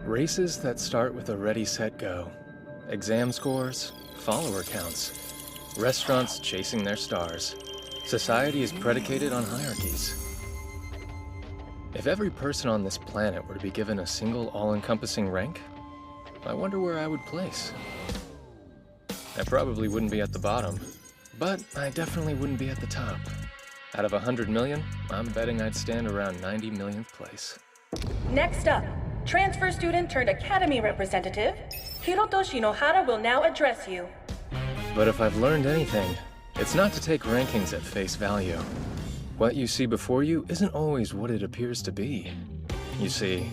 Races that start with a ready, set, go. Exam scores, follower counts. Restaurants chasing their stars. Society is predicated on hierarchies. If every person on this planet were to be given a single all-encompassing rank, I wonder where I would place. I probably wouldn't be at the bottom, but I definitely wouldn't be at the top. Out of 100 million, I'm betting I'd stand around 90 millionth place. Next up, transfer student turned academy representative, Hiroto Shinohara will now address you. But if I've learned anything, it's not to take rankings at face value. What you see before you isn't always what it appears to be. You see,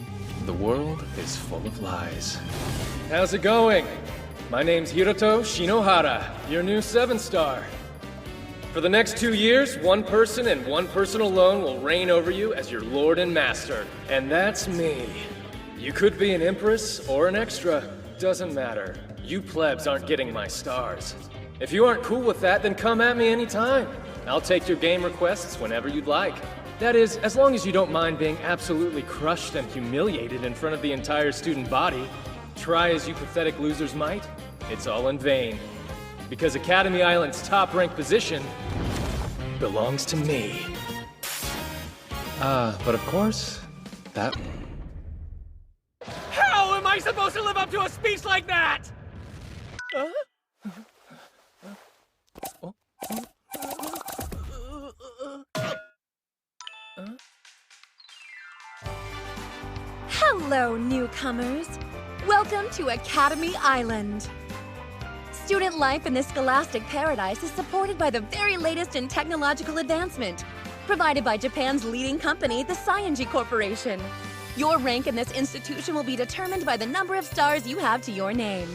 the world is full of lies. How's it going? My name's Hiroto Shinohara, your new 7-star. For the next 2 years, one person and one person alone will reign over you as your lord and master. And that's me. You could be an empress or an extra. Doesn't matter. You plebs aren't getting my stars. If you aren't cool with that, then come at me anytime. I'll take your game requests whenever you'd like. That is, as long as you don't mind being absolutely crushed and humiliated in front of the entire student body. Try as you pathetic losers might, it's all in vain. Because Academy Island's top-ranked position belongs to me. But of course, that... How am I supposed to live up to a speech like that? Hello, newcomers. Welcome to Academy Island. Student life in this scholastic paradise is supported by the very latest in technological advancement, provided by Japan's leading company, the Cyenji Corporation. Your rank in this institution will be determined by the number of stars you have to your name.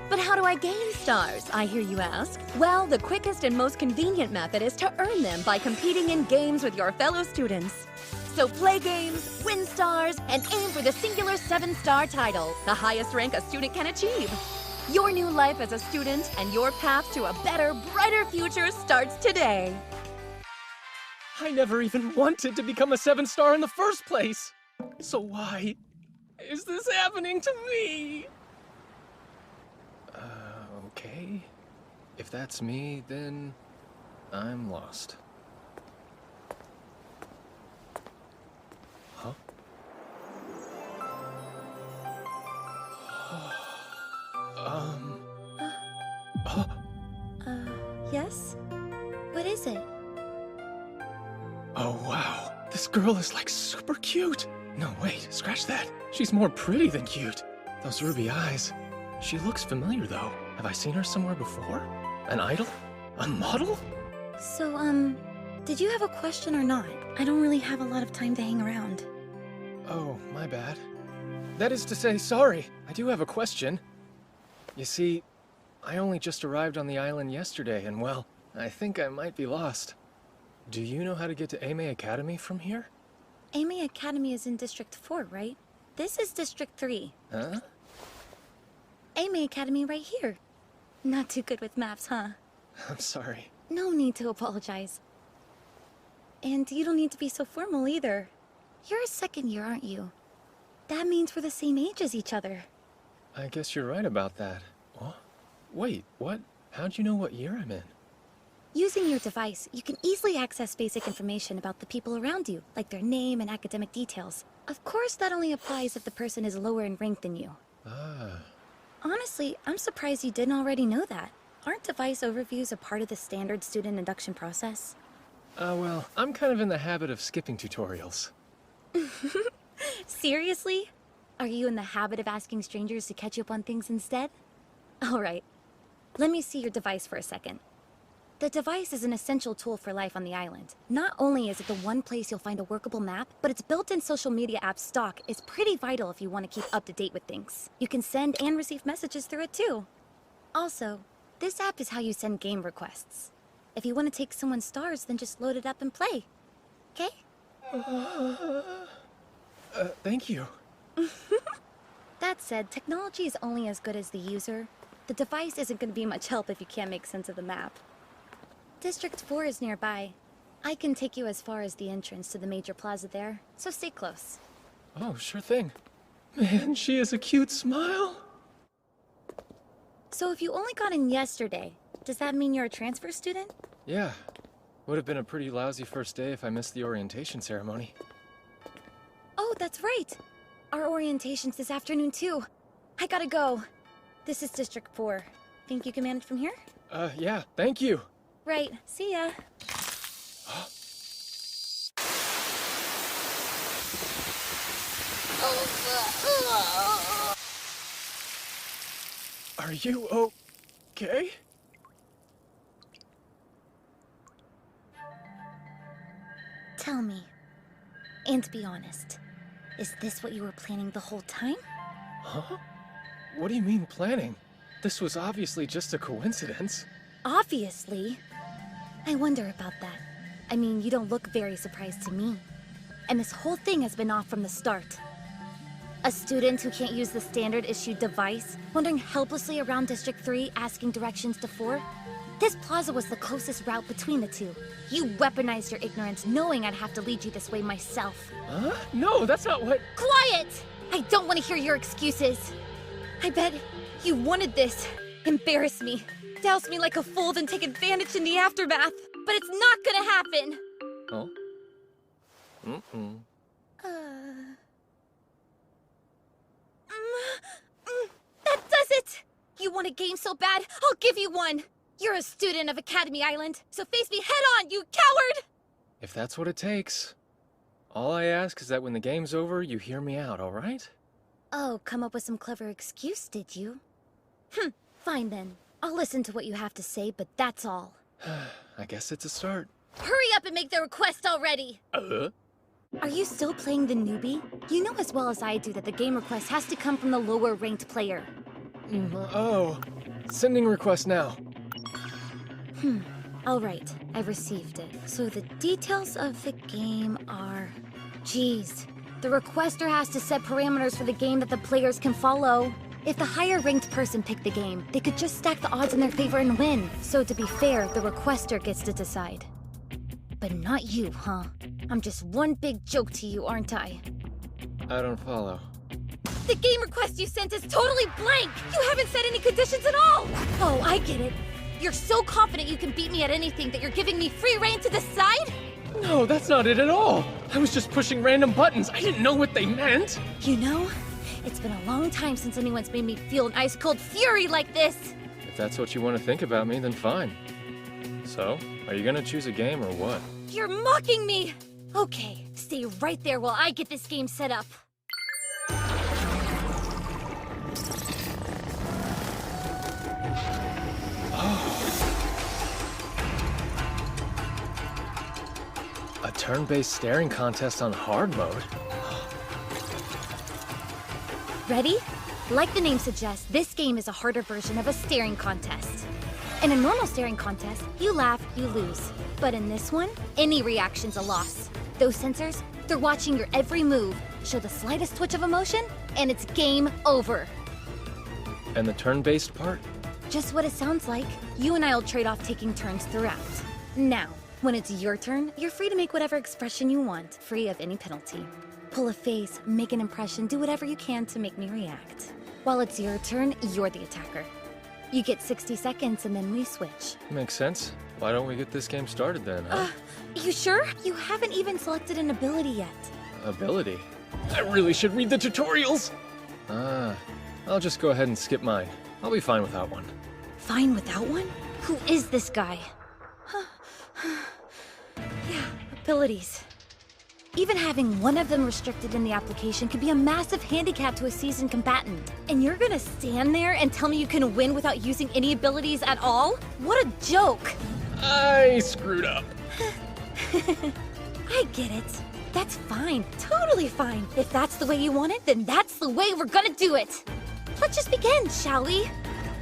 But how do I gain stars, I hear you ask? Well, the quickest and most convenient method is to earn them by competing in games with your fellow students. So play games, win stars, and aim for the singular 7-star title, the highest rank a student can achieve. Your new life as a student and your path to a better, brighter future starts today. I never even wanted to become a 7-star in the first place. So why is this happening to me? Okay. If that's me, then I'm lost. Huh? Yes? What is it? Oh, wow. This girl is like super cute. No, wait, scratch that. She's more pretty than cute. Those ruby eyes. She looks familiar, though. Have I seen her somewhere before? An idol? A model? So, did you have a question or not? I don't really have a lot of time to hang around. Oh, my bad. That is to say, sorry. I do have a question. You see, I only just arrived on the island yesterday, and well, I think I might be lost. Do you know how to get to Aimei Academy from here? Aimei Academy is in District 4, right? This is District 3. Huh? Aimei Academy right here. Not too good with maps, huh? I'm sorry. No need to apologize. And you don't need to be so formal either. You're a second year, aren't you? That means we're the same age as each other. I guess you're right about that. What? Wait, what? How'd you know what year I'm in? Using your device, you can easily access basic information about the people around you, like their name and academic details. Of course, that only applies if the person is lower in rank than you. Ah. Honestly, I'm surprised you didn't already know that. Aren't device overviews a part of the standard student induction process? Well, I'm kind of in the habit of skipping tutorials. Seriously? Are you in the habit of asking strangers to catch you up on things instead? Alright. Let me see your device for a second. The device is an essential tool for life on the island. Not only is it the one place you'll find a workable map, but its built-in social media app Stock is pretty vital if you want to keep up to date with things. You can send and receive messages through it too. Also, this app is how you send game requests. If you want to take someone's stars, then just load it up and play. Okay? Thank you. That said, technology is only as good as the user. The device isn't going to be much help if you can't make sense of the map. District 4 is nearby. I can take you as far as the entrance to the major plaza there, so stay close. Oh, sure thing. Man, she has a cute smile. So if you only got in yesterday, does that mean you're a transfer student? Yeah. Would have been a pretty lousy first day if I missed the orientation ceremony. Oh, that's right. Our orientation's this afternoon too. I gotta go. This is District 4. Think you can manage from here? Yeah, thank you. Right. See ya. Are you okay? Tell me, and be honest, is this what you were planning the whole time? Huh? What do you mean planning? This was obviously just a coincidence. Obviously. I wonder about that. I mean, you don't look very surprised to me. And this whole thing has been off from the start. A student who can't use the standard-issued device, wandering helplessly around District 3 asking directions to 4. This plaza was the closest route between the two. You weaponized your ignorance knowing I'd have to lead you this way myself. Huh? No, that's not what... Quiet! I don't want to hear your excuses. I bet you wanted this. Embarrass me. Douse me like a fool, then take advantage in the aftermath. But it's not gonna happen. Oh? Mm-mm. That does it! You want a game so bad, I'll give you one! You're a student of Academy Island, so face me head on, you coward! If that's what it takes. All I ask is that when the game's over, you hear me out, alright? Oh, come up with some clever excuse, did you? Fine then. I'll listen to what you have to say, but that's all. I guess it's a start. Hurry up and make the request already! Are you still playing the newbie? You know as well as I do that the game request has to come from the lower-ranked player. Oh. Sending request now. Alright, I've received it. So the details of the game are... Geez, the requester has to set parameters for the game that the players can follow. If the higher-ranked person picked the game, they could just stack the odds in their favor and win. So to be fair, the requester gets to decide. But not you, huh? I'm just one big joke to you, aren't I? I don't follow. The game request you sent is totally blank! You haven't set any conditions at all! Oh, I get it. You're so confident you can beat me at anything that you're giving me free reign to decide? No, that's not it at all. I was just pushing random buttons. I didn't know what they meant. You know, it's been a long time since anyone's made me feel an ice-cold fury like this. If that's what you want to think about me, then fine. So, are you gonna choose a game or what? You're mocking me! Okay, stay right there while I get this game set up. A turn-based staring contest on hard mode? Ready? Like the name suggests, this game is a harder version of a staring contest. In a normal staring contest, you laugh, you lose. But in this one, any reaction's a loss. Those sensors, they're watching your every move, show the slightest twitch of emotion, and it's game over. And the turn-based part? Just what it sounds like. You and I'll trade off taking turns throughout. Now, when it's your turn, you're free to make whatever expression you want, free of any penalty. Pull a face, make an impression, do whatever you can to make me react. While it's your turn, you're the attacker. You get 60 seconds and then we switch. Makes sense. Why don't we get this game started then, huh? You sure? You haven't even selected an ability yet. Ability? I really should read the tutorials! I'll just go ahead and skip mine. I'll be fine without one. Fine without one? Who is this guy? Yeah, abilities. Even having one of them restricted in the application could be a massive handicap to a seasoned combatant. And you're gonna stand there and tell me you can win without using any abilities at all? What a joke! I screwed up. I get it. That's fine. Totally fine. If that's the way you want it, then that's the way we're gonna do it. Let's just begin, shall we?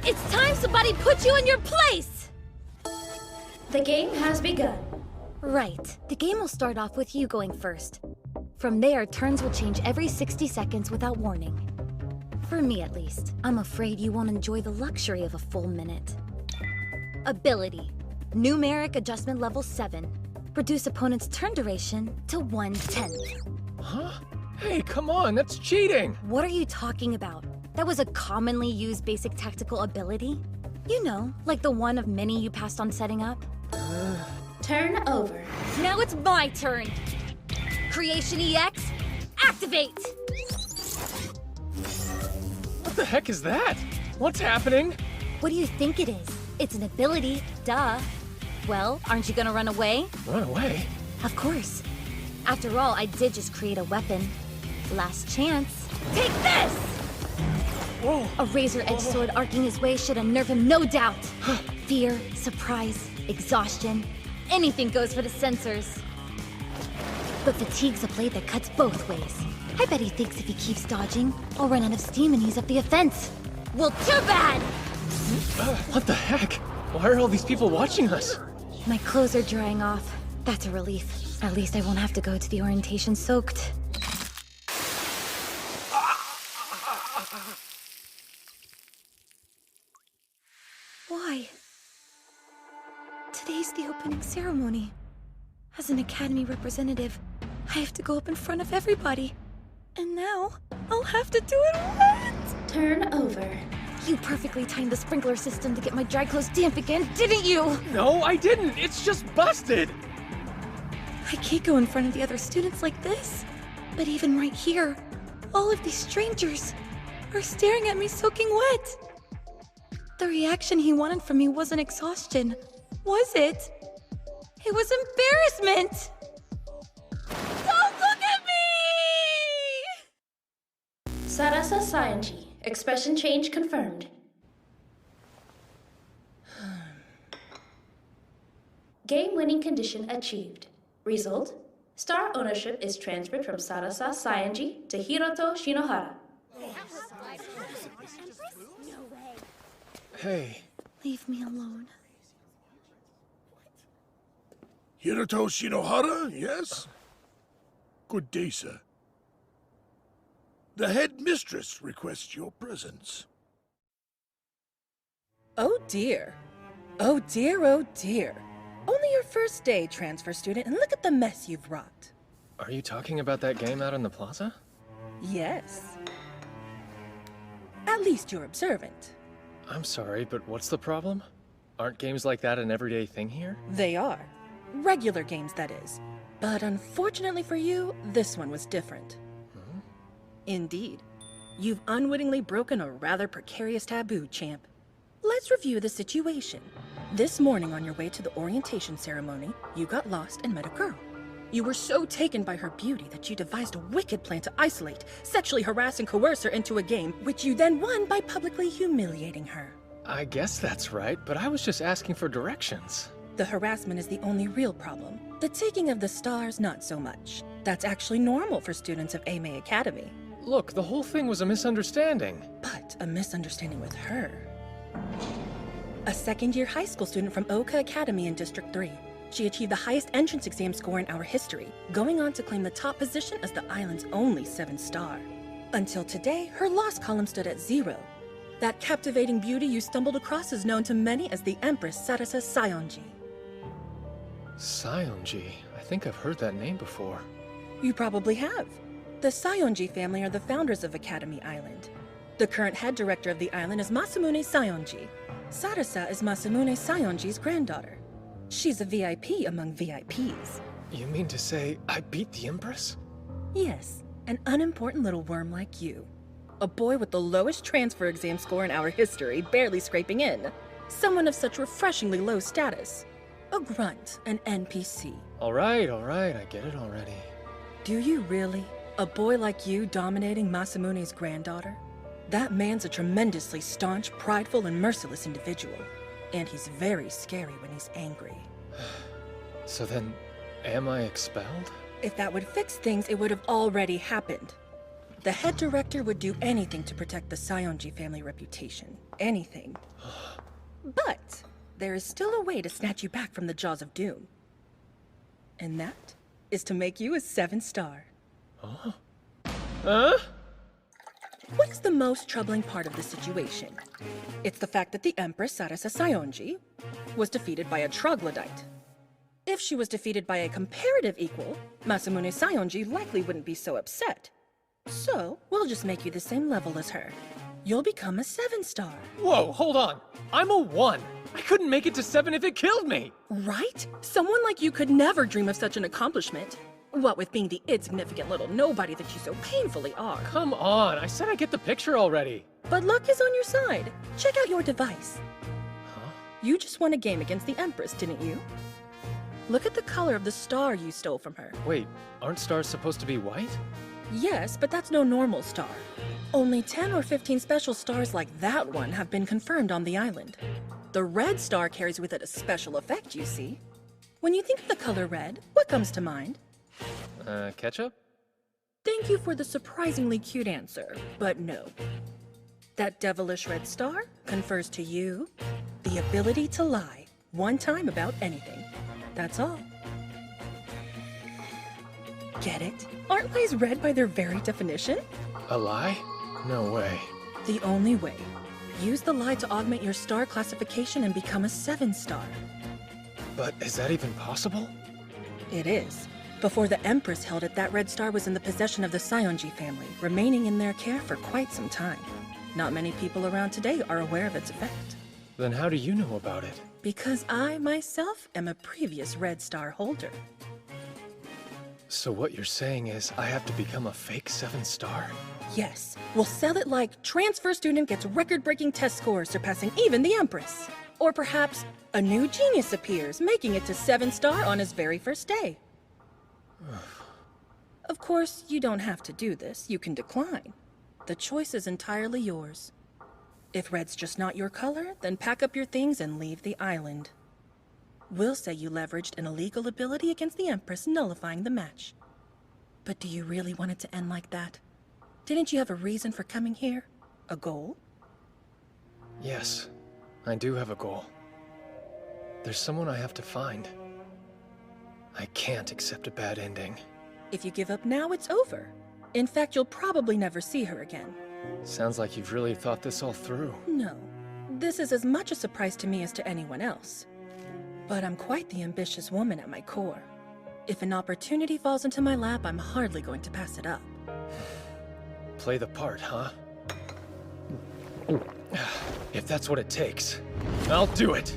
It's time somebody put you in your place! The game has begun. Right. The game will start off with you going first. From there, turns will change every 60 seconds without warning. For me, at least. I'm afraid you won't enjoy the luxury of a full minute. Ability. Numeric adjustment level 7. Reduce opponent's turn duration to 1/10. Huh? Hey, come on, that's cheating! What are you talking about? That was a commonly used basic tactical ability? You know, like the one of many you passed on setting up? Turn over. Now it's my turn! Creation EX, activate! What the heck is that? What's happening? What do you think it is? It's an ability, duh. Well, aren't you gonna run away? Run away? Of course. After all, I did just create a weapon. Last chance. Take this! Whoa! A razor-edged sword arcing his way should unnerve him, no doubt. Fear, surprise, exhaustion. Anything goes for the sensors. But fatigue's a blade that cuts both ways. I bet he thinks if he keeps dodging, I'll run out of steam and ease up the offense. Well, too bad! What the heck? Why are all these people watching us? My clothes are drying off. That's a relief. At least I won't have to go to the orientation soaked. Why? Today's the opening ceremony. As an Academy representative, I have to go up in front of everybody. And now, I'll have to do it wet! Turn over. You perfectly timed the sprinkler system to get my dry clothes damp again, didn't you? No, I didn't. It's just busted. I can't go in front of the other students like this. But even right here, all of these strangers are staring at me soaking wet. The reaction he wanted from me wasn't exhaustion, was it? It was embarrassment! Don't look at me! Sarasa Saionji. Expression change confirmed. Game-winning condition achieved. Result: star ownership is transferred from Sarasa Saionji to Hiroto Shinohara. Hey, Leave me alone. Hiroto Shinohara, yes? Good day, sir. The head mistress requests your presence. Oh dear. Oh dear, oh dear. Only your first day, transfer student, and look at the mess you've wrought. are you talking about that game out in the plaza? Yes. At least you're observant. I'm sorry, but what's the problem? Aren't games like that an everyday thing here? They are. Regular games, that is. But unfortunately for you, this one was different. Indeed. You've unwittingly broken a rather precarious taboo, champ. Let's review the situation. This morning on your way to the orientation ceremony, you got lost and met a girl. You were so taken by her beauty that you devised a wicked plan to isolate, sexually harass and coerce her into a game, which you then won by publicly humiliating her. I guess that's right, but I was just asking for directions. The harassment is the only real problem. The taking of the stars, not so much. That's actually normal for students of Aimei Academy. Look, the whole thing was a misunderstanding. But a misunderstanding with her. A second-year high school student from Oka Academy in District 3. She achieved the highest entrance exam score in our history, going on to claim the top position as the island's only 7-star. Until today, her loss column stood at 0. That captivating beauty you stumbled across is known to many as the Empress Sarasa Saionji. Saionji. I think I've heard that name before. You probably have. The Saionji family are the founders of Academy Island. The current head director of the island is Masamune Saionji. Sarasa is Masamune Saionji's granddaughter. She's a VIP among VIPs. You mean to say I beat the Empress? Yes, an unimportant little worm like you. A boy with the lowest transfer exam score in our history, barely scraping in. Someone of such refreshingly low status. A grunt, an NPC. All right, I get it already. Do you really? A boy like you dominating Masamune's granddaughter? That man's a tremendously staunch, prideful, and merciless individual. And he's very scary when he's angry. So then, am I expelled? If that would fix things, it would have already happened. The head director would do anything to protect the Saionji family reputation. Anything. But there is still a way to snatch you back from the jaws of doom. And that is to make you a 7-star. Huh? What is the most troubling part of the situation? It's the fact that the Empress Sarasa Saionji was defeated by a troglodyte. If she was defeated by a comparative equal, Masamune Saionji likely wouldn't be so upset. So, we'll just make you the same level as her. You'll become a 7-star. Whoa, hold on. I'm a 1. I couldn't make it to 7 if it killed me. Right? Someone like you could never dream of such an accomplishment. What with being the insignificant little nobody that you so painfully are. Come on, I said I get the picture already. But luck is on your side. Check out your device. Huh? You just won a game against the Empress, didn't you? Look at the color of the star you stole from her. Wait, aren't stars supposed to be white? Yes, but that's no normal star. Only 10 or 15 special stars like that one have been confirmed on the island. The red star carries with it a special effect, you see. When you think of the color red, what comes to mind? Ketchup? Thank you for the surprisingly cute answer, but no. That devilish red star confers to you the ability to lie one time about anything. That's all. Get it? Aren't lies red by their very definition? A lie? No way. The only way. Use the lie to augment your star classification and become a 7-star. But is that even possible? It is. Before the Empress held it, that red star was in the possession of the Saionji family, remaining in their care for quite some time. Not many people around today are aware of its effect. Then how do you know about it? Because I, myself, am a previous red star holder. So what you're saying is I have to become a fake 7-star? Yes, we'll sell it like transfer student gets record-breaking test scores surpassing even the Empress. Or perhaps a new genius appears, making it to 7-star on his very first day. Of course, you don't have to do this. You can decline. The choice is entirely yours. If red's just not your color, then pack up your things and leave the island. We'll say you leveraged an illegal ability against the Empress, nullifying the match. But do you really want it to end like that? Didn't you have a reason for coming here? A goal? Yes, I do have a goal. There's someone I have to find. I can't accept a bad ending. If you give up now, it's over. In fact, you'll probably never see her again. Sounds like you've really thought this all through. No. This is as much a surprise to me as to anyone else. But I'm quite the ambitious woman at my core. If an opportunity falls into my lap, I'm hardly going to pass it up. Play the part, huh? If that's what it takes, I'll do it!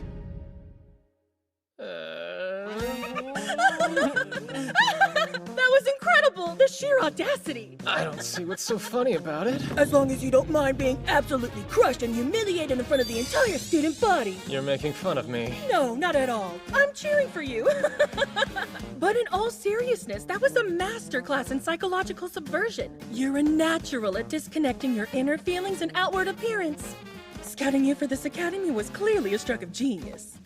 That was incredible! The sheer audacity! I don't see what's so funny about it. As long as you don't mind being absolutely crushed and humiliated in front of the entire student body. You're making fun of me. No, not at all. I'm cheering for you. But in all seriousness, that was a masterclass in psychological subversion. You're a natural at disconnecting your inner feelings and outward appearance. Scouting you for this academy was clearly a stroke of genius.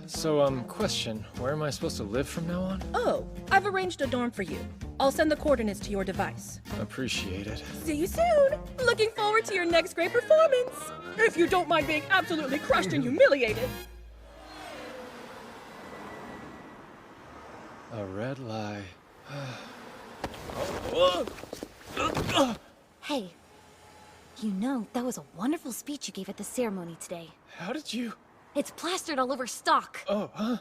So, question, where am I supposed to live from now on? Oh, I've arranged a dorm for you. I'll send the coordinates to your device. Appreciate it. See you soon! Looking forward to your next great performance! If you don't mind being absolutely crushed and humiliated. A red lie. Hey, you know, that was a wonderful speech you gave at the ceremony today. How did you... It's plastered all over stock. Oh, huh?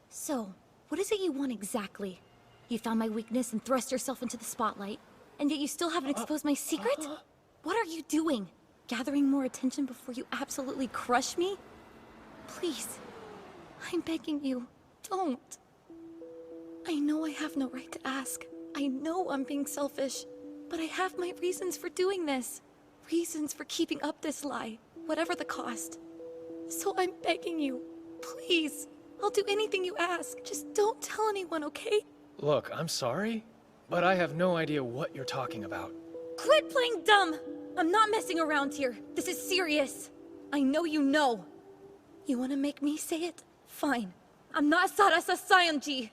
So, what is it you want exactly? You found my weakness and thrust yourself into the spotlight, and yet you still haven't exposed my secret? What are you doing? Gathering more attention before you absolutely crush me? Please, I'm begging you, don't. I know I have no right to ask. I know I'm being selfish, but I have my reasons for doing this. Reasons for keeping up this lie, whatever the cost. So I'm begging you, please. I'll do anything you ask. Just don't tell anyone, okay? Look, I'm sorry, but I have no idea what you're talking about. Quit playing dumb! I'm not messing around here. This is serious. I know you know. You want to make me say it? Fine. I'm not Sarasa Saionji.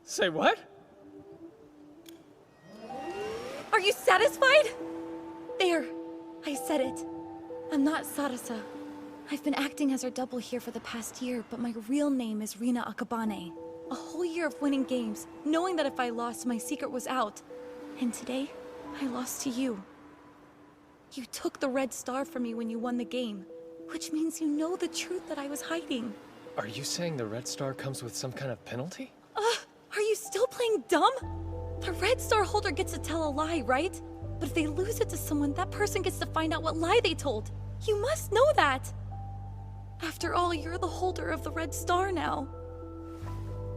Say what? Are you satisfied? There. I said it. I'm not Sarasa. I've been acting as her double here for the past year, but my real name is Rina Akabane. A whole year of winning games, knowing that if I lost, my secret was out. And today, I lost to you. You took the red star from me when you won the game, which means you know the truth that I was hiding. Are you saying the red star comes with some kind of penalty? Are you still playing dumb? The red star holder gets to tell a lie, right? But if they lose it to someone, that person gets to find out what lie they told. You must know that! After all, you're the holder of the Red Star now.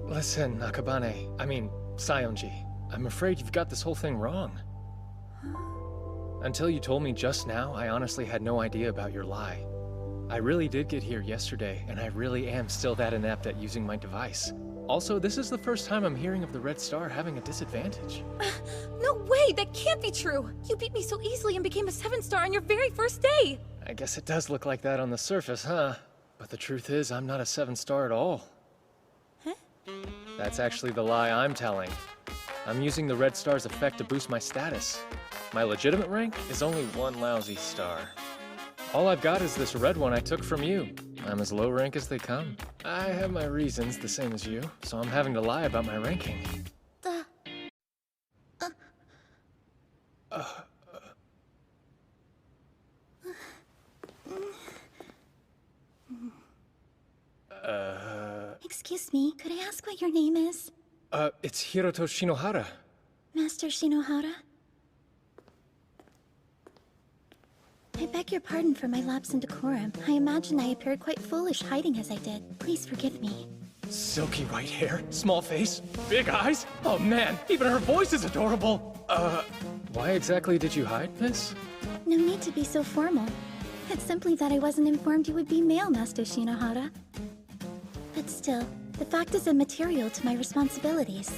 Listen, Sayonji, I'm afraid you've got this whole thing wrong. Until you told me just now, I honestly had no idea about your lie. I really did get here yesterday, and I really am still that inept at using my device. Also, this is the first time I'm hearing of the Red Star having a disadvantage. No way! That can't be true! You beat me so easily and became a 7-star on your very first day! I guess it does look like that on the surface, huh? But the truth is, I'm not a 7-star at all. Huh? That's actually the lie I'm telling. I'm using the Red Star's effect to boost my status. My legitimate rank is only 1 lousy star. All I've got is this red one I took from you. I'm as low rank as they come. I have my reasons, the same as you, so I'm having to lie about my ranking. Excuse me, could I ask what your name is? It's Hiroto Shinohara. Master Shinohara? I beg your pardon for my lapse in decorum. I imagine I appeared quite foolish hiding as I did. Please forgive me. Silky white hair, small face, big eyes. Oh man, even her voice is adorable. Why exactly did you hide, miss? No need to be so formal. It's simply that I wasn't informed you would be male, Master Shinohara. But still, the fact is immaterial to my responsibilities.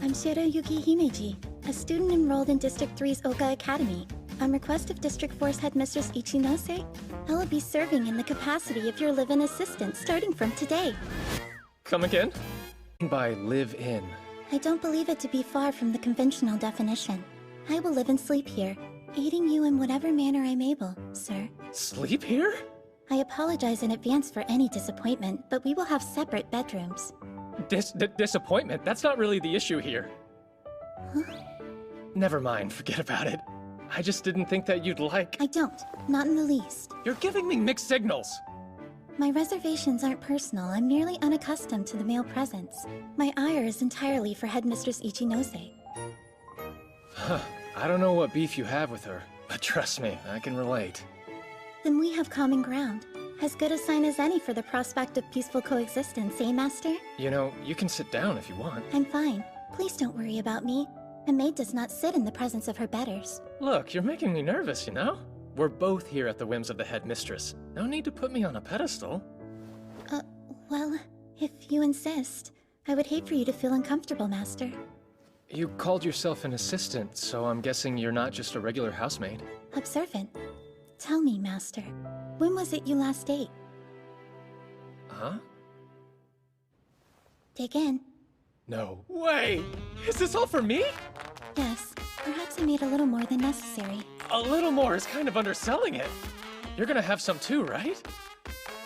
I'm Shiroyuki Himeji, a student enrolled in District 3's Oka Academy. On request of District 4's headmistress Ichinose, I will be serving in the capacity of your live-in assistant starting from today. Come again? By live in. I don't believe it to be far from the conventional definition. I will live and sleep here, aiding you in whatever manner I'm able, sir. Sleep here? I apologize in advance for any disappointment, but we will have separate bedrooms. Disappointment? That's not really the issue here. Huh? Never mind, forget about it. I just didn't think that you'd like... I don't. Not in the least. You're giving me mixed signals. My reservations aren't personal. I'm merely unaccustomed to the male presence. My ire is entirely for Headmistress Ichinose. Huh. I don't know what beef you have with her, but trust me, I can relate. Then we have common ground. As good a sign as any for the prospect of peaceful coexistence, eh, Master? You know, you can sit down if you want. I'm fine. Please don't worry about me. A maid does not sit in the presence of her betters. Look, you're making me nervous, you know? We're both here at the whims of the headmistress. No need to put me on a pedestal. Well, if you insist. I would hate for you to feel uncomfortable, Master. You called yourself an assistant, so I'm guessing you're not just a regular housemaid. Observant. Tell me, Master, when was it you last ate? Huh? Dig in. No way! Is this all for me? Yes. Perhaps I made a little more than necessary. A little more is kind of underselling it. You're gonna have some too, right?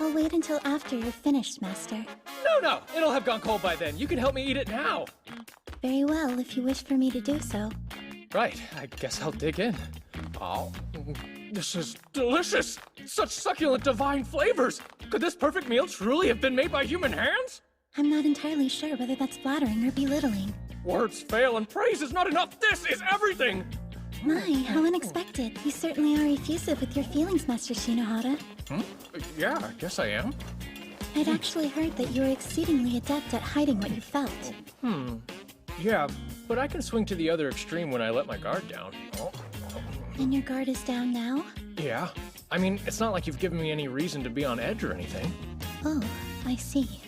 I'll wait until after you're finished, Master. No! It'll have gone cold by then. You can help me eat it now. Very well, if you wish for me to do so. Right, I guess I'll dig in. Oh, this is delicious! Such succulent divine flavors! Could this perfect meal truly have been made by human hands? I'm not entirely sure whether that's flattering or belittling. Words fail and praise is not enough! This is everything! My, how unexpected. You certainly are effusive with your feelings, Master Shinohara. Yeah, I guess I am. I'd actually heard that you were exceedingly adept at hiding what you felt. Yeah, but I can swing to the other extreme when I let my guard down. And your guard is down now? Yeah. I mean, it's not like you've given me any reason to be on edge or anything. Oh, I see.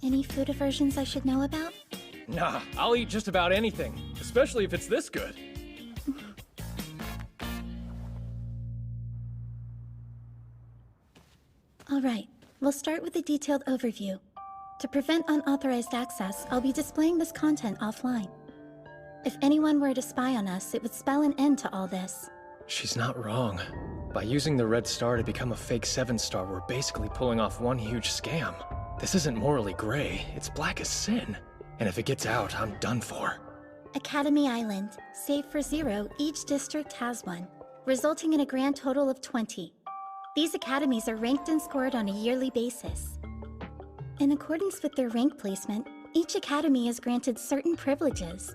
Any food aversions I should know about? Nah, I'll eat just about anything, especially if it's this good. All right, we'll start with a detailed overview. To prevent unauthorized access, I'll be displaying this content offline. If anyone were to spy on us, it would spell an end to all this. She's not wrong. By using the Red Star to become a fake 7-star, we're basically pulling off one huge scam. This isn't morally gray, it's black as sin. And if it gets out, I'm done for. Academy Island. Save for 0, each district has one, resulting in a grand total of 20. These academies are ranked and scored on a yearly basis. In accordance with their rank placement, each academy is granted certain privileges.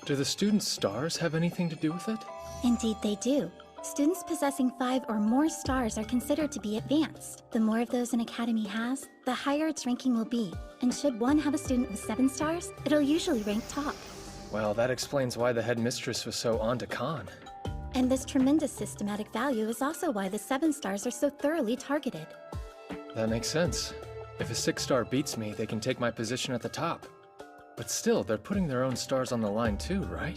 Do the students' stars have anything to do with it? Indeed they do. Students possessing 5 or more stars are considered to be advanced. The more of those an academy has, the higher its ranking will be. And should one have a student with 7 stars, it'll usually rank top. Well, that explains why the headmistress was so on to Khan. And this tremendous systematic value is also why the 7 stars are so thoroughly targeted. That makes sense. If a 6-star beats me, they can take my position at the top. But still, they're putting their own stars on the line too, right?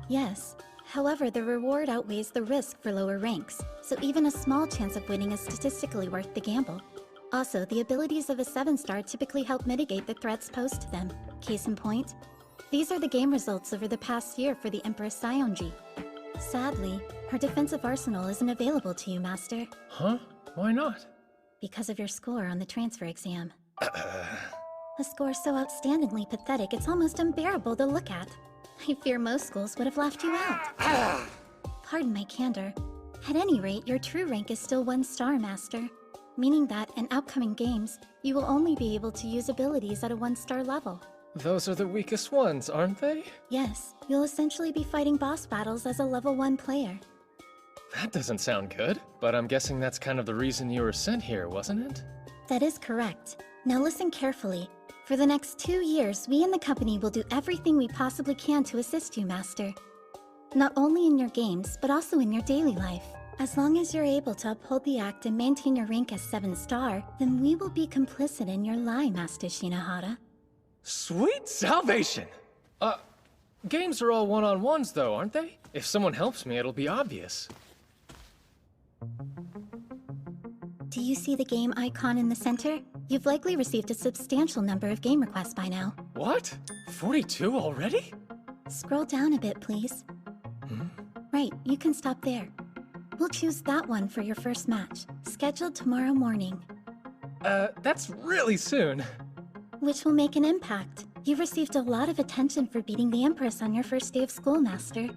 Yes. However, the reward outweighs the risk for lower ranks, so even a small chance of winning is statistically worth the gamble. Also, the abilities of a 7-star typically help mitigate the threats posed to them. Case in point, these are the game results over the past year for the Empress Saionji. Sadly, her defensive arsenal isn't available to you, Master. Huh? Why not? Because of your score on the transfer exam. A score so outstandingly pathetic it's almost unbearable to look at. I fear most schools would have laughed you out. Pardon my candor. At any rate, your true rank is still 1-star, Master. Meaning that, in upcoming games, you will only be able to use abilities at a 1-star level. Those are the weakest ones, aren't they? Yes, you'll essentially be fighting boss battles as a level 1 player. That doesn't sound good, but I'm guessing that's kind of the reason you were sent here, wasn't it? That is correct. Now listen carefully. For the next 2 years, we in the company will do everything we possibly can to assist you, Master. Not only in your games, but also in your daily life. As long as you're able to uphold the act and maintain your rank as 7-star, then we will be complicit in your lie, Master Shinohara. Sweet salvation! Games are all one-on-ones though, aren't they? If someone helps me, it'll be obvious. Do you see the game icon in the center? You've likely received a substantial number of game requests by now. What? 42 already? Scroll down a bit, please. Right, you can stop there. We'll choose that one for your first match, scheduled tomorrow morning. That's really soon. Which will make an impact. You've received a lot of attention for beating the Empress on your first day of school, Master.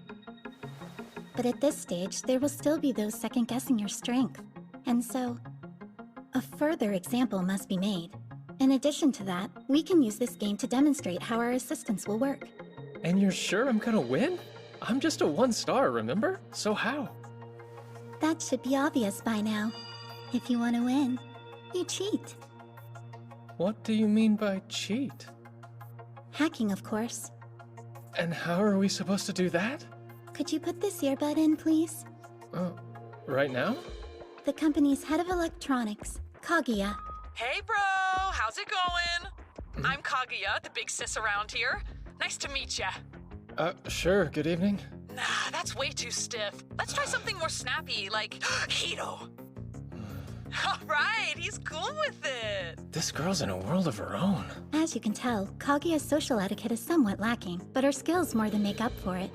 But at this stage, there will still be those second-guessing your strength. And so, a further example must be made. In addition to that, we can use this game to demonstrate how our assistance will work. And you're sure I'm gonna win? I'm just a 1-star, remember? So how? That should be obvious by now. If you want to win, you cheat. What do you mean by cheat? Hacking, of course. And how are we supposed to do that? Could you put this earbud in, please? Right now? The company's head of electronics, Kaguya. Hey, bro! How's it going? I'm Kaguya, the big sis around here. Nice to meet ya. Sure, good evening. Nah, that's way too stiff. Let's try something more snappy, like Hito. Alright, he's cool with it. This girl's in a world of her own. As you can tell, Kaguya's social etiquette is somewhat lacking, but her skills more than make up for it.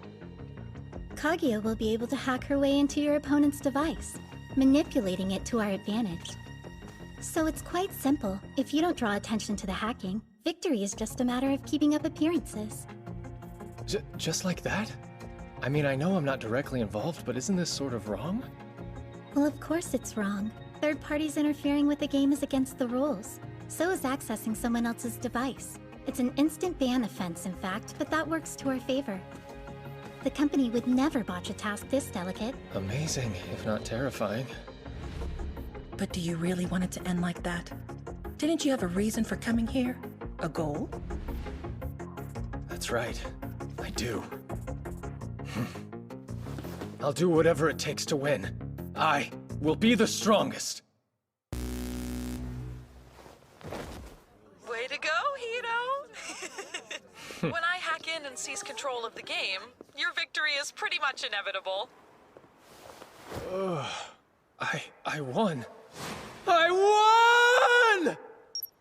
Kaguya will be able to hack her way into your opponent's device, manipulating it to our advantage. So it's quite simple. If you don't draw attention to the hacking, victory is just a matter of keeping up appearances. Just like that? I mean, I know I'm not directly involved, but isn't this sort of wrong? Well, of course it's wrong. Third parties interfering with the game is against the rules. So is accessing someone else's device. It's an instant ban offense, in fact, but that works to our favor. The company would never botch a task this delicate. Amazing, if not terrifying. But do you really want it to end like that? Didn't you have a reason for coming here? A goal? That's right. I do. I'll do whatever it takes to win. I will be the strongest. Way to go, Hito! When I hack in and seize control of the game, your victory is pretty much inevitable. I won. I won!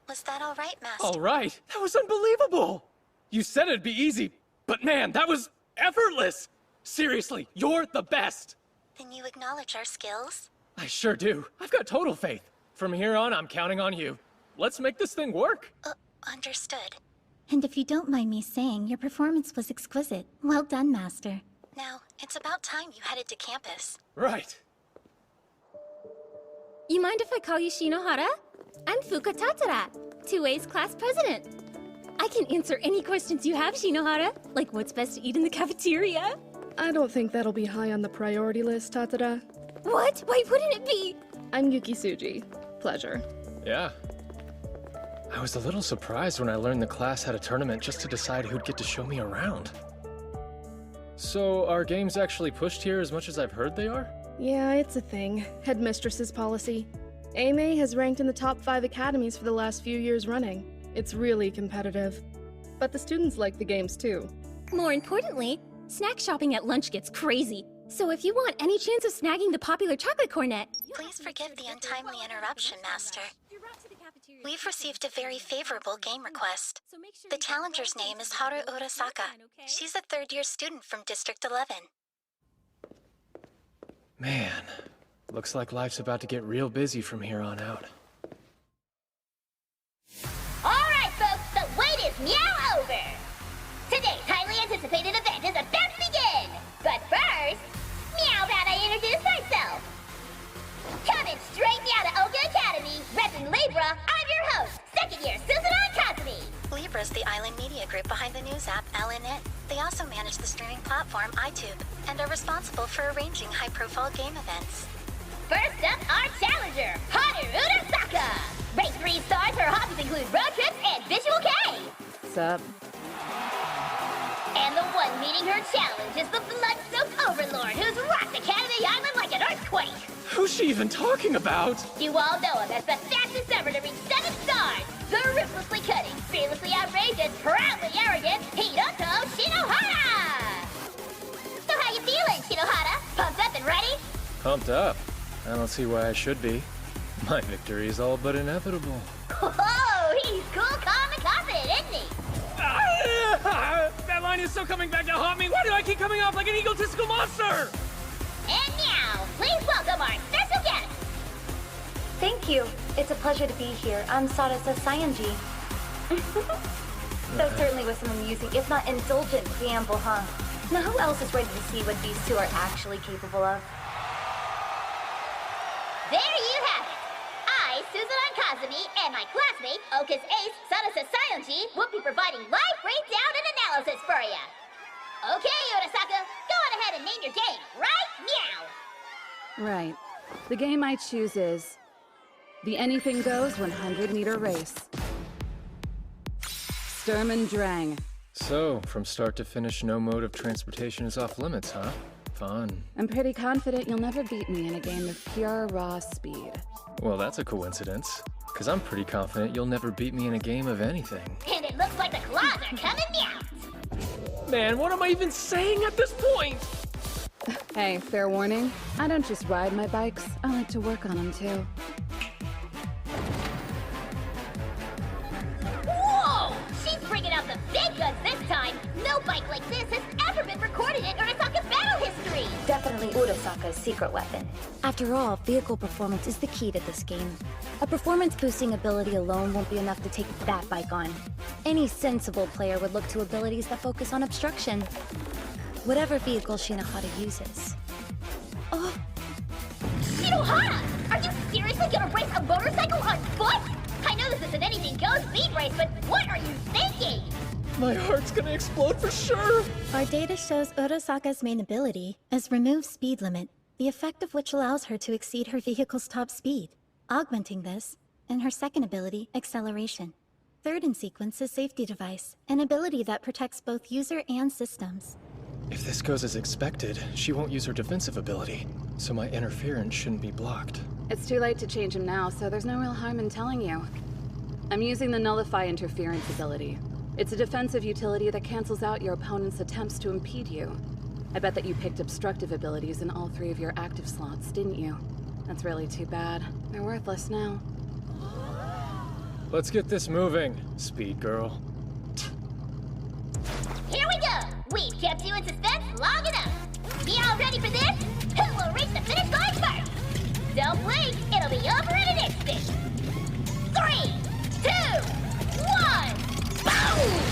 Was that all right, Master? All right, that was unbelievable. You said it'd be easy, but man, that was effortless. Seriously, you're the best. Then you acknowledge our skills? I sure do. I've got total faith. From here on, I'm counting on you. Let's make this thing work. Understood. And if you don't mind me saying, your performance was exquisite. Well done, Master. Now, it's about time you headed to campus. Right. You mind if I call you Shinohara? I'm Fuka Tatara, 2A's class president. I can answer any questions you have, Shinohara. Like what's best to eat in the cafeteria? I don't think that'll be high on the priority list, Tatada. What? Why wouldn't it be? I'm Yuki Tsuji. Pleasure. Yeah. I was a little surprised when I learned the class had a tournament just to decide who'd get to show me around. So, are games actually pushed here as much as I've heard they are? Yeah, it's a thing. Headmistress's policy. AMA has ranked in the top 5 academies for the last few years running. It's really competitive. But the students like the games too. More importantly, snack shopping at lunch gets crazy. So if you want any chance of snagging the popular chocolate cornet... Please forgive the untimely interruption, Master. We've received a very favorable game request. The challenger's name is Haru Urasaka. She's a third-year student from District 11. Man, looks like life's about to get real busy from here on out. Alright, folks, the wait is now over! Today's highly anticipated event is about to begin! But first, meow about I introduce myself! Coming straight out of Oka Academy, repping Libra, I'm your host, second-year Suzuran Kazumi! Libra's the island media group behind the news app LNN. They also manage the streaming platform iTube and are responsible for arranging high-profile game events. First up, our challenger, Haru Urasaka! Rate 3 stars, her hobbies include road trips and Visual K! Sup? And the one meeting her challenge is the blood-soaked overlord who's rocked Academy Island like an earthquake! Who's she even talking about? You all know him as the fastest ever to reach 7 stars! The ruthlessly cutting, fearlessly outrageous, proudly arrogant Hiroto Shinohara! So how you feeling, Shinohara? Pumped up and ready? Pumped up. I don't see why I should be. My victory is all but inevitable. Oh, he's cool, calm, and confident, isn't he? That line is so coming back to haunt me. Why do I keep coming off like an egotistical monster? And now, please welcome our special guest! Thank you. It's a pleasure to be here. I'm Sarasa Sayanji. That certainly was some amusing, if not indulgent, preamble, huh? Now who else is ready to see what these two are actually capable of? There you have it! I, Suzuran Kazumi, and my classmate, Oka's ace, Sarasa Sayanji, will be providing live breakdown and analysis for you! Okay, Urasaka, go on ahead and name your game, right meow! Right. The game I choose is the Anything Goes 100-meter race. Sturm und Drang. So, from start to finish, no mode of transportation is off limits, huh? Fun. I'm pretty confident you'll never beat me in a game of pure, raw speed. Well, that's a coincidence. Because I'm pretty confident you'll never beat me in a game of anything. And it looks like the claws are coming meow! Man, what am I even saying at this point? Hey, fair warning. I don't just ride my bikes, I like to work on them too. Whoa! She's bringing out the big guns this time! No bike like this has ever been recorded in Urasaka's battle history! Definitely Urasaka's secret weapon. After all, vehicle performance is the key to this game. A performance-boosting ability alone won't be enough to take that bike on. Any sensible player would look to abilities that focus on obstruction. Whatever vehicle Shinohara uses. Oh! Shinohara! Are you seriously gonna race a motorcycle on foot? I know this isn't anything goes speed race, but what are you thinking? My heart's gonna explode for sure! Our data shows Urasaka's main ability is Remove Speed Limit, the effect of which allows her to exceed her vehicle's top speed. Augmenting this, in her second ability, Acceleration. Third in sequence is Safety Device, an ability that protects both user and systems. If this goes as expected, she won't use her defensive ability, so my interference shouldn't be blocked. It's too late to change him now, so there's no real harm in telling you. I'm using the Nullify Interference ability. It's a defensive utility that cancels out your opponent's attempts to impede you. I bet that you picked obstructive abilities in all 3 of your active slots, didn't you? That's really too bad. They're worthless now. Let's get this moving, Speed Girl. Here we go! We've kept you in suspense long enough! Be all ready for this? Who will reach the finish line first? Don't blink, it'll be over in an instant! 3, 2, 1, boom!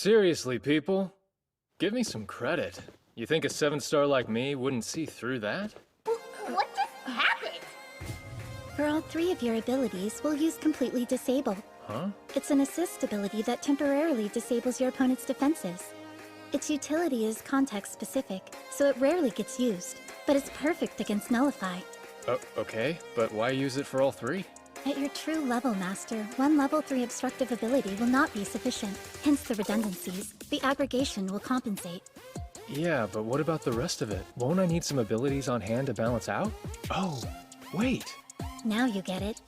Seriously, people. Give me some credit. You think a 7-star like me wouldn't see through that? What just happened? For all 3 of your abilities, we'll use Completely Disable. Huh? It's an assist ability that temporarily disables your opponent's defenses. Its utility is context-specific, so it rarely gets used, but it's perfect against Nullify. Oh, okay, but why use it for all 3? At your true level, Master, one level 3 obstructive ability will not be sufficient, hence the redundancies. The aggregation will compensate. Yeah, but what about the rest of it? Won't I need some abilities on hand to balance out? Oh, wait. Now you get it.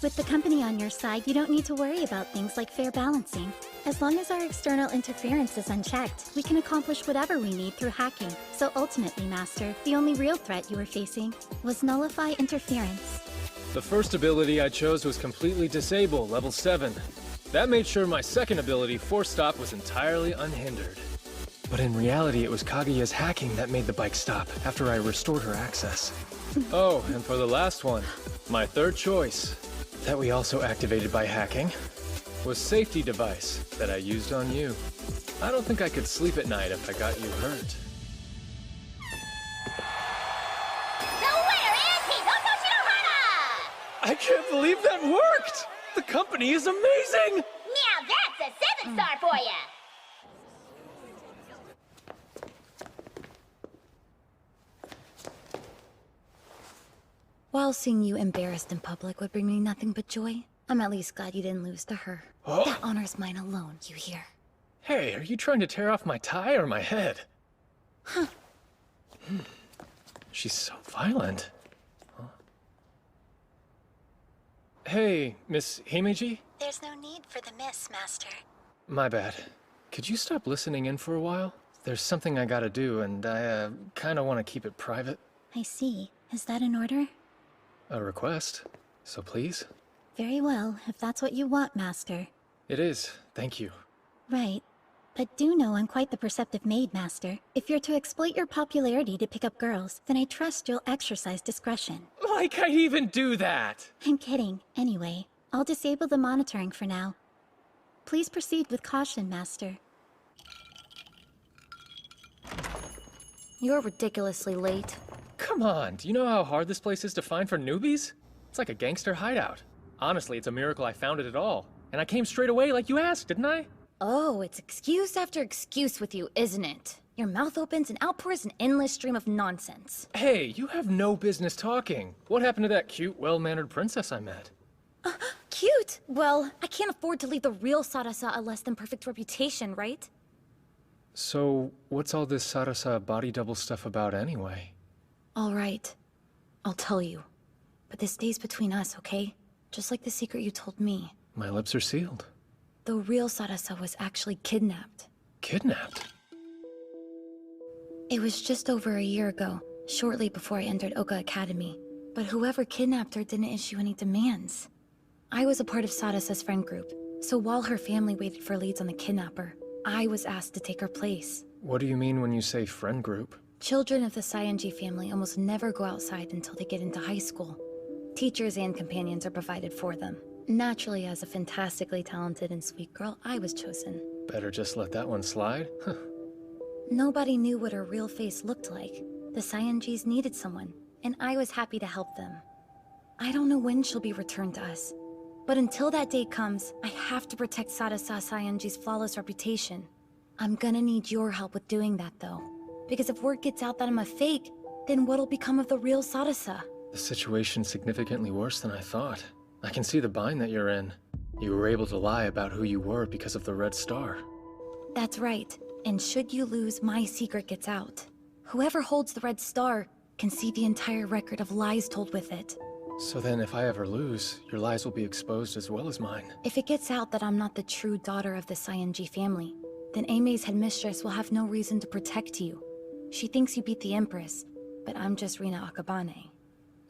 With the company on your side, you don't need to worry about things like fair balancing. As long as our external interference is unchecked, we can accomplish whatever we need through hacking. So ultimately, Master, the only real threat you were facing was Nullify Interference. The first ability I chose was Completely Disable, level 7. That made sure my second ability, Force Stop, was entirely unhindered. But in reality, it was Kaguya's hacking that made the bike stop after I restored her access. Oh, and for the last one, my third choice, that we also activated by hacking, was Safety Device that I used on you. I don't think I could sleep at night if I got you hurt. The winner is Hiroto Shinohara! I can't believe that worked! The company is amazing! Now that's a 7-star for ya! While seeing you embarrassed in public would bring me nothing but joy, I'm at least glad you didn't lose to her. Oh. That honor's mine alone, you hear? Hey, are you trying to tear off my tie or my head? Huh. She's so violent. Huh? Hey, Miss Himeji? There's no need for the miss, Master. My bad. Could you stop listening in for a while? There's something I gotta do, and I, kinda wanna keep it private. I see. Is that an order? A request. So please? Very well, if that's what you want, Master. It is. Thank you. Right. But do know I'm quite the perceptive maid, Master. If you're to exploit your popularity to pick up girls, then I trust you'll exercise discretion. Like I'd even do that! I'm kidding. Anyway, I'll disable the monitoring for now. Please proceed with caution, Master. You're ridiculously late. Come on, do you know how hard this place is to find for newbies? It's like a gangster hideout. Honestly, it's a miracle I found it at all. And I came straight away like you asked, didn't I? Oh, it's excuse after excuse with you, isn't it? Your mouth opens and outpours an endless stream of nonsense. Hey, you have no business talking. What happened to that cute, well-mannered princess I met? Cute? Well, I can't afford to leave the real Sarasa a less than perfect reputation, right? So, what's all this Sarasa body double stuff about anyway? All right. I'll tell you. But this stays between us, okay? Just like the secret you told me. My lips are sealed. The real Sarasa was actually kidnapped. Kidnapped? It was just over a year ago, shortly before I entered Oka Academy. But whoever kidnapped her didn't issue any demands. I was a part of Sarasa's friend group, so while her family waited for leads on the kidnapper, I was asked to take her place. What do you mean when you say friend group? Children of the Saionji family almost never go outside until they get into high school. Teachers and companions are provided for them. Naturally, as a fantastically talented and sweet girl, I was chosen. Better just let that one slide? Nobody knew what her real face looked like. The Saionjis needed someone, and I was happy to help them. I don't know when she'll be returned to us, but until that day comes, I have to protect Sarasa Saionji's flawless reputation. I'm gonna need your help with doing that, though. Because if word gets out that I'm a fake, then what'll become of the real Sarasa? The situation's significantly worse than I thought. I can see the bind that you're in. You were able to lie about who you were because of the Red Star. That's right. And should you lose, my secret gets out. Whoever holds the Red Star can see the entire record of lies told with it. So then if I ever lose, your lies will be exposed as well as mine. If it gets out that I'm not the true daughter of the Saionji family, then Aime's headmistress will have no reason to protect you. She thinks you beat the Empress, but I'm just Rina Akabane.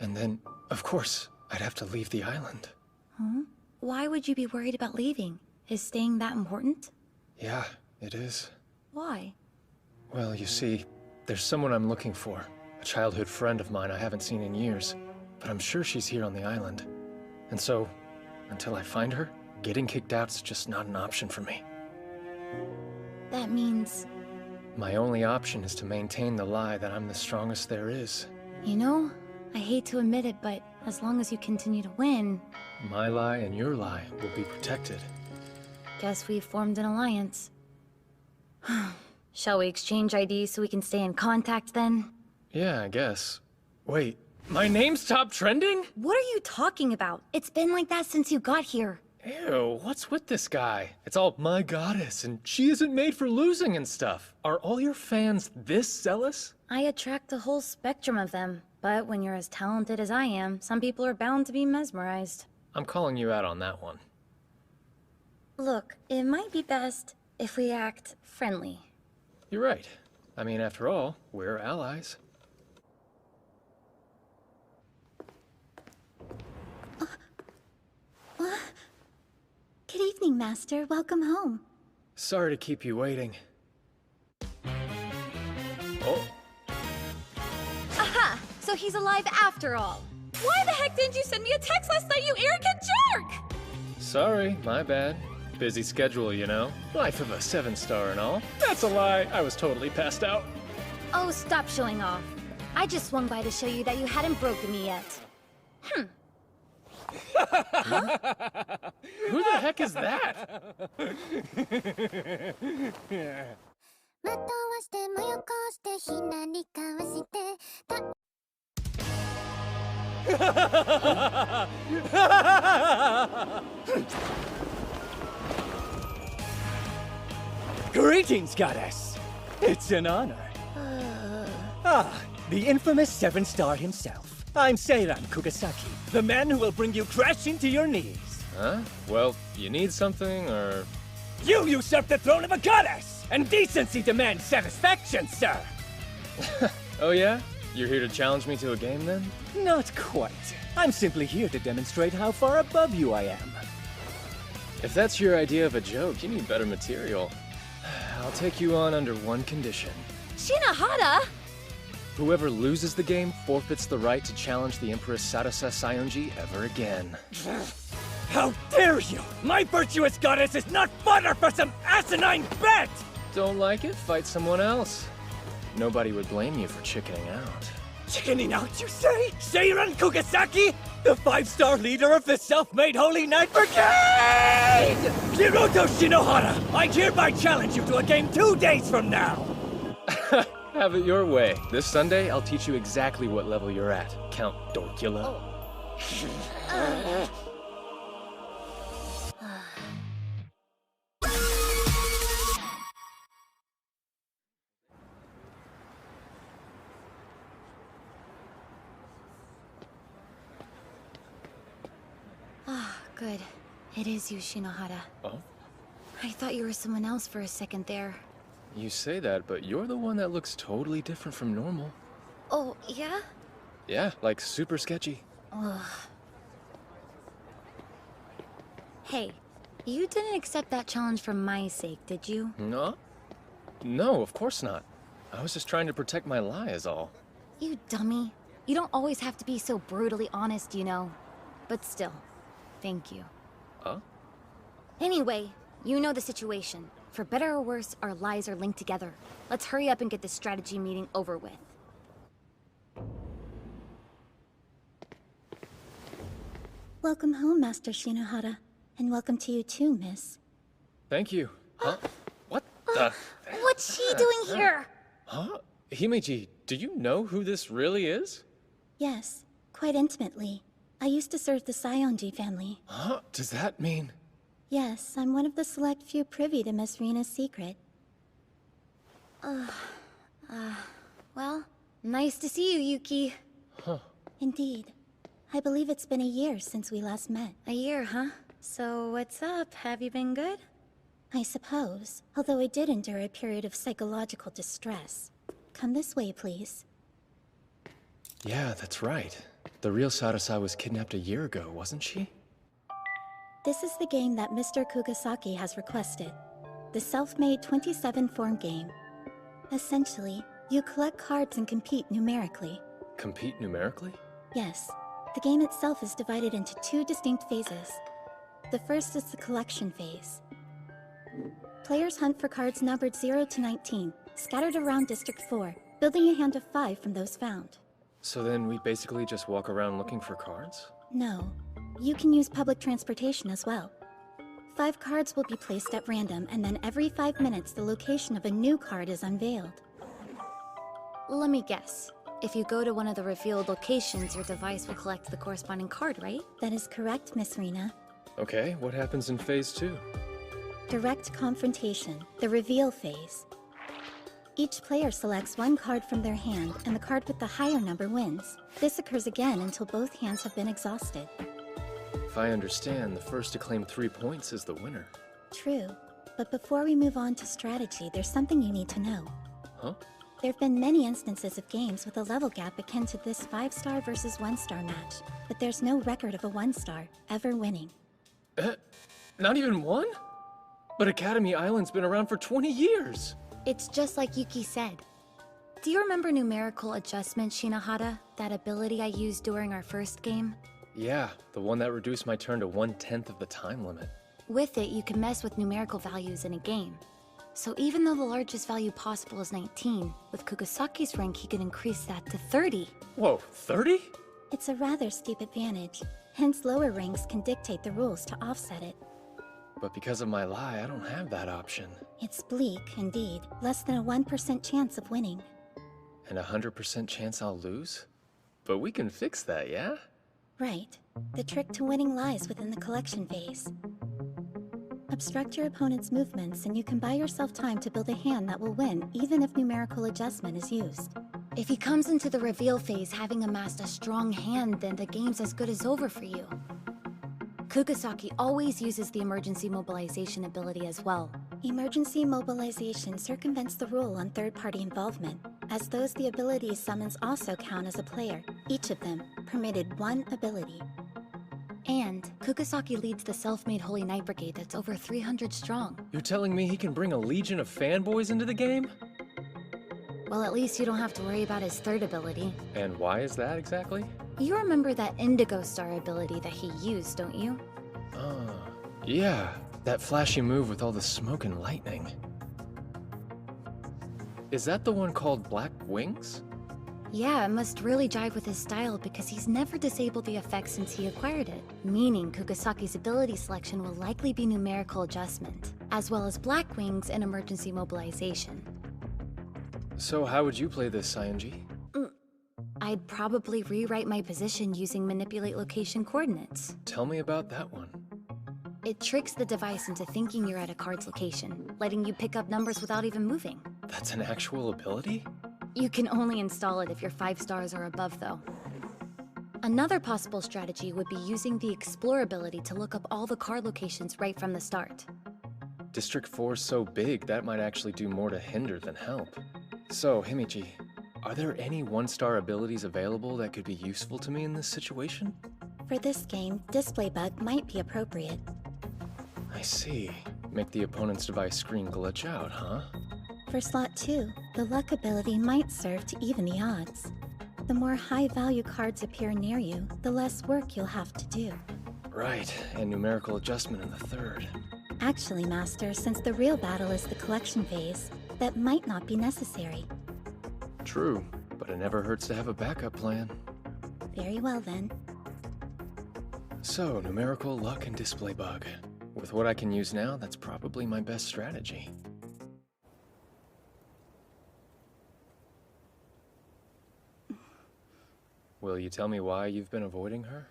And then, of course, I'd have to leave the island. Huh? Why would you be worried about leaving? Is staying that important? Yeah, it is. Why? Well, you see, there's someone I'm looking for. A childhood friend of mine I haven't seen in years. But I'm sure she's here on the island. And so, until I find her, getting kicked out's just not an option for me. That means... My only option is to maintain the lie that I'm the strongest there is. You know, I hate to admit it, but as long as you continue to win... My lie and your lie will be protected. Guess we've formed an alliance. Shall we exchange IDs so we can stay in contact then? Yeah, I guess. Wait, my name's top trending? What are you talking about? It's been like that since you got here. Ew, what's with this guy? It's all my goddess, and she isn't made for losing and stuff. Are all your fans this zealous? I attract a whole spectrum of them, but when you're as talented as I am, some people are bound to be mesmerized. I'm calling you out on that one. Look, it might be best if we act friendly. You're right. I mean, after all, we're allies. Good evening, Master. Welcome home. Sorry to keep you waiting. Oh. Aha! So he's alive after all. Why the heck didn't you send me a text last night, you arrogant jerk? Sorry, my bad. Busy schedule, you know? Life of a 7-star and all. That's a lie. I was totally passed out. Oh, stop showing off. I just swung by to show you that you hadn't broken me yet. Huh? Who the heck is that? Greetings, goddess. It's an honor. The infamous 7-star himself. I'm Seiran Kugasaki, the man who will bring you crashing to your knees. Huh? Well, you need something, or... You usurp the throne of a goddess! And decency demands satisfaction, sir! Oh yeah? You're here to challenge me to a game, then? Not quite. I'm simply here to demonstrate how far above you I am. If that's your idea of a joke, you need better material. I'll take you on under one condition. Shinohara! Whoever loses the game forfeits the right to challenge the Empress Sarasa Sayonji ever again. How dare you! My virtuous goddess is not fodder for some asinine bet! Don't like it? Fight someone else. Nobody would blame you for chickening out. Chickening out, you say? Seiran Kugasaki? The 5-star leader of the self-made Holy Knight Brigade! Hiroto Shinohara, I hereby challenge you to a game 2 days from now! Have it your way. This Sunday, I'll teach you exactly what level you're at, Count Dorkula. Good. It is you, Shinohara. Oh? I thought you were someone else for a second there. You say that, but you're the one that looks totally different from normal. Oh, yeah? Yeah, like super sketchy. Ugh. Hey, you didn't accept that challenge for my sake, did you? No? No, of course not. I was just trying to protect my lie is all. You dummy. You don't always have to be so brutally honest, you know. But still, thank you. Huh? Anyway, you know the situation. For better or worse, our lies are linked together. Let's hurry up and get this strategy meeting over with. Welcome home, Master Shinohara. And welcome to you too, miss. Thank you. Huh? What the? What's she doing here? Huh? Himeji, do you know who this really is? Yes, quite intimately. I used to serve the Sayonji family. Huh? Does that mean... Yes, I'm one of the select few privy to Miss Rina's secret. Well, nice to see you, Yuki. Huh. Indeed. I believe it's been a year since we last met. A year, huh? So what's up? Have you been good? I suppose, although I did endure a period of psychological distress. Come this way, please. Yeah, that's right. The real Sarasa was kidnapped a year ago, wasn't she? This is the game that Mr. Kugasaki has requested. The self-made 27-form game. Essentially, you collect cards and compete numerically. Compete numerically? Yes. The game itself is divided into 2 distinct phases. The first is the collection phase. Players hunt for cards numbered 0 to 19, scattered around District 4, building a hand of 5 from those found. So then we basically just walk around looking for cards? No. You can use public transportation as well. 5 cards will be placed at random, and then every 5 minutes the location of a new card is unveiled. Let me guess. If you go to one of the revealed locations, your device will collect the corresponding card, right? That is correct, Miss Rena. Okay, what happens in Phase 2? Direct confrontation, the reveal phase. Each player selects one card from their hand, and the card with the higher number wins. This occurs again until both hands have been exhausted. If I understand, the first to claim 3 points is the winner. True. But before we move on to strategy, there's something you need to know. Huh? There have been many instances of games with a level gap akin to this 5-star versus 1-star match, but there's no record of a 1-star ever winning. Not even one? But Academy Island's been around for 20 years! It's just like Yuki said. Do you remember numerical adjustment, Shinohara? That ability I used during our first game? Yeah, the one that reduced my turn to 1/10 of the time limit. With it, you can mess with numerical values in a game. So even though the largest value possible is 19, with Kugasaki's rank he can increase that to 30. Whoa, 30? It's a rather steep advantage. Hence, lower ranks can dictate the rules to offset it. But because of my lie, I don't have that option. It's bleak, indeed. Less than a 1% chance of winning. And 100% chance I'll lose? But we can fix that, yeah? Right. The trick to winning lies within the collection phase. Obstruct your opponent's movements, and you can buy yourself time to build a hand that will win, even if numerical adjustment is used. If he comes into the reveal phase having amassed a strong hand, then the game's as good as over for you. Kugasaki always uses the emergency mobilization ability as well. Emergency mobilization circumvents the rule on third-party involvement, as those the ability summons also count as a player, each of them permitted 1 ability. And Kugasaki leads the self-made Holy Knight Brigade that's over 300 strong. You're telling me he can bring a legion of fanboys into the game? Well, at least you don't have to worry about his third ability. And why is that exactly? You remember that Indigo Star ability that he used, don't you? Yeah, that flashy move with all the smoke and lightning. Is that the one called Black Wings? Yeah, it must really jive with his style because he's never disabled the effect since he acquired it. Meaning Kugasaki's ability selection will likely be numerical adjustment, as well as Black Wings and emergency mobilization. So how would you play this, Saionji? I'd probably rewrite my position using manipulate location coordinates. Tell me about that one. It tricks the device into thinking you're at a card's location, letting you pick up numbers without even moving. That's an actual ability? You can only install it if you're 5 stars or above, though. Another possible strategy would be using the Explore ability to look up all the card locations right from the start. District 4's so big, that might actually do more to hinder than help. So, Himichi, are there any 1-star abilities available that could be useful to me in this situation? For this game, Display Bug might be appropriate. I see. Make the opponent's device screen glitch out, huh? For slot 2, the Luck ability might serve to even the odds. The more high-value cards appear near you, the less work you'll have to do. Right, and numerical adjustment in the 3rd. Actually, Master, since the real battle is the collection phase, that might not be necessary. True, but it never hurts to have a backup plan. Very well, then. So, numerical, luck, and display bug. With what I can use now, that's probably my best strategy. Will you tell me why you've been avoiding her?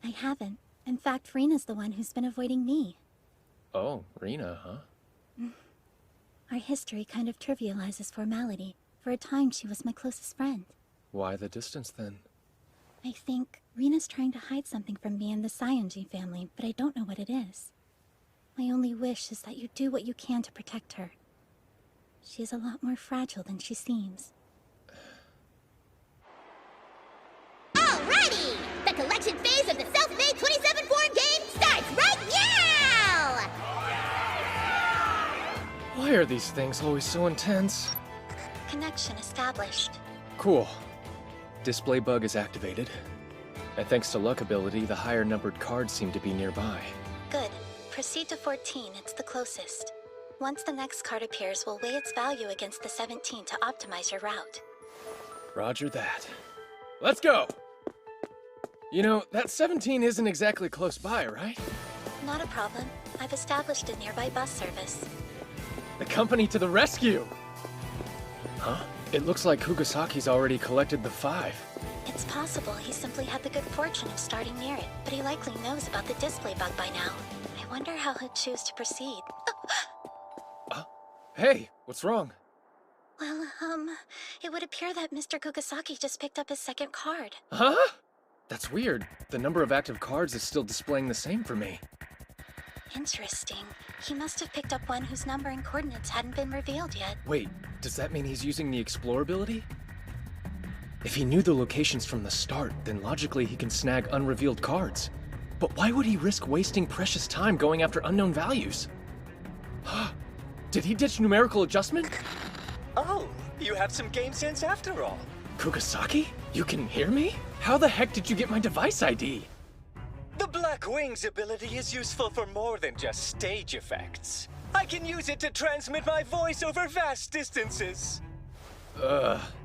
I haven't. In fact, Rena's the one who's been avoiding me. Oh, Rena, huh? Our history kind of trivializes formality. For a time, she was my closest friend. Why the distance, then? I think Rena's trying to hide something from me and the Saionji family, but I don't know what it is. My only wish is that you do what you can to protect her. She is a lot more fragile than she seems. Alrighty! The collection phase of the self-made 27 form game starts right now! Why are these things always so intense? Connection established. Cool. Display bug is activated. And thanks to luck ability, the higher numbered cards seem to be nearby. Good. Proceed to 14, it's the closest. Once the next card appears, we'll weigh its value against the 17 to optimize your route. Roger that. Let's go! You know, that 17 isn't exactly close by, right? Not a problem. I've established a nearby bus service. The company to the rescue! Huh? It looks like Kugasaki's already collected the 5. It's possible he simply had the good fortune of starting near it, but he likely knows about the display bug by now. I wonder how he'll choose to proceed. Hey, what's wrong? Well, it would appear that Mr. Kugasaki just picked up his second card. Huh? That's weird. The number of active cards is still displaying the same for me. Interesting. He must have picked up one whose number and coordinates hadn't been revealed yet. Wait, does that mean he's using the Explore ability? If he knew the locations from the start, then logically he can snag unrevealed cards. But why would he risk wasting precious time going after unknown values? Did he ditch numerical adjustment? Oh, you have some game sense after all. Kugasaki? You can hear me? How the heck did you get my device ID? The Black Wings ability is useful for more than just stage effects. I can use it to transmit my voice over vast distances.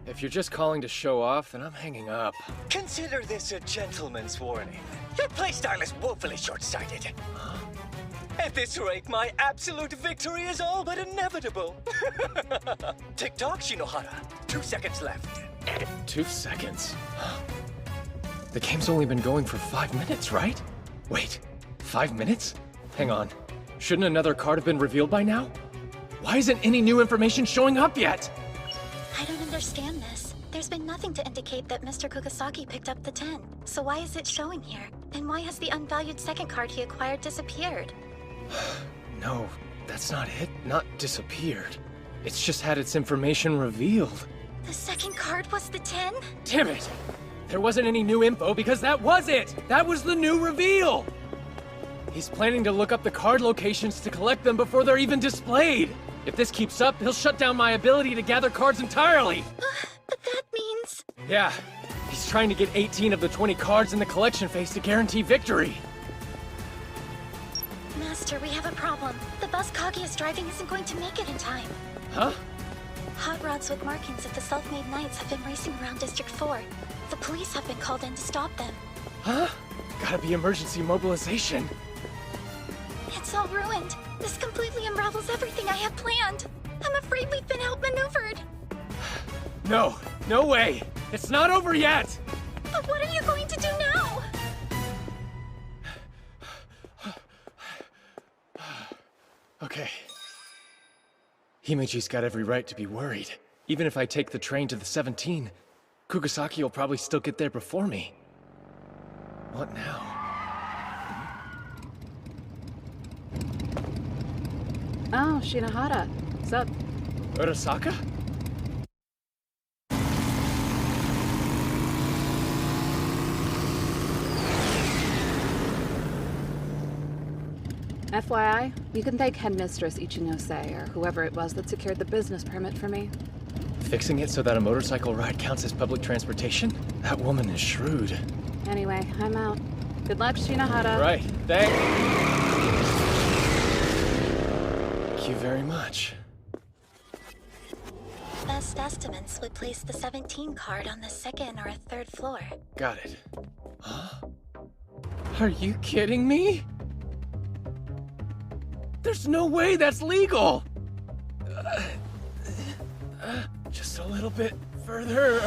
If you're just calling to show off, then I'm hanging up. Consider this a gentleman's warning. Your playstyle is woefully short-sighted. At this rate, my absolute victory is all but inevitable. Tick-tock, Shinohara. 2 seconds left. 2 seconds? The game's only been going for 5 minutes, right? Wait, 5 minutes? Hang on. Shouldn't another card have been revealed by now? Why isn't any new information showing up yet? I don't understand this. There's been nothing to indicate that Mr. Kugasaki picked up the 10. So why is it showing here? And why has the unvalued second card he acquired disappeared? No, that's not it. Not disappeared. It's just had its information revealed. The second card was the 10? Damn it! There wasn't any new info because that was it! That was the new reveal! He's planning to look up the card locations to collect them before they're even displayed! If this keeps up, he'll shut down my ability to gather cards entirely! But that means... Yeah, he's trying to get 18 of the 20 cards in the collection phase to guarantee victory! Master, we have a problem. The bus Kagi is driving isn't going to make it in time. Huh? Hot rods with markings of the self-made knights have been racing around District 4. The police have been called in to stop them. Huh? Gotta be emergency mobilization. It's all ruined. This completely unravels everything I had planned. I'm afraid we've been outmaneuvered. No, no way! It's not over yet! But what are you going to do now? Okay. Himeji's got every right to be worried. Even if I take the train to the 17, Kugasaki will probably still get there before me. What now? Oh, Shinohara. What's up? Urasaka? FYI, you can thank Headmistress Ichinose, or whoever it was that secured the business permit for me. Fixing it so that a motorcycle ride counts as public transportation? That woman is shrewd. Anyway, I'm out. Good luck, Shinohara. Right, thank you very much. Best estimates would place the 17 card on the 2nd or 3rd floor. Got it. Huh? Are you kidding me? There's no way that's legal! Just a little bit further.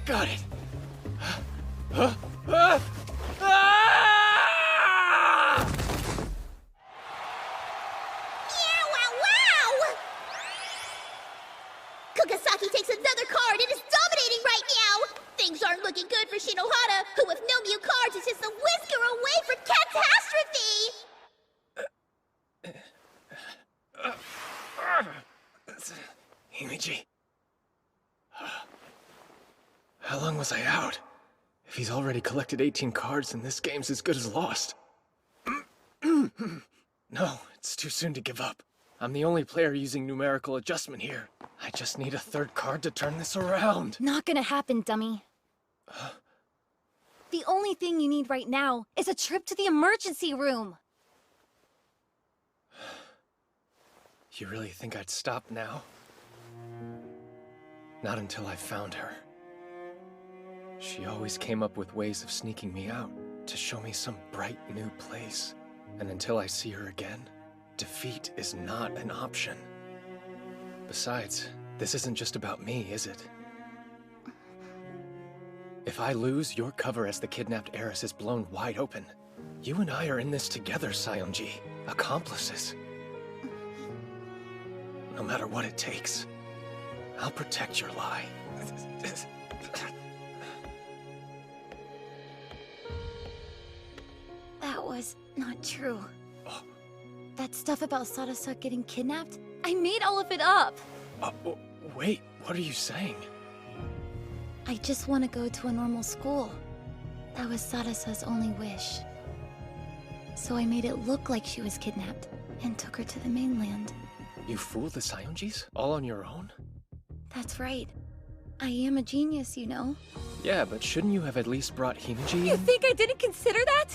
Got it. Kugasaki takes another card and is dominating right now! Things aren't looking good for Shinohara, who with no new cards is just a whisker away from catastrophe! Himeji. How long was I out? If he's already collected 18 cards, then this game's as good as lost. No, it's too soon to give up. I'm the only player using numerical adjustment here. I just need a 3rd card to turn this around. Not gonna happen, dummy. The only thing you need right now is a trip to the emergency room. You really think I'd stop now? Not until I found her. She always came up with ways of sneaking me out, to show me some bright new place. And until I see her again, defeat is not an option. Besides, this isn't just about me, is it? If I lose, your cover as the kidnapped heiress is blown wide open. You and I are in this together, Saionji. Accomplices. No matter what it takes, I'll protect your lie. That was not true. That stuff about Sarasa getting kidnapped? I made all of it up! Wait, what are you saying? I just want to go to a normal school. That was Sarasa's only wish. So I made it look like she was kidnapped, and took her to the mainland. You fooled the Saionjis? All on your own? That's right. I am a genius, you know. Yeah, but shouldn't you have at least brought Himeji in? You think I didn't consider that?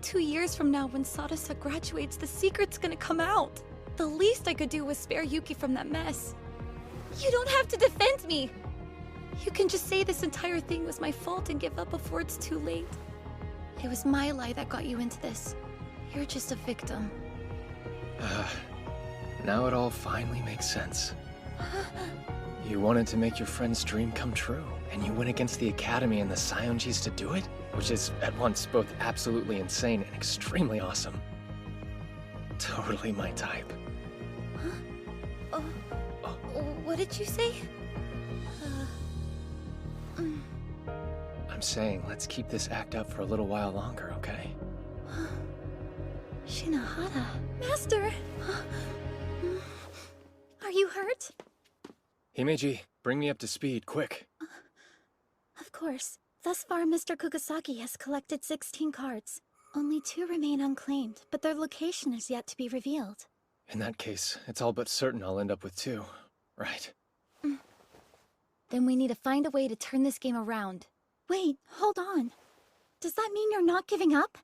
2 years from now, when Sarasa graduates, the secret's gonna come out. The least I could do was spare Yuki from that mess. You don't have to defend me! You can just say this entire thing was my fault and give up before it's too late. It was my lie that got you into this. You're just a victim. Now it all finally makes sense. You wanted to make your friend's dream come true, and you went against the Academy and the Saionjis to do it? Which is, at once, both absolutely insane and extremely awesome. Totally my type. Huh? What did you say? I'm saying, let's keep this act up for a little while longer, okay? Shinohara. Master! Are you hurt? Himeji, bring me up to speed, quick. Of course. Thus far, Mr. Kugasaki has collected 16 cards. Only 2 remain unclaimed, but their location is yet to be revealed. In that case, it's all but certain I'll end up with 2, right? Then we need to find a way to turn this game around. Wait, hold on. Does that mean you're not giving up?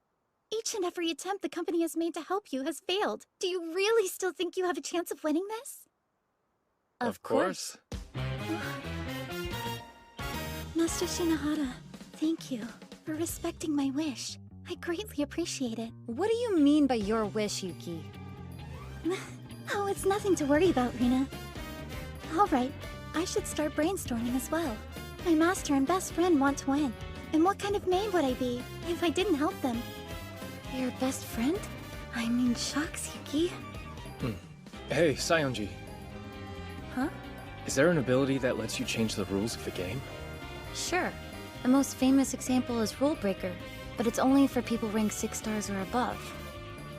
Each and every attempt the company has made to help you has failed. Do you really still think you have a chance of winning this? Of course. Master Shinohara, thank you for respecting my wish. I greatly appreciate it. What do you mean by your wish, Yuki? Oh, it's nothing to worry about, Rina. Alright, I should start brainstorming as well. My master and best friend want to win. And what kind of maid would I be if I didn't help them? Your best friend? I mean, shucks, Yuki. Hey, Saionji. Huh? Is there an ability that lets you change the rules of the game? Sure. The most famous example is Rule Breaker, but it's only for people ranked 6 stars or above.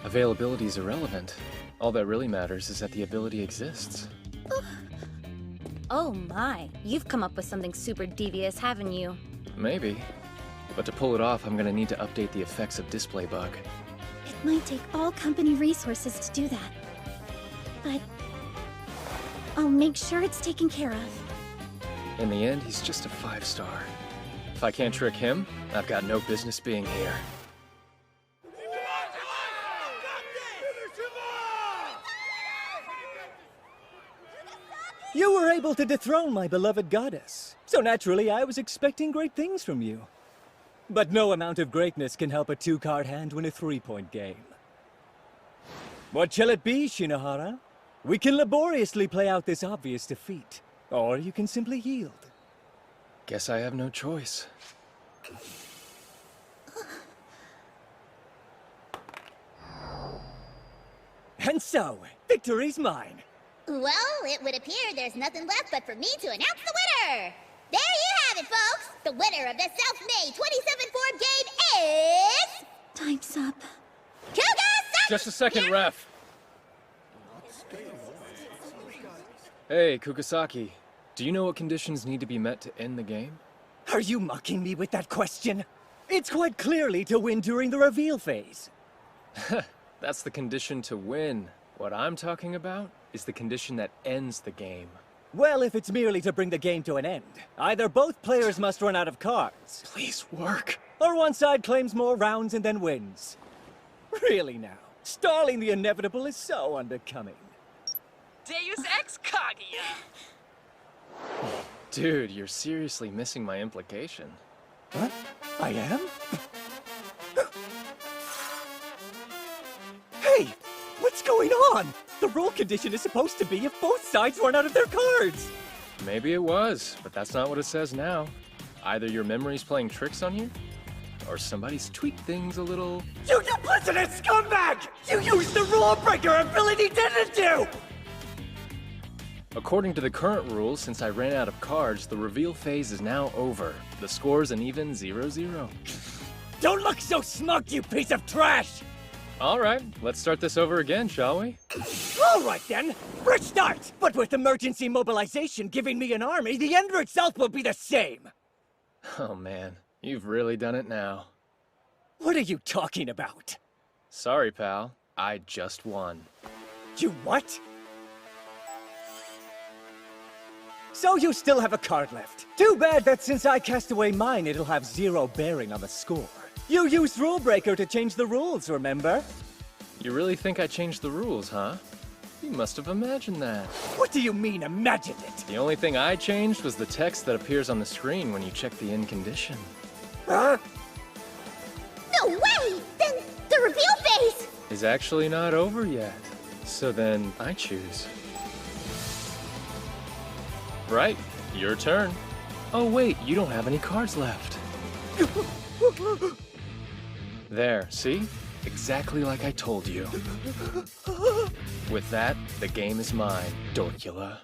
Availability is irrelevant. All that really matters is that the ability exists. Oh my, you've come up with something super devious, haven't you? Maybe. But to pull it off, I'm gonna need to update the effects of Display Bug. It might take all company resources to do that. But I'll make sure it's taken care of. In the end, he's just a 5-star. If I can't trick him, I've got no business being here. You were able to dethrone my beloved goddess, so naturally I was expecting great things from you. But no amount of greatness can help a 2-card hand win a 3-point game. What shall it be, Shinohara? We can laboriously play out this obvious defeat, or you can simply yield. Guess I have no choice. And so, victory's mine. Well, it would appear there's nothing left but for me to announce the winner! There you have it, folks! The winner of the self-made 27-form game is... Time's up. Kugasaki! Just a second, ref. Hey, Kugasaki. Do you know what conditions need to be met to end the game? Are you mocking me with that question? It's quite clearly to win during the reveal phase. That's the condition to win. What I'm talking about is the condition that ends the game. Well, if it's merely to bring the game to an end, either both players must run out of cards. Please work. Or one side claims more rounds and then wins. Really now, stalling the inevitable is so unbecoming. Deus Ex Kaguya. Dude, you're seriously missing my implication. What? I am? Hey! What's going on? The rule condition is supposed to be if both sides run out of their cards! Maybe it was, but that's not what it says now. Either your memory's playing tricks on you, or somebody's tweaked things a little... You duplicitous scumbag! You used the rule breaker ability, didn't you? According to the current rules, since I ran out of cards, the reveal phase is now over. The score's an even 0-0. Don't look so smug, you piece of trash! Alright, let's start this over again, shall we? Alright then, fresh start! But with emergency mobilization giving me an army, the end result will be the same! Oh man, you've really done it now. What are you talking about? Sorry, pal. I just won. You what? So you still have a card left. Too bad that since I cast away mine, it'll have 0 bearing on the score. You used Rule Breaker to change the rules, remember? You really think I changed the rules, huh? You must have imagined that. What do you mean, imagined it? The only thing I changed was the text that appears on the screen when you check the in condition. Huh? No way! Then the reveal phase! Is actually not over yet. So then, I choose. Right, your turn. Oh wait, you don't have any cards left. There, see? Exactly like I told you. With that, the game is mine, Dorkula.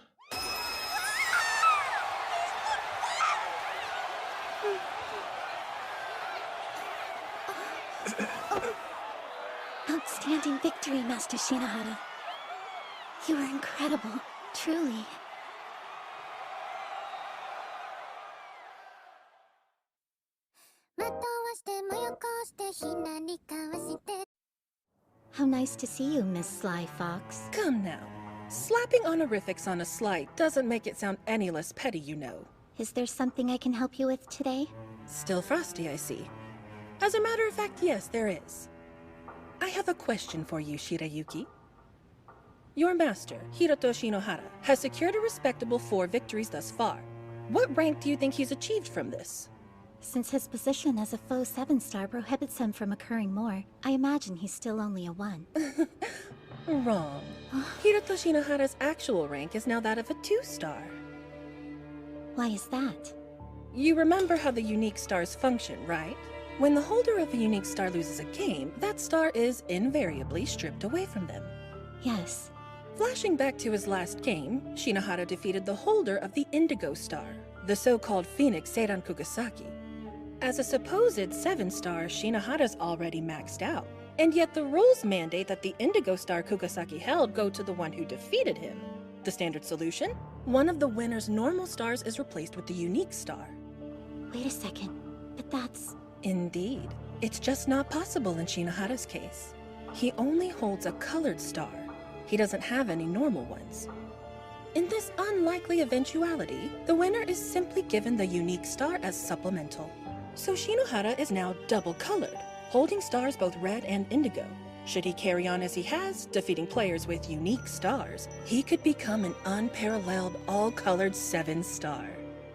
Outstanding victory, Master Shinohara. You were incredible, truly. How nice to see you, Miss Sly Fox. Come now. Slapping honorifics on a slight doesn't make it sound any less petty, you know. Is there something I can help you with today? Still frosty, I see. As a matter of fact, yes, there is. I have a question for you, Shirayuki. Your master, Hiroto Shinohara, has secured a respectable 4 victories thus far. What rank do you think he's achieved from this? Since his position as a faux 7-star prohibits him from occurring more, I imagine he's still only a 1. Wrong. Hiroto Shinohara's actual rank is now that of a 2-star. Why is that? You remember how the unique stars function, right? When the holder of a unique star loses a game, that star is invariably stripped away from them. Yes. Flashing back to his last game, Shinohara defeated the holder of the Indigo Star, the so-called Phoenix Seiran Kugasaki. As a supposed 7-star, Shinohara's already maxed out. And yet the rules mandate that the Indigo Star Kugasaki held go to the one who defeated him. The standard solution? One of the winner's normal stars is replaced with the unique star. Wait a second, but that's... Indeed. It's just not possible in Shinohara's case. He only holds a colored star. He doesn't have any normal ones. In this unlikely eventuality, the winner is simply given the unique star as supplemental. So Shinohara is now double-colored, holding stars both red and indigo. Should he carry on as he has, defeating players with unique stars, he could become an unparalleled, all-colored 7-star.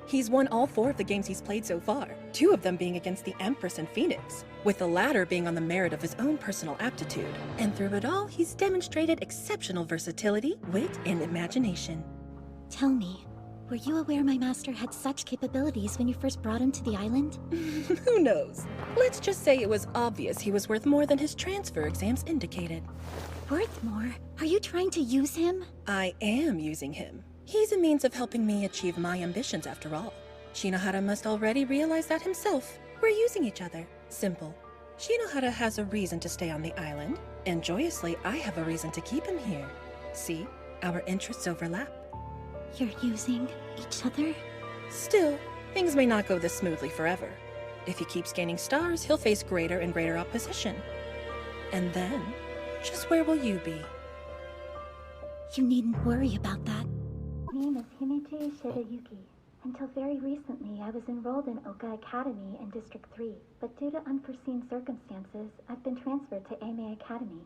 He's won all 4 of the games he's played so far, 2 of them being against the Empress and Phoenix, with the latter being on the merit of his own personal aptitude. And through it all, he's demonstrated exceptional versatility, wit, and imagination. Tell me, were you aware my master had such capabilities when you first brought him to the island? Who knows? Let's just say it was obvious he was worth more than his transfer exams indicated. Worth more? Are you trying to use him? I am using him. He's a means of helping me achieve my ambitions after all. Shinohara must already realize that himself. We're using each other. Simple. Shinohara has a reason to stay on the island, and joyously I have a reason to keep him here. See? Our interests overlap. You're using each other? Still, things may not go this smoothly forever. If he keeps gaining stars, he'll face greater and greater opposition. And then, just where will you be? You needn't worry about that. My name is Himeji Shirayuki. Until very recently, I was enrolled in Oka Academy in District 3, but due to unforeseen circumstances, I've been transferred to Eimei Academy.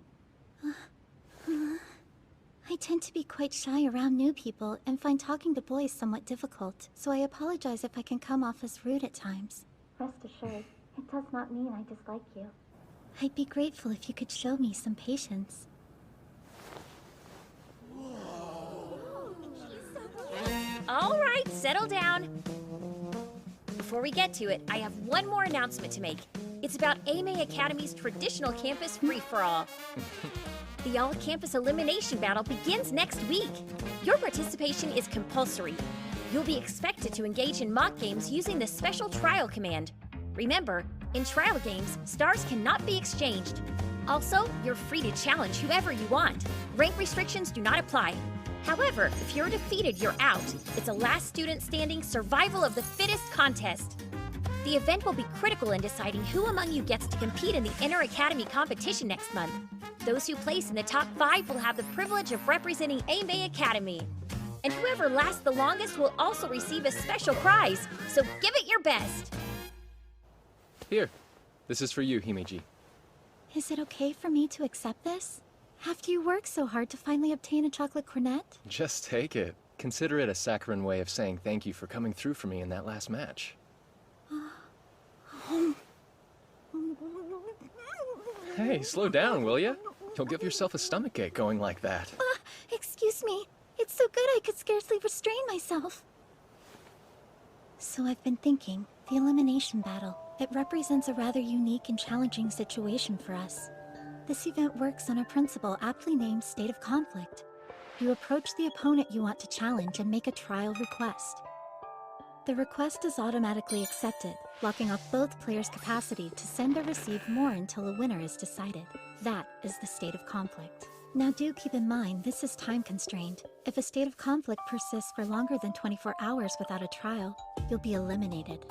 I tend to be quite shy around new people and find talking to boys somewhat difficult, so I apologize if I can come off as rude at times. Rest assured, it does not mean I dislike you. I'd be grateful if you could show me some patience. All right, settle down. Before we get to it, I have one more announcement to make. It's about AMA Academy's traditional campus free-for-all. The all-campus elimination battle begins next week. Your participation is compulsory. You'll be expected to engage in mock games using the special trial command. Remember, in trial games, stars cannot be exchanged. Also, you're free to challenge whoever you want. Rank restrictions do not apply. However, if you're defeated, you're out. It's a last student standing survival of the fittest contest. The event will be critical in deciding who among you gets to compete in the inter-academy competition next month. Those who place in the top 5 will have the privilege of representing AMA Academy. And whoever lasts the longest will also receive a special prize, so give it your best! Here, this is for you, Himeji. Is it okay for me to accept this? After you worked so hard to finally obtain a chocolate cornet? Just take it. Consider it a saccharine way of saying thank you for coming through for me in that last match. Hey, slow down, will ya? You'll give yourself a stomachache going like that. Excuse me. It's so good I could scarcely restrain myself. So I've been thinking, the elimination battle, it represents a rather unique and challenging situation for us. This event works on a principle aptly named State of Conflict. You approach the opponent you want to challenge and make a trial request. The request is automatically accepted, blocking off both players' capacity to send or receive more until a winner is decided. That is the State of Conflict. Now do keep in mind this is time constrained. If a state of conflict persists for longer than 24 hours without a trial, you'll be eliminated.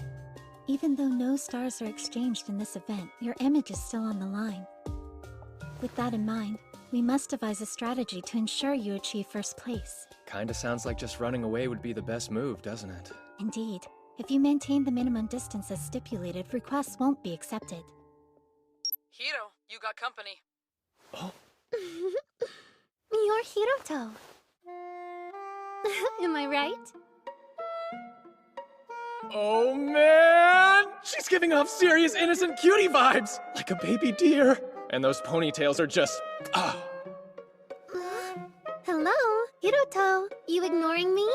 Even though no stars are exchanged in this event, your image is still on the line. With that in mind, we must devise a strategy to ensure you achieve first place. Kinda sounds like just running away would be the best move, doesn't it? Indeed. If you maintain the minimum distance as stipulated, requests won't be accepted. Hiro, you got company. Oh. You're Hiroto. Am I right? Oh man! She's giving off serious innocent cutie vibes! Like a baby deer. And those ponytails are just... Hello, Hiroto. You ignoring me?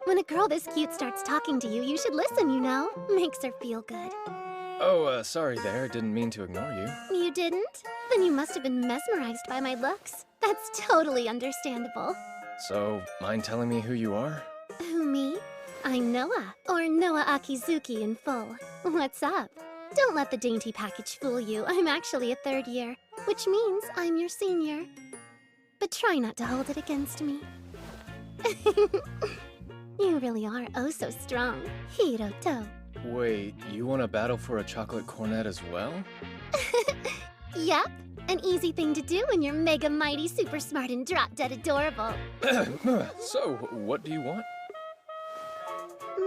When a girl this cute starts talking to you, you should listen, you know? Makes her feel good. Oh, sorry there. Didn't mean to ignore you. You didn't? Then you must have been mesmerized by my looks. That's totally understandable. So, mind telling me who you are? Who, me? I'm Noah, or Noah Akizuki in full. What's up? Don't let the dainty package fool you. I'm actually a third year, which means I'm your senior. But try not to hold it against me. You really are oh so strong, Hiroto. Wait, you want to battle for a chocolate cornet as well? Yep, an easy thing to do when you're mega mighty, super smart, and drop-dead adorable. So, what do you want?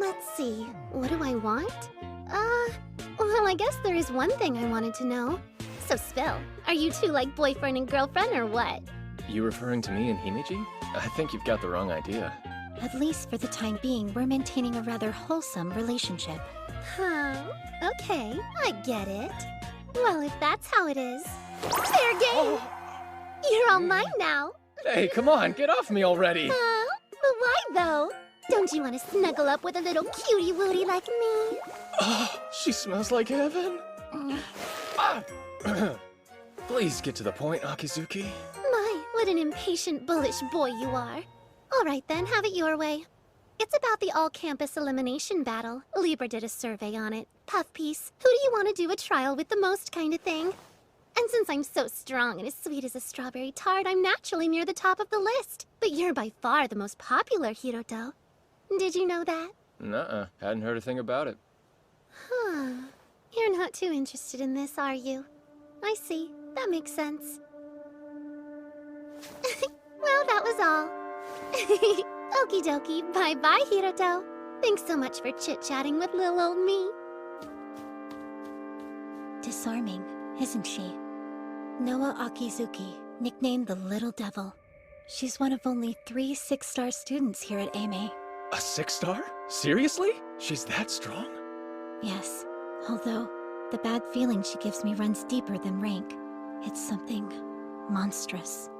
Let's see, what do I want? Well, I guess there is one thing I wanted to know. So spill, are you two like boyfriend and girlfriend or what? You referring to me and Himeji? I think you've got the wrong idea. At least for the time being, we're maintaining a rather wholesome relationship. Huh, okay, I get it. Well, if that's how it is, fair game! Oh. You're all mine now. Hey, come on, get off me already! But why though? Don't you want to snuggle up with a little cutie wootie like me? Oh, she smells like heaven. Please get to the point, Akizuki. My, what an impatient, bullish boy you are. All right then, have it your way. It's about the all-campus elimination battle. Libra did a survey on it. Puff piece, who do you want to do a trial with the most kind of thing? And since I'm so strong and as sweet as a strawberry tart, I'm naturally near the top of the list. But you're by far the most popular, Hiroto. Did you know that? Nuh-uh, hadn't heard a thing about it. Huh. You're not too interested in this, are you? I see. That makes sense. Well, that was all. Okie dokie, bye-bye, Hiroto. Thanks so much for chit-chatting with little old me. Disarming, isn't she? Noah Akizuki, nicknamed the Little Devil. She's one of only 3 6-star students here at AME. A 6-star? Seriously? She's that strong? Yes, although the bad feeling she gives me runs deeper than rank. It's something monstrous.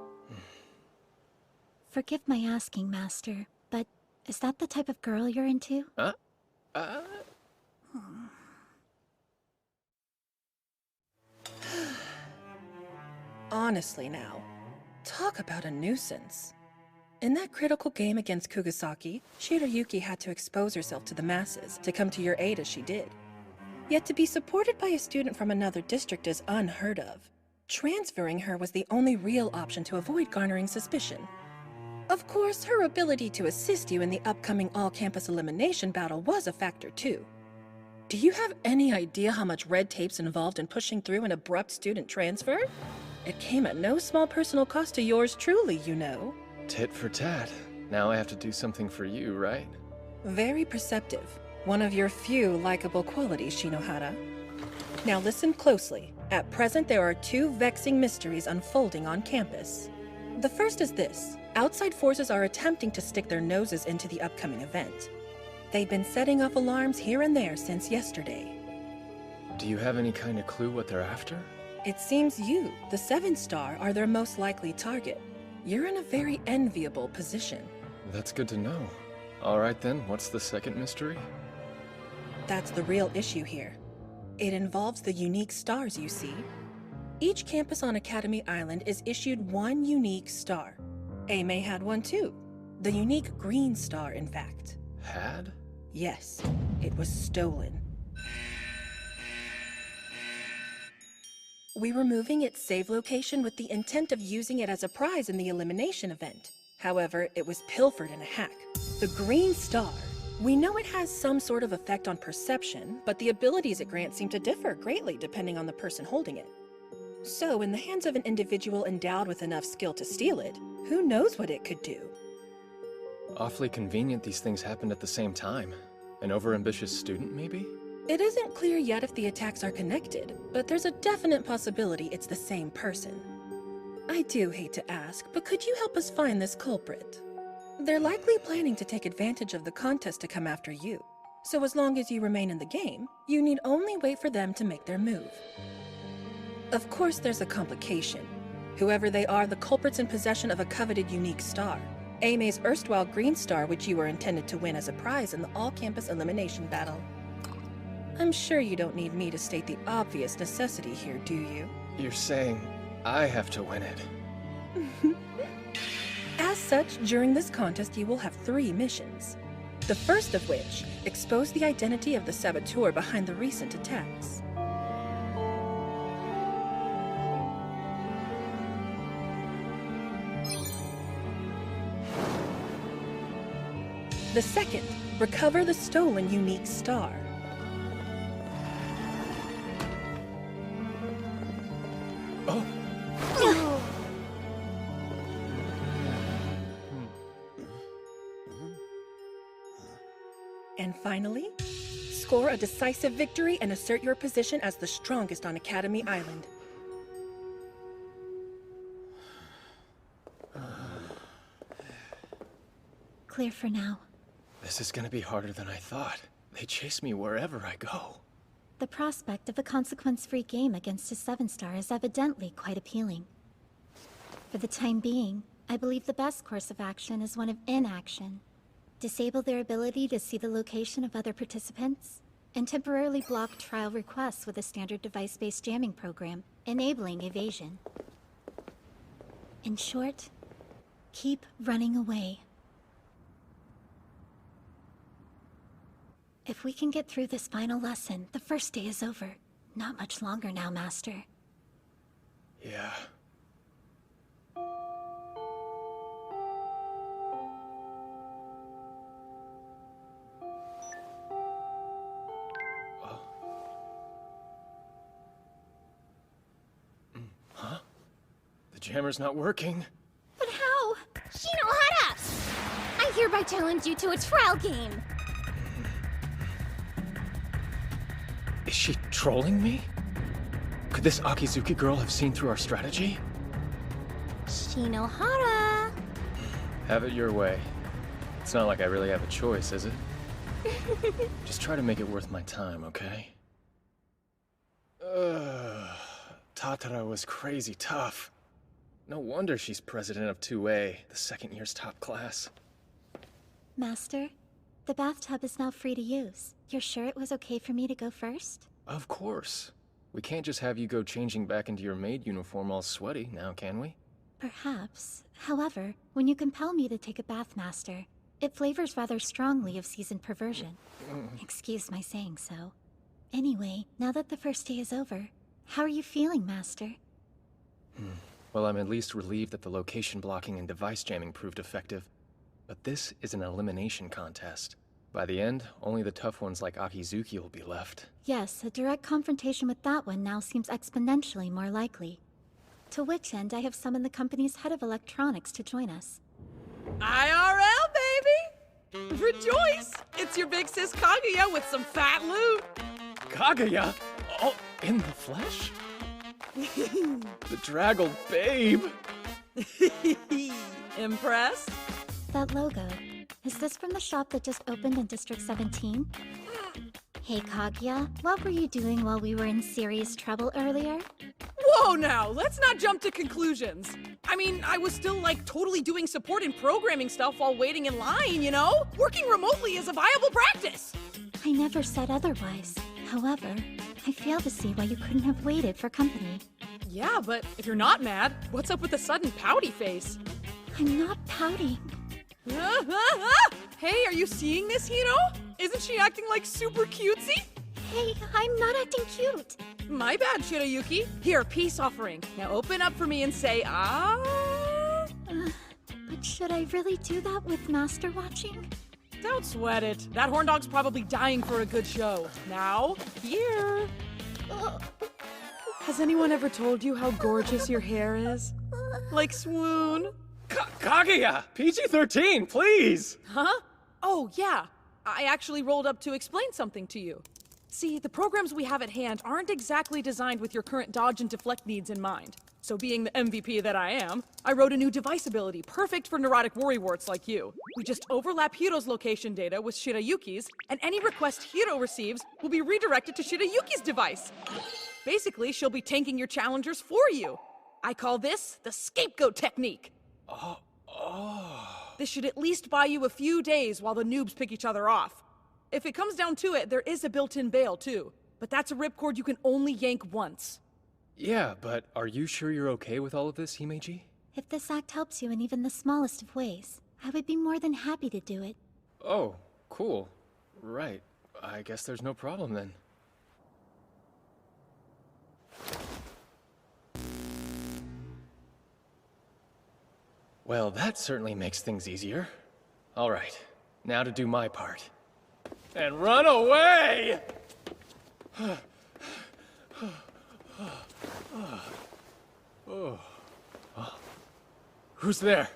Forgive my asking, Master, but is that the type of girl you're into? Honestly now, talk about a nuisance. In that critical game against Kugisaki, Shirayuki had to expose herself to the masses to come to your aid as she did. Yet to be supported by a student from another district is unheard of. Transferring her was the only real option to avoid garnering suspicion. Of course, her ability to assist you in the upcoming all-campus elimination battle was a factor too. Do you have any idea how much red tape's involved in pushing through an abrupt student transfer? It came at no small personal cost to yours truly, you know. Tit for tat. Now I have to do something for you, right? Very perceptive. One of your few likable qualities, Shinohara. Now listen closely. At present, there are 2 vexing mysteries unfolding on campus. The first is this. Outside forces are attempting to stick their noses into the upcoming event. They've been setting off alarms here and there since yesterday. Do you have any kind of clue what they're after? It seems you, the 7-star, are their most likely target. You're in a very enviable position. That's good to know. Alright then, what's the second mystery? That's the real issue here. It involves the unique stars, you see. Each campus on Academy Island is issued 1 unique star. AME had one too. The unique green star, in fact. Had? Yes, it was stolen. We were moving its save location with the intent of using it as a prize in the elimination event. However, it was pilfered in a hack. The green star. We know it has some sort of effect on perception, but the abilities it grants seem to differ greatly depending on the person holding it. So, in the hands of an individual endowed with enough skill to steal it, who knows what it could do? Awfully convenient these things happened at the same time. An overambitious student, maybe? It isn't clear yet if the attacks are connected, but there's a definite possibility it's the same person. I do hate to ask, but could you help us find this culprit? They're likely planning to take advantage of the contest to come after you. So as long as you remain in the game, you need only wait for them to make their move. Of course, there's a complication. Whoever they are, the culprit's in possession of a coveted unique star. AME's erstwhile green star, which you were intended to win as a prize in the all-campus elimination battle. I'm sure you don't need me to state the obvious necessity here, do you? You're saying I have to win it. As such, during this contest you will have 3 missions. The first of which, expose the identity of the saboteur behind the recent attacks. The second, recover the stolen unique star. Oh! And finally, score a decisive victory and assert your position as the strongest on Academy Island. Clear for now. This is gonna be harder than I thought. They chase me wherever I go. The prospect of a consequence-free game against a 7-star is evidently quite appealing. For the time being, I believe the best course of action is one of inaction. Disable their ability to see the location of other participants, and temporarily block trial requests with a standard device-based jamming program, enabling evasion. In short, keep running away. If we can get through this final lesson, the first day is over. Not much longer now, Master. Yeah. Huh? The jammer's not working. But how? Shinohara! I hereby challenge you to a trial game! Is she trolling me? Could this Akizuki girl have seen through our strategy? Shinohara! Have it your way. It's not like I really have a choice, is it? Just try to make it worth my time, okay? Tatara was crazy tough. No wonder she's president of 2A, the second year's top class. Master, the bathtub is now free to use. You're sure it was okay for me to go first? Of course. We can't just have you go changing back into your maid uniform all sweaty, now can we? Perhaps. However, when you compel me to take a bath, Master, it flavors rather strongly of seasoned perversion. Excuse my saying so. Anyway, now that the first day is over, how are you feeling, Master? Well, I'm at least relieved that the location blocking and device jamming proved effective. But this is an elimination contest. By the end, only the tough ones like Akizuki will be left. Yes, a direct confrontation with that one now seems exponentially more likely. To which end, I have summoned the company's head of electronics to join us. IRL, baby! Rejoice! It's your big sis Kaguya with some fat loot! Kaguya? Oh, in the flesh? The draggled babe! Impressed? That logo, is this from the shop that just opened in District 17? Hey Kaguya, what were you doing while we were in serious trouble earlier? Whoa now, let's not jump to conclusions. I mean, I was still like totally doing support and programming stuff while waiting in line, you know? Working remotely is a viable practice. I never said otherwise. However, I fail to see why you couldn't have waited for company. Yeah, but if you're not mad, what's up with the sudden pouty face? I'm not pouting. Hey, are you seeing this, Hiro? Isn't she acting like super cutesy? Hey, I'm not acting cute. My bad, Shirayuki. Here, peace offering. Now open up for me and say, ah. But should I really do that with Master watching? Don't sweat it. That horn dog's probably dying for a good show. Now, here. Has anyone ever told you how gorgeous your hair is? Like swoon? Kaguya! PG-13, please! Huh? Oh, yeah. I actually rolled up to explain something to you. See, the programs we have at hand aren't exactly designed with your current dodge and deflect needs in mind. So being the MVP that I am, I wrote a new device ability perfect for neurotic worrywarts like you. We just overlap Hiro's location data with Shirayuki's, and any request Hiro receives will be redirected to Shirayuki's device. Basically, she'll be tanking your challengers for you. I call this the scapegoat technique. This should at least buy you a few days while the noobs pick each other off. If it comes down to it, there is a built-in bail, too. But that's a ripcord you can only yank once. Yeah, but are you sure you're okay with all of this, Himeji? If this act helps you in even the smallest of ways, I would be more than happy to do it. Oh, cool. Right. I guess there's no problem then. Well, that certainly makes things easier. All right, now to do my part. And run away! Who's there?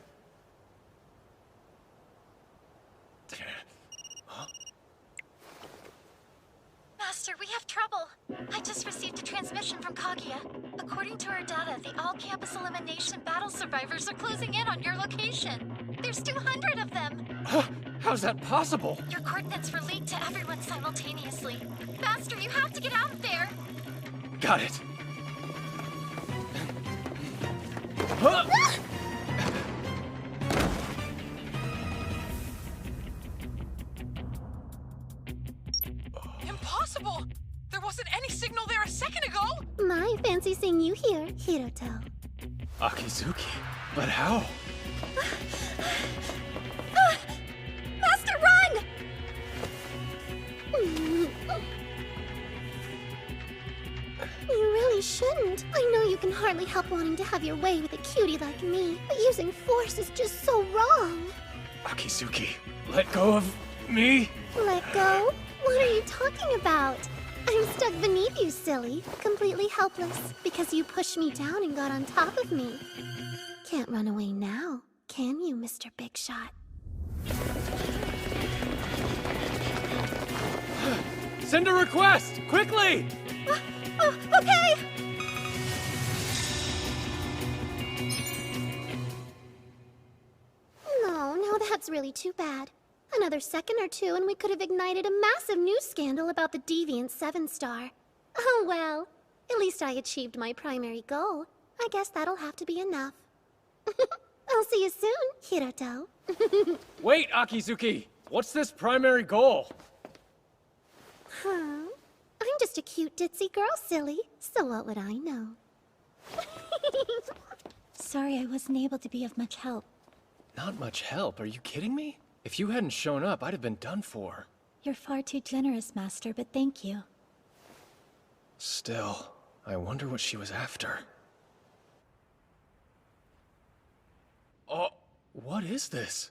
Master, we have trouble. I just received a transmission from Kaguya. According to our data, the all-campus elimination battle survivors are closing in on your location. There's 200 of them. How's that possible? Your coordinates were leaked to everyone simultaneously. Master, you have to get out there. Got it. Impossible! There wasn't any signal there a second ago! My fancy seeing you here, Hiroto. Akizuki? But how? Master, run! You really shouldn't. I know you can hardly help wanting to have your way with a cutie like me, but using force is just so wrong. Akizuki, let go of me? Let go? What are you talking about? I'm stuck beneath you, silly. Completely helpless, because you pushed me down and got on top of me. Can't run away now, can you, Mr. Big Shot? Send a request! Quickly! Okay! No, That's really too bad. Another second or two and we could have ignited a massive news scandal about the deviant 7-star. Oh well, at least I achieved my primary goal. I guess that'll have to be enough. I'll see you soon, Hiroto. Wait, Akizuki! What's this primary goal? Huh? I'm just a cute ditzy girl, silly. So what would I know? Sorry I wasn't able to be of much help. Not much help, are you kidding me? If you hadn't shown up, I'd have been done for. You're far too generous, Master, but thank you. Still, I wonder what she was after. Oh, what is this?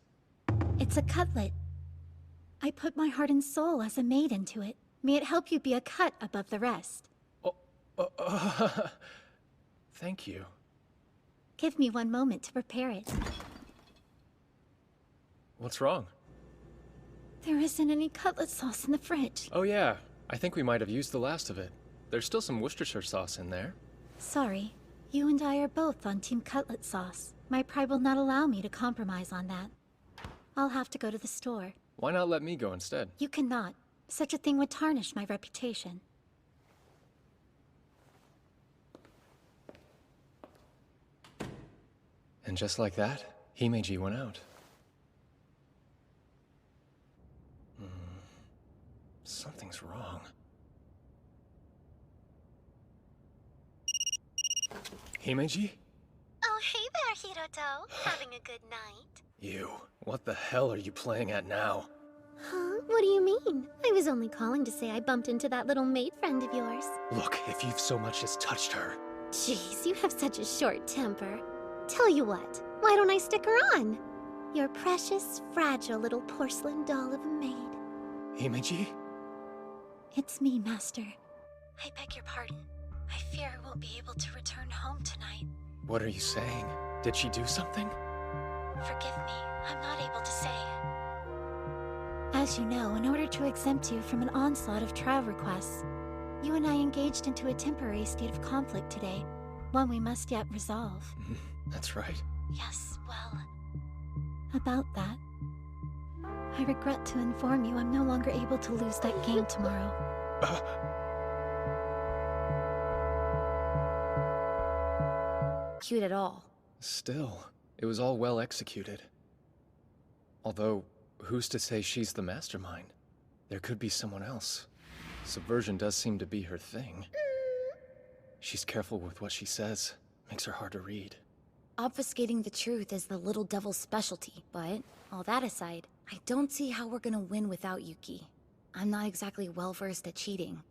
It's a cutlet. I put my heart and soul as a maid into it. May it help you be a cut above the rest. Thank you. Give me one moment to prepare it. What's wrong? There isn't any cutlet sauce in the fridge. Oh yeah, I think we might have used the last of it. There's still some Worcestershire sauce in there. Sorry. You and I are both on Team Cutlet Sauce. My pride will not allow me to compromise on that. I'll have to go to the store. Why not let me go instead? You cannot. Such a thing would tarnish my reputation. And just like that, Himeji went out. Something's wrong. Himeji? Oh, hey there, Hiroto. Having a good night? You. What the hell are you playing at now? Huh? What do you mean? I was only calling to say I bumped into that little maid friend of yours. Look, if you've so much as touched her. Jeez, you have such a short temper. Tell you what, why don't I stick her on? Your precious, fragile little porcelain doll of a maid. Himeji? It's me, Master. I beg your pardon. I fear I won't be able to return home tonight. What are you saying? Did she do something? Forgive me, I'm not able to say. As you know, in order to exempt you from an onslaught of trial requests, you and I engaged into a temporary state of conflict today, one we must yet resolve. That's right. Yes, well, about that. I regret to inform you I'm no longer able to lose that game tomorrow. Cute at all. Still, it was all well executed. Although, who's to say she's the mastermind? There could be someone else. Subversion does seem to be her thing. She's careful with what she says. Makes her hard to read. Obfuscating the truth is the little devil's specialty, but all that aside, I don't see how we're gonna win without Yuki. I'm not exactly well-versed at cheating.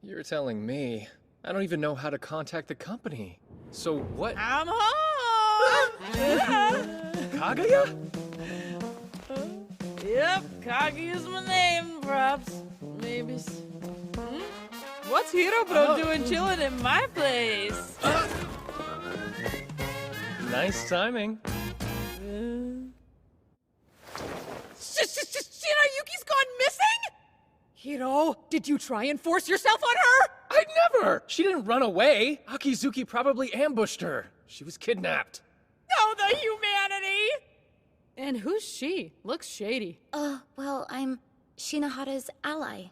You're telling me. I don't even know how to contact the company. So what? I'm home! Kaguya? Yep, Kaguya's my name, perhaps. Maybe. What's Hirobro doing chilling in my place? Nice timing. Yuki's gone missing? Hiro, did you try and force yourself on her? I'd never! She didn't run away. Akizuki probably ambushed her. She was kidnapped. Oh, the humanity! And who's she? Looks shady. Well, I'm Shinohara's ally.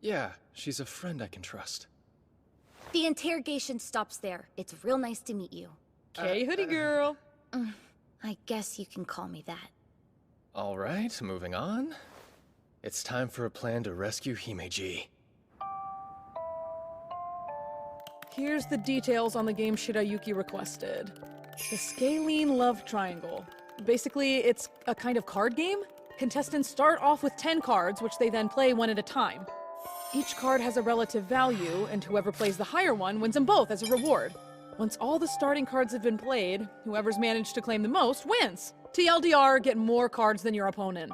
Yeah, she's a friend I can trust. The interrogation stops there. It's real nice to meet you. Okay, hoodie girl. I guess you can call me that. All right, moving on. It's time for a plan to rescue Himeji. Here's the details on the game Shirayuki requested. The Scalene Love Triangle. Basically, it's a kind of card game. Contestants start off with 10 cards, which they then play one at a time. Each card has a relative value, and whoever plays the higher one wins them both as a reward. Once all the starting cards have been played, whoever's managed to claim the most wins. TLDR, get more cards than your opponent.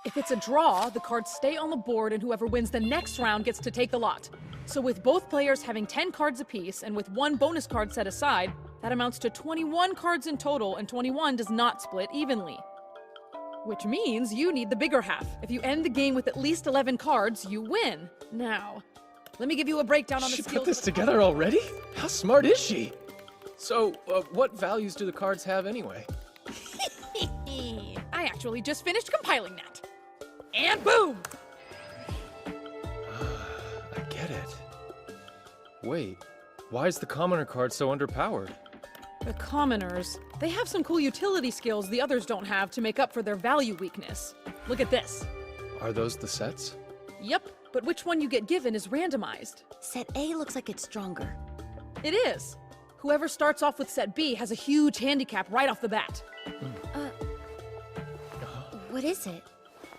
If it's a draw, the cards stay on the board and whoever wins the next round gets to take the lot. So with both players having 10 cards apiece and with one bonus card set aside, that amounts to 21 cards in total, and 21 does not split evenly. Which means you need the bigger half. If you end the game with at least 11 cards, you win. Now, let me give you a breakdown on the skills. She put this together already? How smart is she? So, what values do the cards have anyway? I actually just finished compiling that. And boom! I get it. Wait, why is the commoner card so underpowered? The commoners, they have some cool utility skills the others don't have to make up for their value weakness. Look at this. Are those the sets? Yep, but which one you get given is randomized. Set A looks like it's stronger. It is. Whoever starts off with set B has a huge handicap right off the bat. What is it?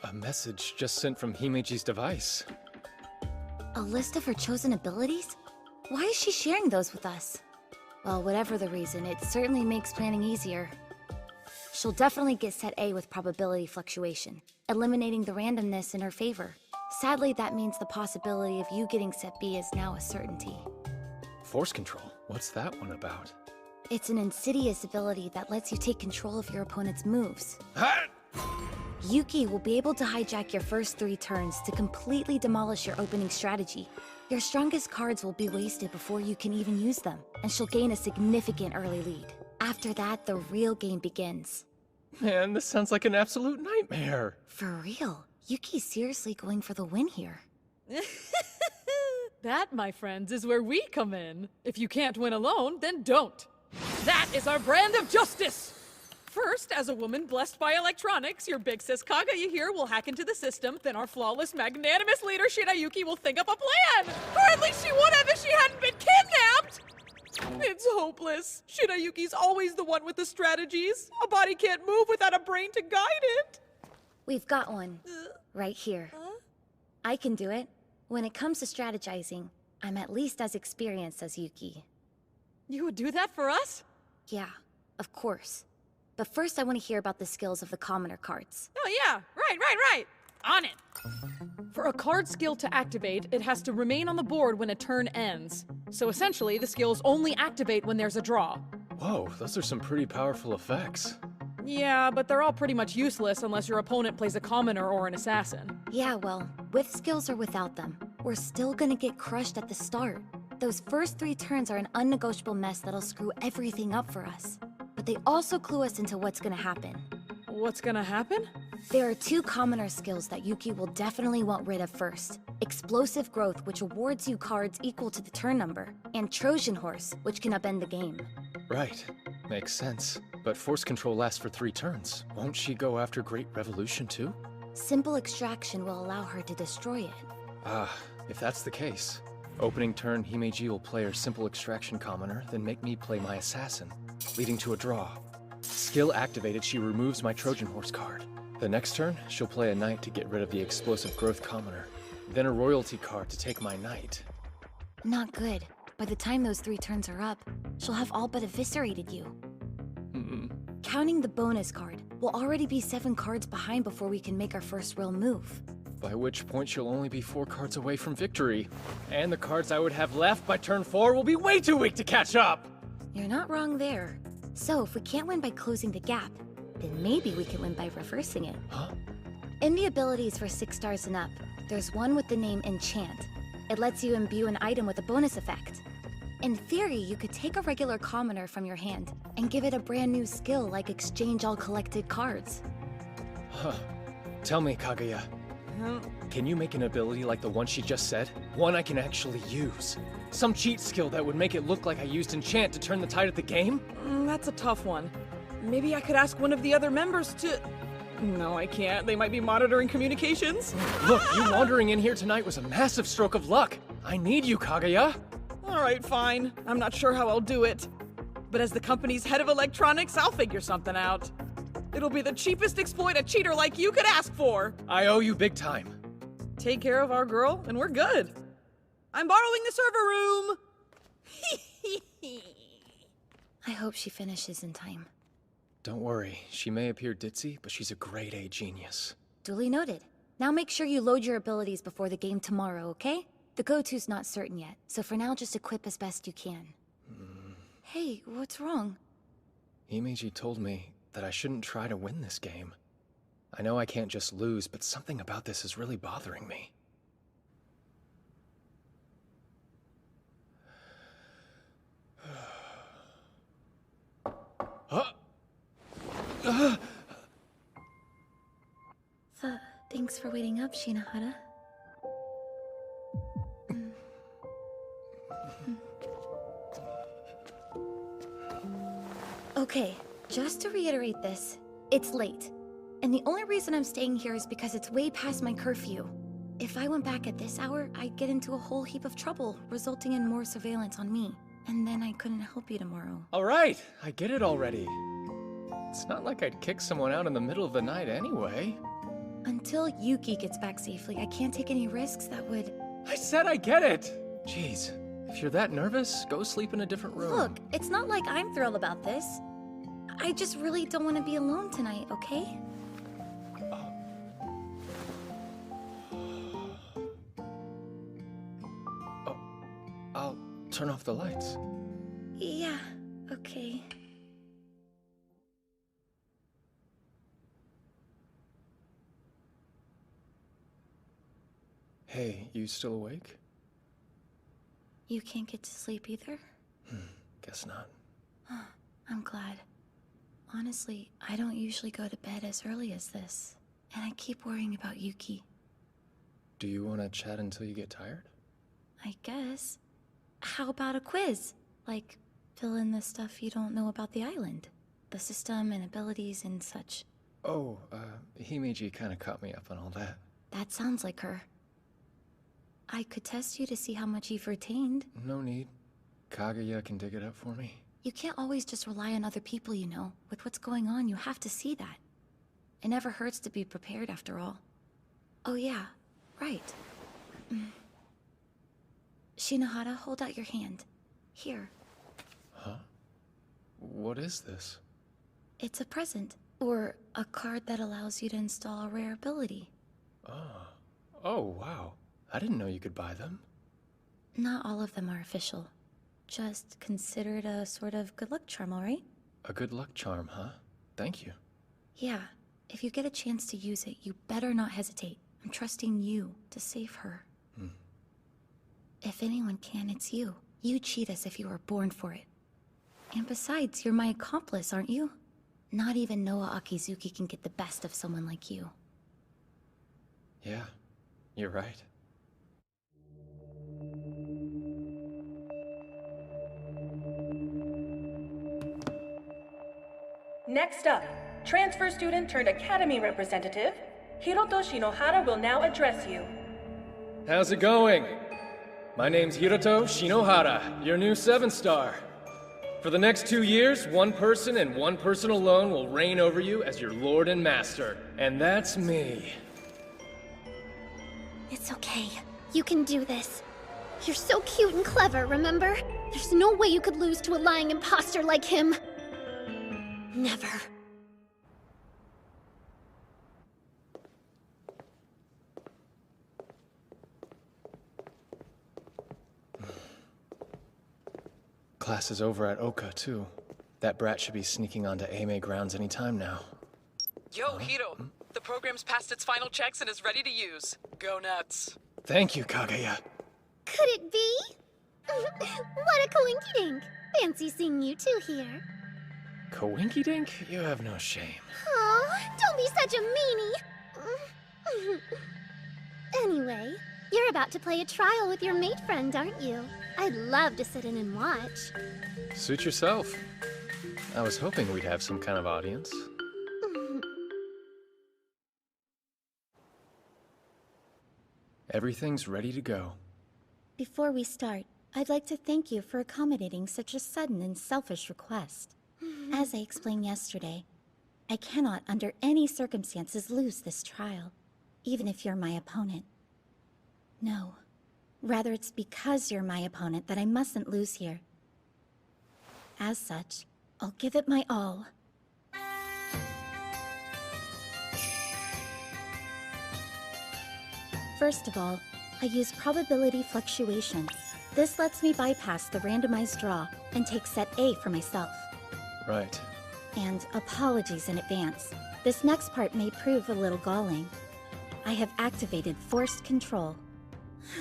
A message just sent from Himeji's device. A list of her chosen abilities? Why is she sharing those with us? Well, whatever the reason, it certainly makes planning easier. She'll definitely get set A with probability fluctuation, eliminating the randomness in her favor. Sadly, that means the possibility of you getting set B is now a certainty. Force control? What's that one about? It's an insidious ability that lets you take control of your opponent's moves. Yuki will be able to hijack your first 3 turns to completely demolish your opening strategy. Your strongest cards will be wasted before you can even use them, and she'll gain a significant early lead. After that, the real game begins. Man, this sounds like an absolute nightmare. For real, Yuki's seriously going for the win here. That, my friends, is where we come in. If you can't win alone, then don't. That is our brand of justice! First, as a woman blessed by electronics, your big sis Kaguya here will hack into the system, then our flawless, magnanimous leader Shirayuki will think up a plan! Or at least she would have if she hadn't been kidnapped! It's hopeless. Shirayuki's always the one with the strategies. A body can't move without a brain to guide it. We've got one. Right here. I can do it. When it comes to strategizing, I'm at least as experienced as Yuki. You would do that for us? Yeah, of course. But first I want to hear about the skills of the commoner cards. Oh yeah, right. On it. For a card skill to activate, it has to remain on the board when a turn ends. So essentially, the skills only activate when there's a draw. Whoa, those are some pretty powerful effects. Yeah, but they're all pretty much useless unless your opponent plays a commoner or an assassin. Yeah, well, with skills or without them, we're still gonna get crushed at the start. Those first 3 turns are an unnegotiable mess that'll screw everything up for us. But they also clue us into what's gonna happen. What's gonna happen? There are 2 commoner skills that Yuki will definitely want rid of first. Explosive Growth, which awards you cards equal to the turn number, and Trojan Horse, which can upend the game. Right. Makes sense. But force control lasts for 3 turns. Won't she go after Great Revolution too? Simple Extraction will allow her to destroy it. Ah, if that's the case. Opening turn, Himeji will play her Simple Extraction commoner, then make me play my assassin, leading to a draw. Skill activated, she removes my Trojan Horse card. The next turn, she'll play a knight to get rid of the Explosive Growth commoner, then a royalty card to take my knight. Not good. By the time those 3 turns are up, she'll have all but eviscerated you. Counting the bonus card, we'll already be 7 cards behind before we can make our first real move. By which point she'll only be 4 cards away from victory. And the cards I would have left by turn 4 will be way too weak to catch up! You're not wrong there. So if we can't win by closing the gap, then maybe we can win by reversing it. Huh? In the abilities for 6 stars and up, there's one with the name Enchant. It lets you imbue an item with a bonus effect. In theory, you could take a regular commoner from your hand and give it a brand new skill like exchange all collected cards. Huh. Tell me, Kaguya. Can you make an ability like the one she just said? One I can actually use? Some cheat skill that would make it look like I used Enchant to turn the tide of the game? That's a tough one. Maybe I could ask one of the other members to... No, I can't. They might be monitoring communications. Look, you wandering in here tonight was a massive stroke of luck. I need you, Kaguya. Alright, fine. I'm not sure how I'll do it. But as the company's head of electronics, I'll figure something out. It'll be the cheapest exploit a cheater like you could ask for. I owe you big time. Take care of our girl, and we're good. I'm borrowing the server room! I hope she finishes in time. Don't worry, she may appear ditzy, but she's a grade A genius. Duly noted. Now make sure you load your abilities before the game tomorrow, okay? The go-to's not certain yet, so for now just equip as best you can. Hey, what's wrong? Himeji told me that I shouldn't try to win this game. I know I can't just lose, but something about this is really bothering me. Thanks for waiting up, Shinohara. Okay, just to reiterate this, it's late. And the only reason I'm staying here is because it's way past my curfew. If I went back at this hour, I'd get into a whole heap of trouble, resulting in more surveillance on me. And then I couldn't help you tomorrow. All right, I get it already. It's not like I'd kick someone out in the middle of the night anyway. Until Yuki gets back safely, I can't take any risks that would... I said I get it! Jeez, if you're that nervous, go sleep in a different room. Look, it's not like I'm thrilled about this. I just really don't want to be alone tonight, okay? I'll turn off the lights. Yeah, okay. Hey, you still awake? You can't get to sleep either? Guess not. I'm glad. Honestly, I don't usually go to bed as early as this. And I keep worrying about Yuki. Do you want to chat until you get tired? I guess. How about a quiz? Like, fill in the stuff you don't know about the island. The system and abilities and such. Oh, Himeji kind of caught me up on all that. That sounds like her. I could test you to see how much you've retained. No need. Kaguya can dig it up for me. You can't always just rely on other people, you know. With what's going on, you have to see that. It never hurts to be prepared, after all. Oh yeah, right. Shinohara, hold out your hand. Here. Huh? What is this? It's a present. Or a card that allows you to install a rare ability. Oh, wow. I didn't know you could buy them. Not all of them are official. Just consider it a sort of good luck charm, alright? A good luck charm, huh? Thank you. Yeah, if you get a chance to use it, you better not hesitate. I'm trusting you to save her. If anyone can, it's you. You cheat as if you were born for it. And besides, you're my accomplice, aren't you? Not even Noa Akizuki can get the best of someone like you. Yeah, you're right. Next up, transfer student turned academy representative, Hiroto Shinohara will now address you. How's it going? My name's Hiroto Shinohara, your new 7-star. For the next 2 years, one person and one person alone will reign over you as your lord and master. And that's me. It's okay. You can do this. You're so cute and clever, remember? There's no way you could lose to a lying imposter like him. Never. Class is over at Oka, too. That brat should be sneaking onto Ame grounds any time now. Yo, Hiro! The program's passed its final checks and is ready to use. Go nuts. Thank you, Kaguya. Could it be? What a coinkydink! Fancy seeing you two here. Coinkydink? You have no shame. Aw, don't be such a meanie! Anyway, you're about to play a trial with your mate friend, aren't you? I'd love to sit in and watch. Suit yourself. I was hoping we'd have some kind of audience. Everything's ready to go. Before we start, I'd like to thank you for accommodating such a sudden and selfish request. As I explained yesterday, I cannot under any circumstances lose this trial, even if you're my opponent. No. Rather, it's because you're my opponent that I mustn't lose here. As such, I'll give it my all. First of all, I use probability fluctuation. This lets me bypass the randomized draw and take set A for myself. Right. And apologies in advance. This next part may prove a little galling. I have activated forced control.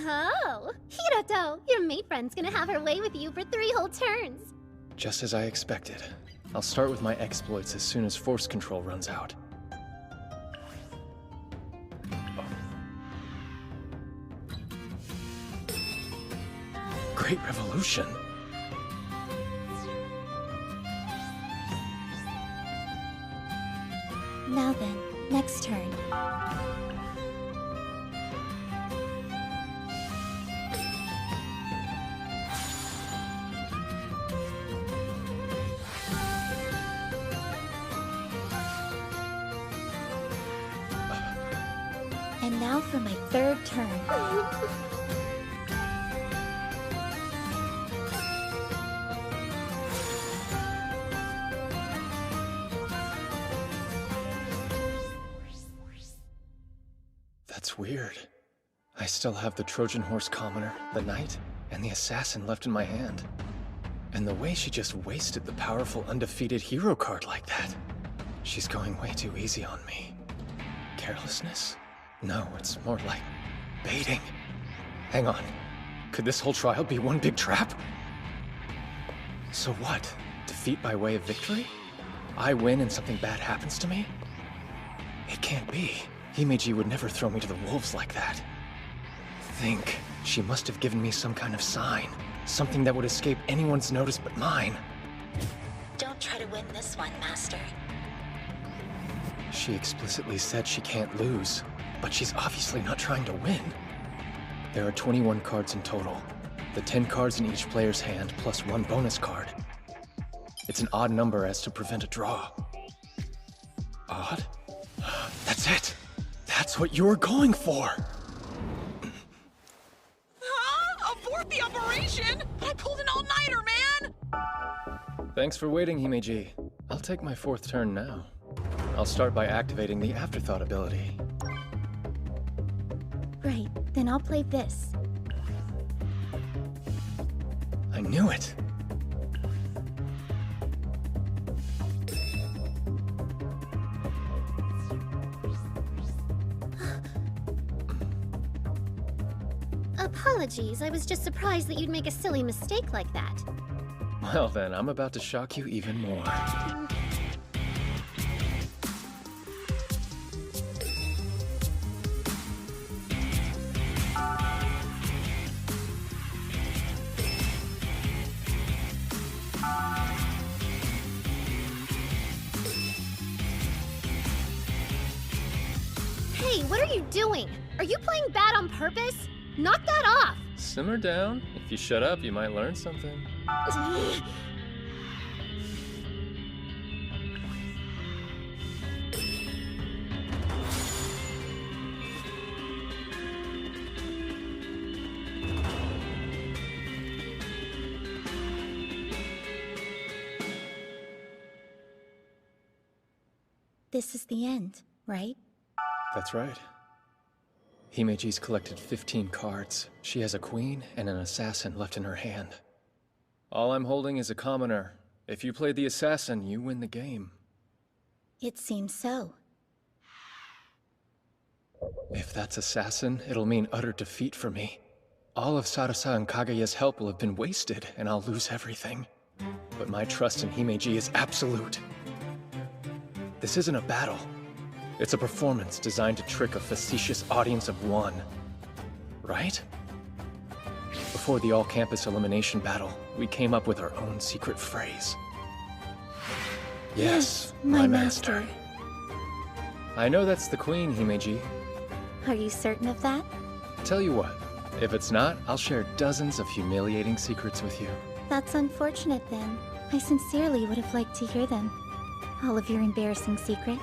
Oh, Hiroto, your mate friend's gonna have her way with you for 3 whole turns. Just as I expected. I'll start with my exploits as soon as force control runs out. Oh. great revolution. Now then, next turn. And now for my third turn. That's weird. I still have the Trojan Horse Commoner, the Knight, and the Assassin left in my hand. And the way she just wasted the powerful undefeated hero card like that. She's going way too easy on me. Carelessness? No, it's more like baiting. Hang on. Could this whole trial be one big trap? So what? Defeat by way of victory? I win and something bad happens to me? It can't be. Himeji would never throw me to the wolves like that. Think. She must have given me some kind of sign. Something that would escape anyone's notice but mine. Don't try to win this one, Master. She explicitly said she can't lose, but she's obviously not trying to win. There are 21 cards in total. The 10 cards in each player's hand plus one bonus card. It's an odd number as to prevent a draw. Odd? That's it! That's what you were going for! Huh? Abort the operation? I pulled an all-nighter, man! Thanks for waiting, Himeji. I'll take my fourth turn now. I'll start by activating the Afterthought ability. Right, then I'll play this. I knew it! Apologies, I was just surprised that you'd make a silly mistake like that. Well then, I'm about to shock you even more. Hey, what are you doing? Are you playing bad on purpose? Knock that off! Simmer down. If you shut up, you might learn something. This is the end, right? That's right. Himeji's collected 15 cards. She has a queen and an assassin left in her hand. All I'm holding is a commoner. If you play the assassin, you win the game. It seems so. If that's assassin, it'll mean utter defeat for me. All of Sarasa and Kaguya's help will have been wasted, and I'll lose everything. But my trust in Himeji is absolute. This isn't a battle. It's a performance designed to trick a facetious audience of one. Right? Before the all-campus elimination battle, we came up with our own secret phrase. Yes, my master. I know that's the queen, Himeji. Are you certain of that? Tell you what, if it's not, I'll share dozens of humiliating secrets with you. That's unfortunate then. I sincerely would have liked to hear them. All of your embarrassing secrets.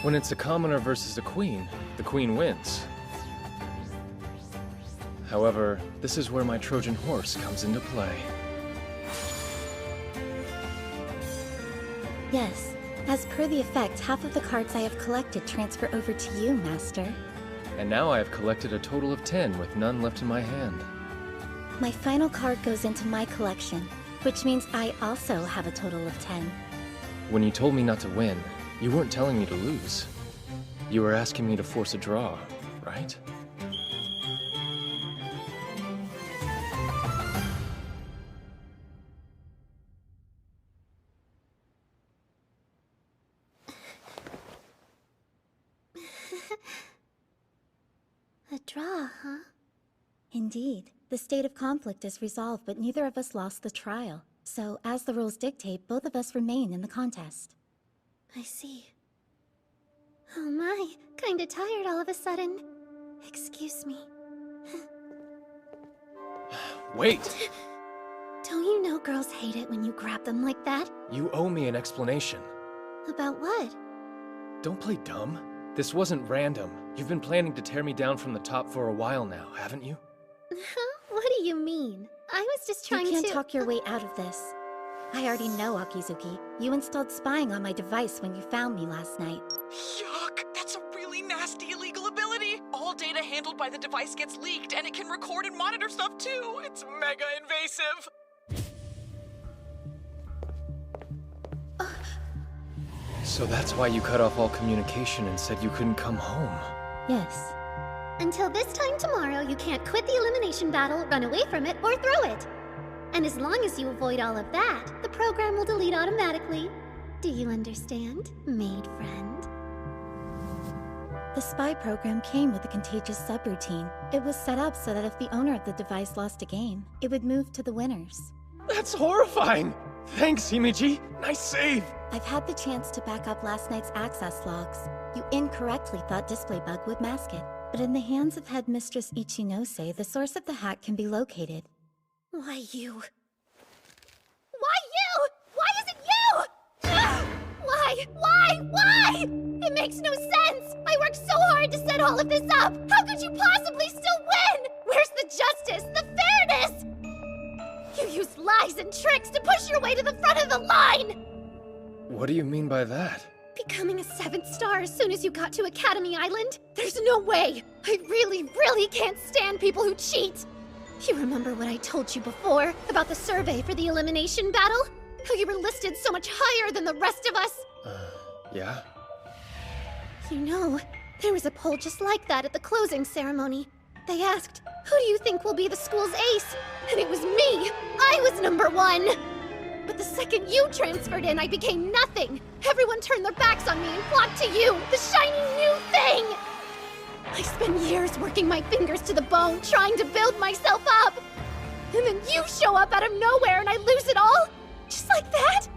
When it's a commoner versus a queen, the queen wins. However, this is where my Trojan horse comes into play. Yes. As per the effect, half of the cards I have collected transfer over to you, Master. And now I have collected a total of 10 with none left in my hand. My final card goes into my collection, which means I also have a total of 10. When you told me not to win, you weren't telling me to lose. You were asking me to force a draw, right? A draw, huh? Indeed. The state of conflict is resolved, but neither of us lost the trial. So, as the rules dictate, both of us remain in the contest. I see. Oh my, kinda tired all of a sudden. Excuse me. Wait! Don't you know girls hate it when you grab them like that? You owe me an explanation. About what? Don't play dumb. This wasn't random. You've been planning to tear me down from the top for a while now, haven't you? What do you mean? I was just trying to— You can't talk your way out of this. I already know, Akizuki. You installed spying on my device when you found me last night. Yuck! That's a really nasty illegal ability! All data handled by the device gets leaked, and it can record and monitor stuff too! It's mega invasive! So that's why you cut off all communication and said you couldn't come home. Yes. Until this time tomorrow, you can't quit the elimination battle, run away from it, or throw it. And as long as you avoid all of that, the program will delete automatically. Do you understand, maid friend? The spy program came with a contagious subroutine. It was set up so that if the owner of the device lost a game, it would move to the winners. That's horrifying! Thanks, Himiji! Nice save! I've had the chance to back up last night's access logs. You incorrectly thought Displaybug would mask it. But in the hands of Headmistress Ichinose, the source of the hack can be located. Why you? Why you? Why is it you? Why? It makes no sense! I worked so hard to set all of this up! How could you possibly still win? Where's the justice, the fairness? You used lies and tricks to push your way to the front of the line! What do you mean by that? Becoming a 7th star as soon as you got to Academy Island? There's no way! I really can't stand people who cheat! You remember what I told you before about the survey for the elimination battle? How you were listed so much higher than the rest of us? Yeah? You know, there was a poll just like that at the closing ceremony. They asked, who do you think will be the school's ace? And it was me! I was #1! But the second you transferred in, I became nothing! Everyone turned their backs on me and flocked to you, the shiny new thing! I spent years working my fingers to the bone, trying to build myself up! And then you show up out of nowhere and I lose it all? Just like that?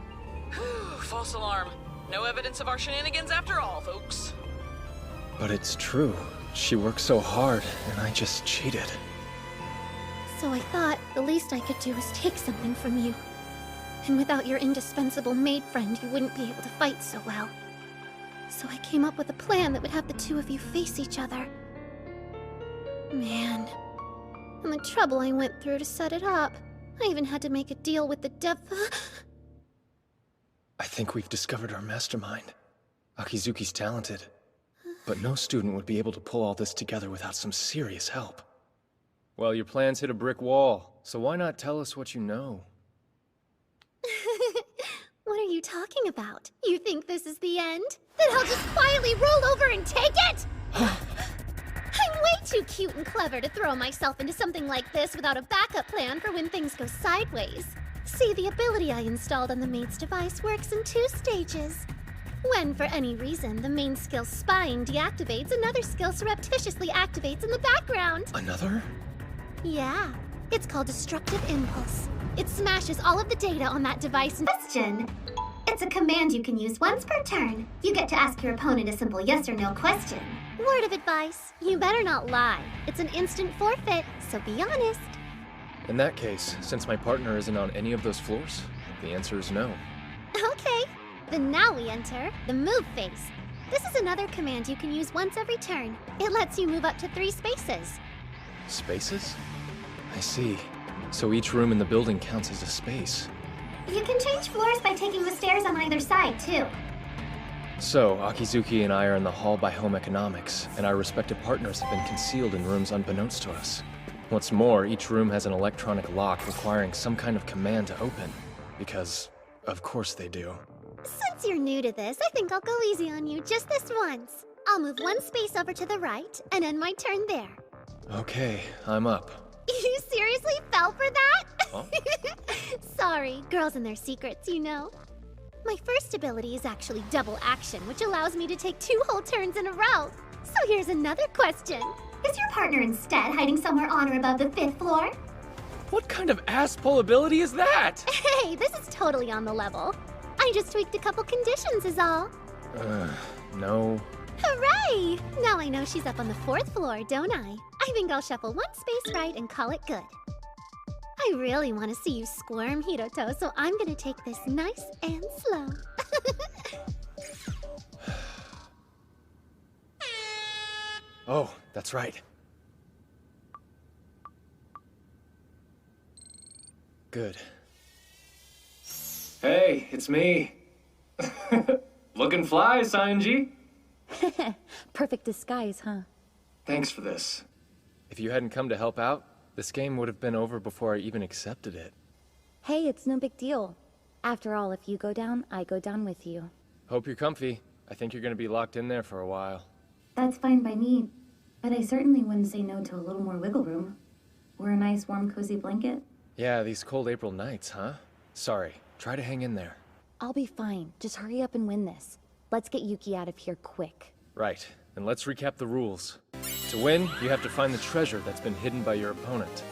False alarm. No evidence of our shenanigans after all, folks. But it's true. She worked so hard, and I just cheated. So I thought the least I could do was take something from you. And without your indispensable maid friend, you wouldn't be able to fight so well. So I came up with a plan that would have the two of you face each other. Man. And the trouble I went through to set it up. I even had to make a deal with the I think we've discovered our mastermind. Akizuki's talented. But no student would be able to pull all this together without some serious help. Well, your plans hit a brick wall, so why not tell us what you know? What are you talking about? You think this is the end? Then I'll just quietly roll over and take it? I'm way too cute and clever to throw myself into something like this without a backup plan for when things go sideways. See, the ability I installed on the maid's device works in 2 stages. When, for any reason, the main skill spying deactivates, another skill surreptitiously activates in the background. Another? Yeah. It's called Destructive Impulse. It smashes all of the data on that device and— Question. It's a command you can use once per turn. You get to ask your opponent a simple yes or no question. Word of advice. You better not lie. It's an instant forfeit, so be honest. In that case, since my partner isn't on any of those floors, the answer is no. Okay. Then now we enter the move phase. This is another command you can use once every turn. It lets you move up to 3 spaces. Spaces? I see. So each room in the building counts as a space. You can change floors by taking the stairs on either side, too. So, Akizuki and I are in the hall by Home Economics, and our respective partners have been concealed in rooms unbeknownst to us. What's more, each room has an electronic lock requiring some kind of command to open. Because, of course they do. Since you're new to this, I think I'll go easy on you just this once. I'll move 1 space over to the right and end my turn there. Okay, I'm up. You seriously fell for that? Huh? Sorry, girls and their secrets, you know. My first ability is actually double action, which allows me to take 2 whole turns in a row. So here's another question. Is your partner instead hiding somewhere on or above the 5th floor? What kind of ass-pull ability is that? Hey, this is totally on the level. I just tweaked a couple conditions is all. No. Hooray! Now I know she's up on the 4th floor, don't I? I think I'll shuffle one space right and call it good. I really want to see you squirm, Hiroto, so I'm gonna take this nice and slow. Oh, that's right. Good. Hey, it's me. Looking fly, Sanji. Perfect disguise, huh? Thanks for this. If you hadn't come to help out, this game would have been over before I even accepted it. Hey, it's no big deal. After all, if you go down, I go down with you. Hope you're comfy. I think you're gonna be locked in there for a while. That's fine by me, but I certainly wouldn't say no to a little more wiggle room. Or a nice warm cozy blanket. Yeah, these cold April nights, huh? Sorry. Try to hang in there. I'll be fine. Just hurry up and win this. Let's get Yuki out of here quick. Right. Then let's recap the rules. To win, you have to find the treasure that's been hidden by your opponent.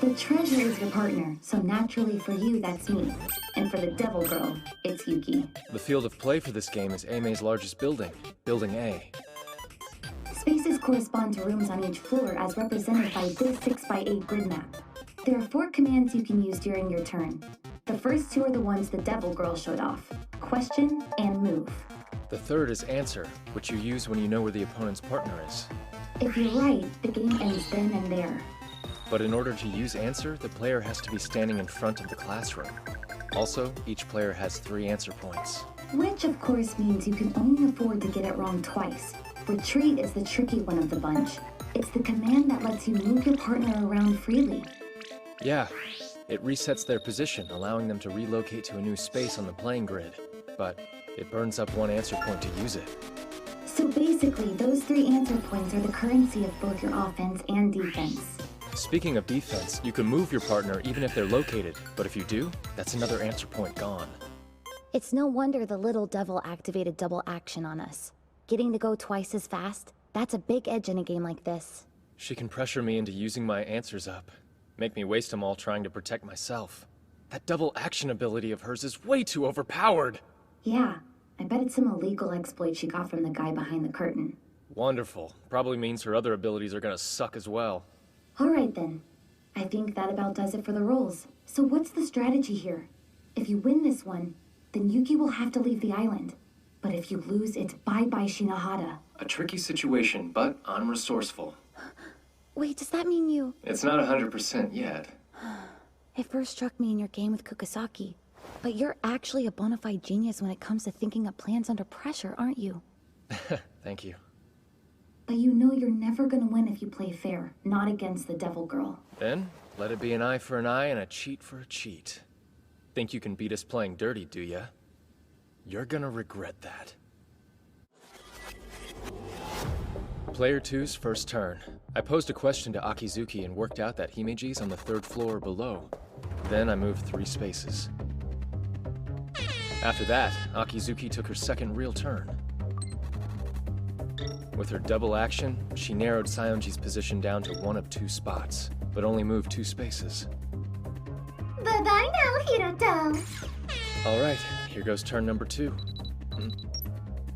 The treasure is your partner, so naturally for you, that's me. And for the devil girl, it's Yuki. The field of play for this game is Aime's largest building, Building A. Spaces correspond to rooms on each floor as represented by this 6x8 grid map. There are 4 commands you can use during your turn. The first 2 are the ones the devil girl showed off. Question and move. The third is answer, which you use when you know where the opponent's partner is. If you're right, the game ends then and there. But in order to use answer, the player has to be standing in front of the classroom. Also, each player has 3 answer points. Which of course means you can only afford to get it wrong twice. Retreat is the tricky one of the bunch. It's the command that lets you move your partner around freely. Yeah, it resets their position, allowing them to relocate to a new space on the playing grid. But it burns up 1 answer point to use it. So basically, those 3 answer points are the currency of both your offense and defense. Speaking of defense, you can move your partner even if they're located, but if you do, that's another answer point gone. It's no wonder the little devil activated double action on us. Getting to go twice as fast, that's a big edge in a game like this. She can pressure me into using my answers up. Make me waste them all trying to protect myself. That double action ability of hers is way too overpowered! Yeah, I bet it's some illegal exploit she got from the guy behind the curtain. Wonderful. Probably means her other abilities are gonna suck as well. Alright then. I think that about does it for the rolls. So what's the strategy here? If you win this one, then Yuki will have to leave the island. But if you lose, it's bye-bye Shinohara. A tricky situation, but I'm resourceful. Wait, does that mean you... It's not 100% yet. It first struck me in your game with Kukusaki. But you're actually a bona fide genius when it comes to thinking up plans under pressure, aren't you? Thank you. But you know you're never gonna win if you play fair, not against the devil girl. Then, let it be an eye for an eye and a cheat for a cheat. Think you can beat us playing dirty, do ya? You're gonna regret that. Player 2's first turn. I posed a question to Akizuki and worked out that Himeji's on the 3rd floor or below. Then I moved 3 spaces. After that, Akizuki took her second real turn. With her double action, she narrowed Sayonji's position down to 1 of 2 spots, but only moved 2 spaces. Bye-bye now, Hiroto. Alright, here goes turn number 2.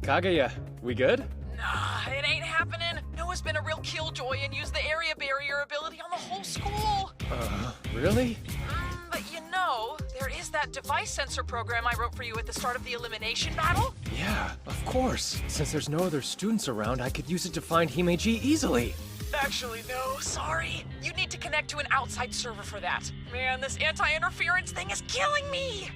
Kaguya, we good? Nah, it ain't happening. Noah's been a real killjoy and used the area barrier ability on the whole school. Really? But you know, there is that device sensor program I wrote for you at the start of the elimination battle. Yeah, of course. Since there's no other students around, I could use it to find Himeji easily. Actually, no, sorry. You need to connect to an outside server for that. Man, this anti-interference thing is killing me!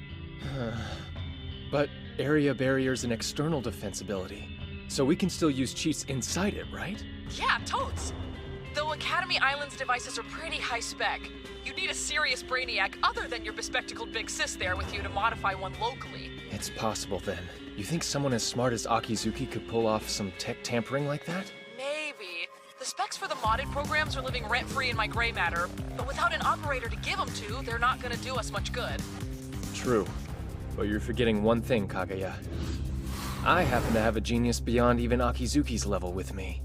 But area barrier's an external defense ability, so we can still use cheats inside it, right? Yeah, totes. Though Academy Island's devices are pretty high spec, you need a serious brainiac other than your bespectacled big sis there with you to modify one locally. It's possible then. You think someone as smart as Akizuki could pull off some tech tampering like that? Maybe. The specs for the modded programs are living rent-free in my gray matter, but without an operator to give them to, they're not gonna do us much good. True. But you're forgetting one thing, Kaguya. I happen to have a genius beyond even Akizuki's level with me.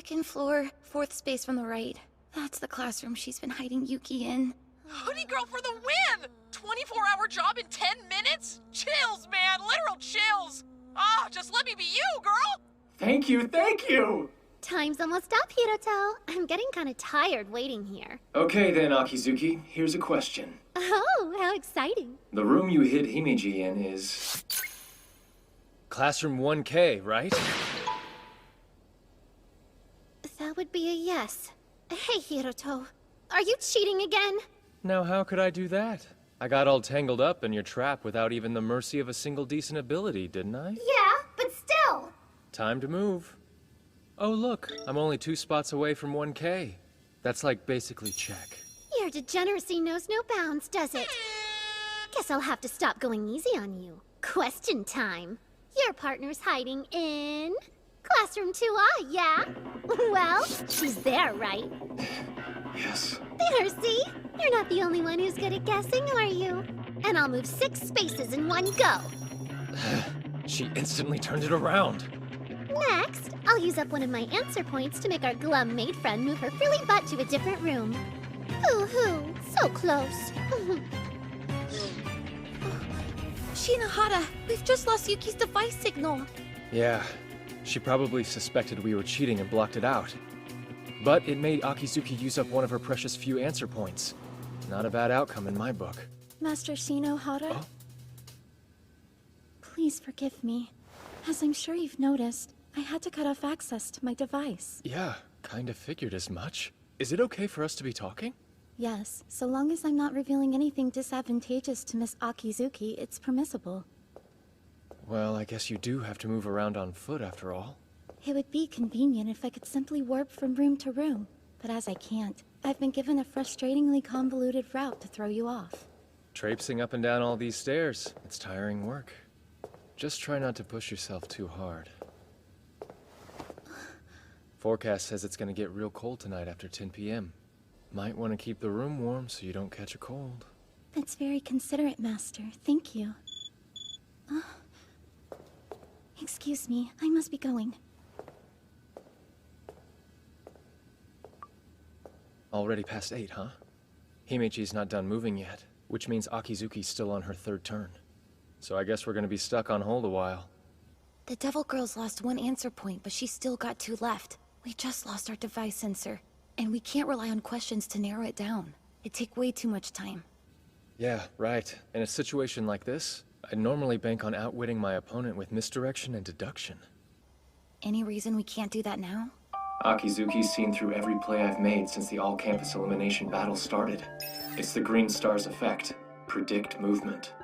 Second floor, fourth space from the right. That's the classroom she's been hiding Yuki in. Hoodie girl for the win! 24-hour job in 10 minutes? Chills, man, literal chills! Ah, just let me be you, girl! Thank you, thank you! Time's almost up, Hiroto. I'm getting kind of tired waiting here. Okay then, Akizuki, here's a question. Oh, how exciting. The room you hid Himeji in is... Classroom 1K, right? That would be a yes. Hey, Hiroto. Are you cheating again? Now how could I do that? I got all tangled up in your trap without even the mercy of a single decent ability, didn't I? Yeah, but still. Time to move. Oh look, I'm only 2 spots away from 1K. That's like basically check. Your degeneracy knows no bounds, does it? Guess I'll have to stop going easy on you. Question time. Your partner's hiding in... Classroom 2A, yeah? Well, she's there, right? Yes. There, see? You're not the only one who's good at guessing, are you? And I'll move 6 spaces in one go. She instantly turned it around. Next, I'll use up one of my answer points to make our glum maid friend move her frilly butt to a different room. Hoo-hoo, so close. Shinohara, we've just lost Yuki's device signal. Yeah, she probably suspected we were cheating and blocked it out. But it made Akizuki use up one of her precious few answer points. Not a bad outcome in my book. Master Shinohara? Oh? Please forgive me. As I'm sure you've noticed, I had to cut off access to my device. Yeah, kind of figured as much. Is it okay for us to be talking? Yes, so long as I'm not revealing anything disadvantageous to Miss Akizuki, it's permissible. Well, I guess you do have to move around on foot after all. It would be convenient if I could simply warp from room to room, but as I can't, I've been given a frustratingly convoluted route to throw you off. Traipsing up and down all these stairs, it's tiring work. Just try not to push yourself too hard. Forecast says it's gonna get real cold tonight after 10 p.m. Might want to keep the room warm so you don't catch a cold. That's very considerate, Master. Thank you. Excuse me, I must be going. Already past 8, huh? Himeji's not done moving yet, which means Akizuki's still on her 3rd turn. So I guess we're gonna be stuck on hold a while. The Devil Girl's lost 1 answer point, but she's still got 2 left. We just lost our device sensor, and we can't rely on questions to narrow it down. It'd take way too much time. Yeah, right. In a situation like this, I'd normally bank on outwitting my opponent with misdirection and deduction. Any reason we can't do that now? Akizuki's seen through every play I've made since the all-campus elimination battle started. It's the Green Star's effect. Predict movement.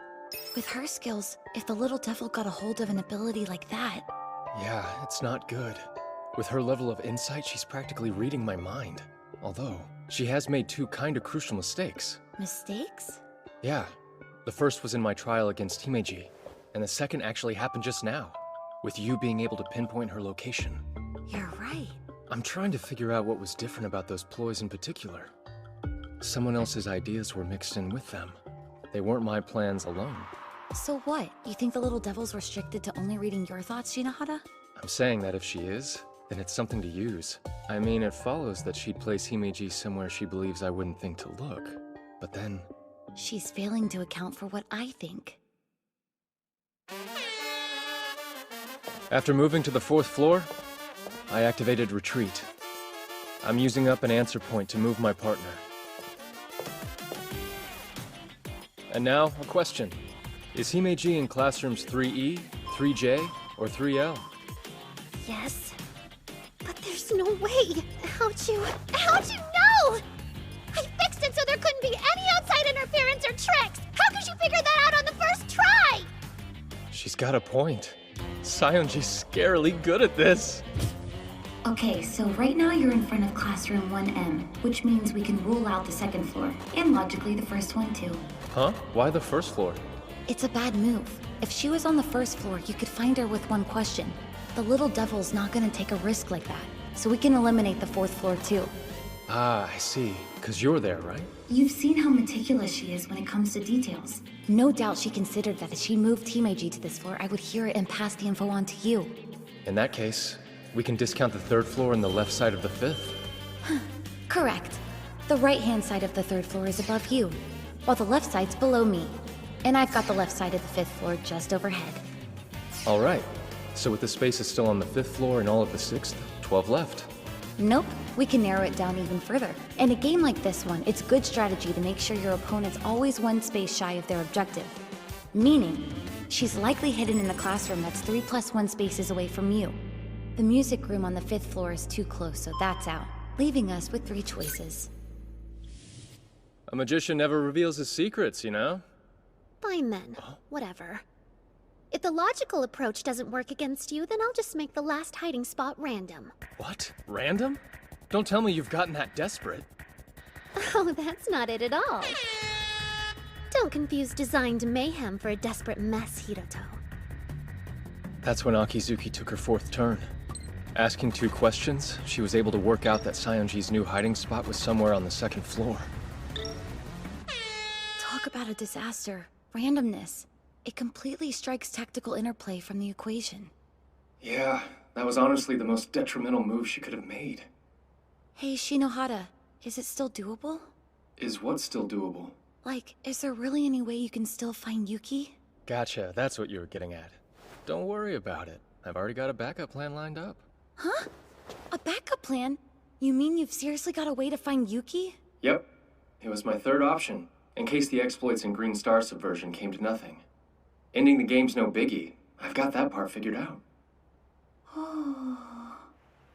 With her skills, if the little devil got a hold of an ability like that... Yeah, it's not good. With her level of insight, she's practically reading my mind. Although, she has made 2 kinda crucial mistakes. Mistakes? Yeah. The first was in my trial against Himeji, and the second actually happened just now, with you being able to pinpoint her location. You're right. I'm trying to figure out what was different about those ploys in particular. Someone else's ideas were mixed in with them. They weren't my plans alone. So what? You think the little devil's restricted to only reading your thoughts, Shinohara? I'm saying that if she is, then it's something to use. I mean, it follows that she'd place Himeji somewhere she believes I wouldn't think to look. But then... She's failing to account for what I think. After moving to the 4th floor, I activated Retreat. I'm using up an answer point to move my partner. And now, a question. Is Himeji in classrooms 3E, 3J, or 3L? Yes. But there's no way. How'd you know? I fixed it so there couldn't be any outside interference or tricks. How could you figure that out on the first try? She's got a point. Sayonji's scarily good at this. Okay, so right now you're in front of classroom 1M, which means we can rule out the 2nd floor, and logically the first one too. Huh? Why the 1st floor? It's a bad move. If she was on the 1st floor, you could find her with 1 question. The little devil's not gonna take a risk like that, so we can eliminate the 4th floor too. Ah, I see. 'Cause you're there, right? You've seen how meticulous she is when it comes to details. No doubt she considered that if she moved Himeji to this floor, I would hear it and pass the info on to you. In that case, We can discount the 3rd floor and the left side of the 5th? Correct. The right-hand side of the 3rd floor is above you, while the left side's below me. And I've got the left side of the 5th floor just overhead. Alright. So with the spaces still on the 5th floor and all of the 6th, 12 left. Nope, we can narrow it down even further. In a game like this one, it's good strategy to make sure your opponent's always one space shy of their objective. Meaning, she's likely hidden in the classroom that's 3+1 spaces away from you. The music room on the 5th floor is too close, so that's out, leaving us with 3 choices. A magician never reveals his secrets, you know? Fine then. Whatever. If the logical approach doesn't work against you, then I'll just make the last hiding spot random. What? Random? Don't tell me you've gotten that desperate. Oh, that's not it at all. Don't confuse designed mayhem for a desperate mess, Hiroto. That's when Akizuki took her 4th turn. Asking 2 questions, she was able to work out that Saionji's new hiding spot was somewhere on the 2nd floor. Talk about a disaster. Randomness. It completely strikes tactical interplay from the equation. Yeah, that was honestly the most detrimental move she could have made. Hey, Shinohara, is it still doable? Is what still doable? Like, is there really any way you can still find Yuki? Gotcha, that's what you were getting at. Don't worry about it. I've already got a backup plan lined up. Huh? A backup plan? You mean you've seriously got a way to find Yuki? Yep. It was my 3rd option, in case the exploits in Green Star Subversion came to nothing. Ending the game's no biggie. I've got that part figured out.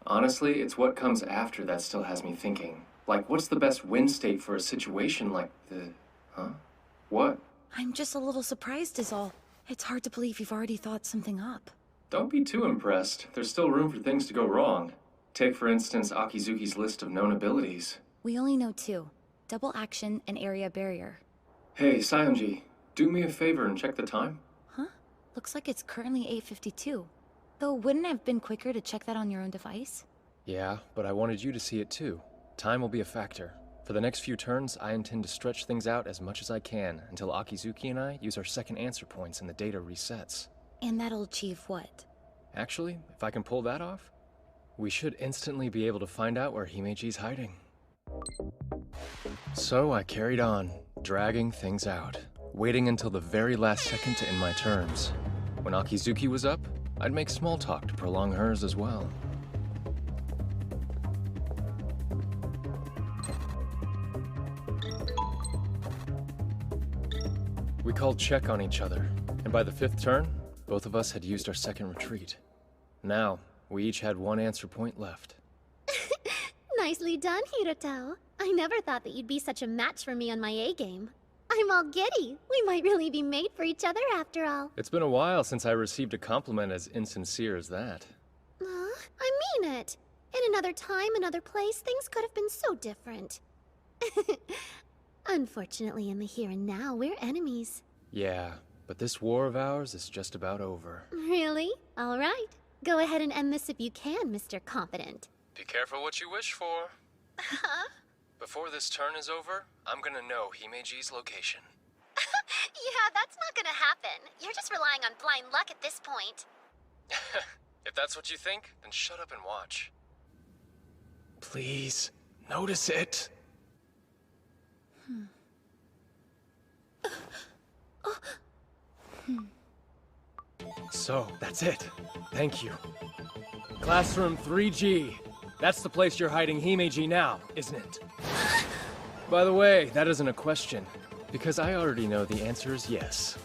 Honestly, it's what comes after that still has me thinking. Like, what's the best win state for a situation like the... Huh? What? I'm just a little surprised is all. It's hard to believe you've already thought something up. Don't be too impressed. There's still room for things to go wrong. Take, for instance, Akizuki's list of known abilities. We only know 2. Double action and area barrier. Hey, Saionji, do me a favor and check the time. Looks like it's currently 8:52. Though wouldn't it have been quicker to check that on your own device? Yeah, but I wanted you to see it too. Time will be a factor. For the next few turns, I intend to stretch things out as much as I can until Akizuki and I use our 2nd answer points and the data resets. And that'll achieve what? Actually, if I can pull that off, we should instantly be able to find out where Himeji's hiding. So I carried on, dragging things out, waiting until the very last second to end my turns. When Akizuki was up, I'd make small talk to prolong hers as well. We called check on each other, and by the 5th turn, both of us had used our 2nd retreat. Now, we each had 1 answer point left. Nicely done, Hiroto. I never thought that you'd be such a match for me on my A-game. I'm all giddy. We might really be made for each other after all. It's been a while since I received a compliment as insincere as that. I mean it. In another time, another place, things could have been so different. Unfortunately, in the here and now, we're enemies. Yeah, but this war of ours is just about over. Really? All right. Go ahead and end this if you can, Mr. Confident. Be careful what you wish for. Huh? Before this turn is over, I'm gonna know Himeji's location. Yeah, that's not gonna happen. You're just relying on blind luck at this point. If that's what you think, then shut up and watch. Please, notice it. So, that's it. Thank you. Classroom 3G. That's the place you're hiding Himeji now, isn't it? By the way, that isn't a question, because I already know the answer is yes.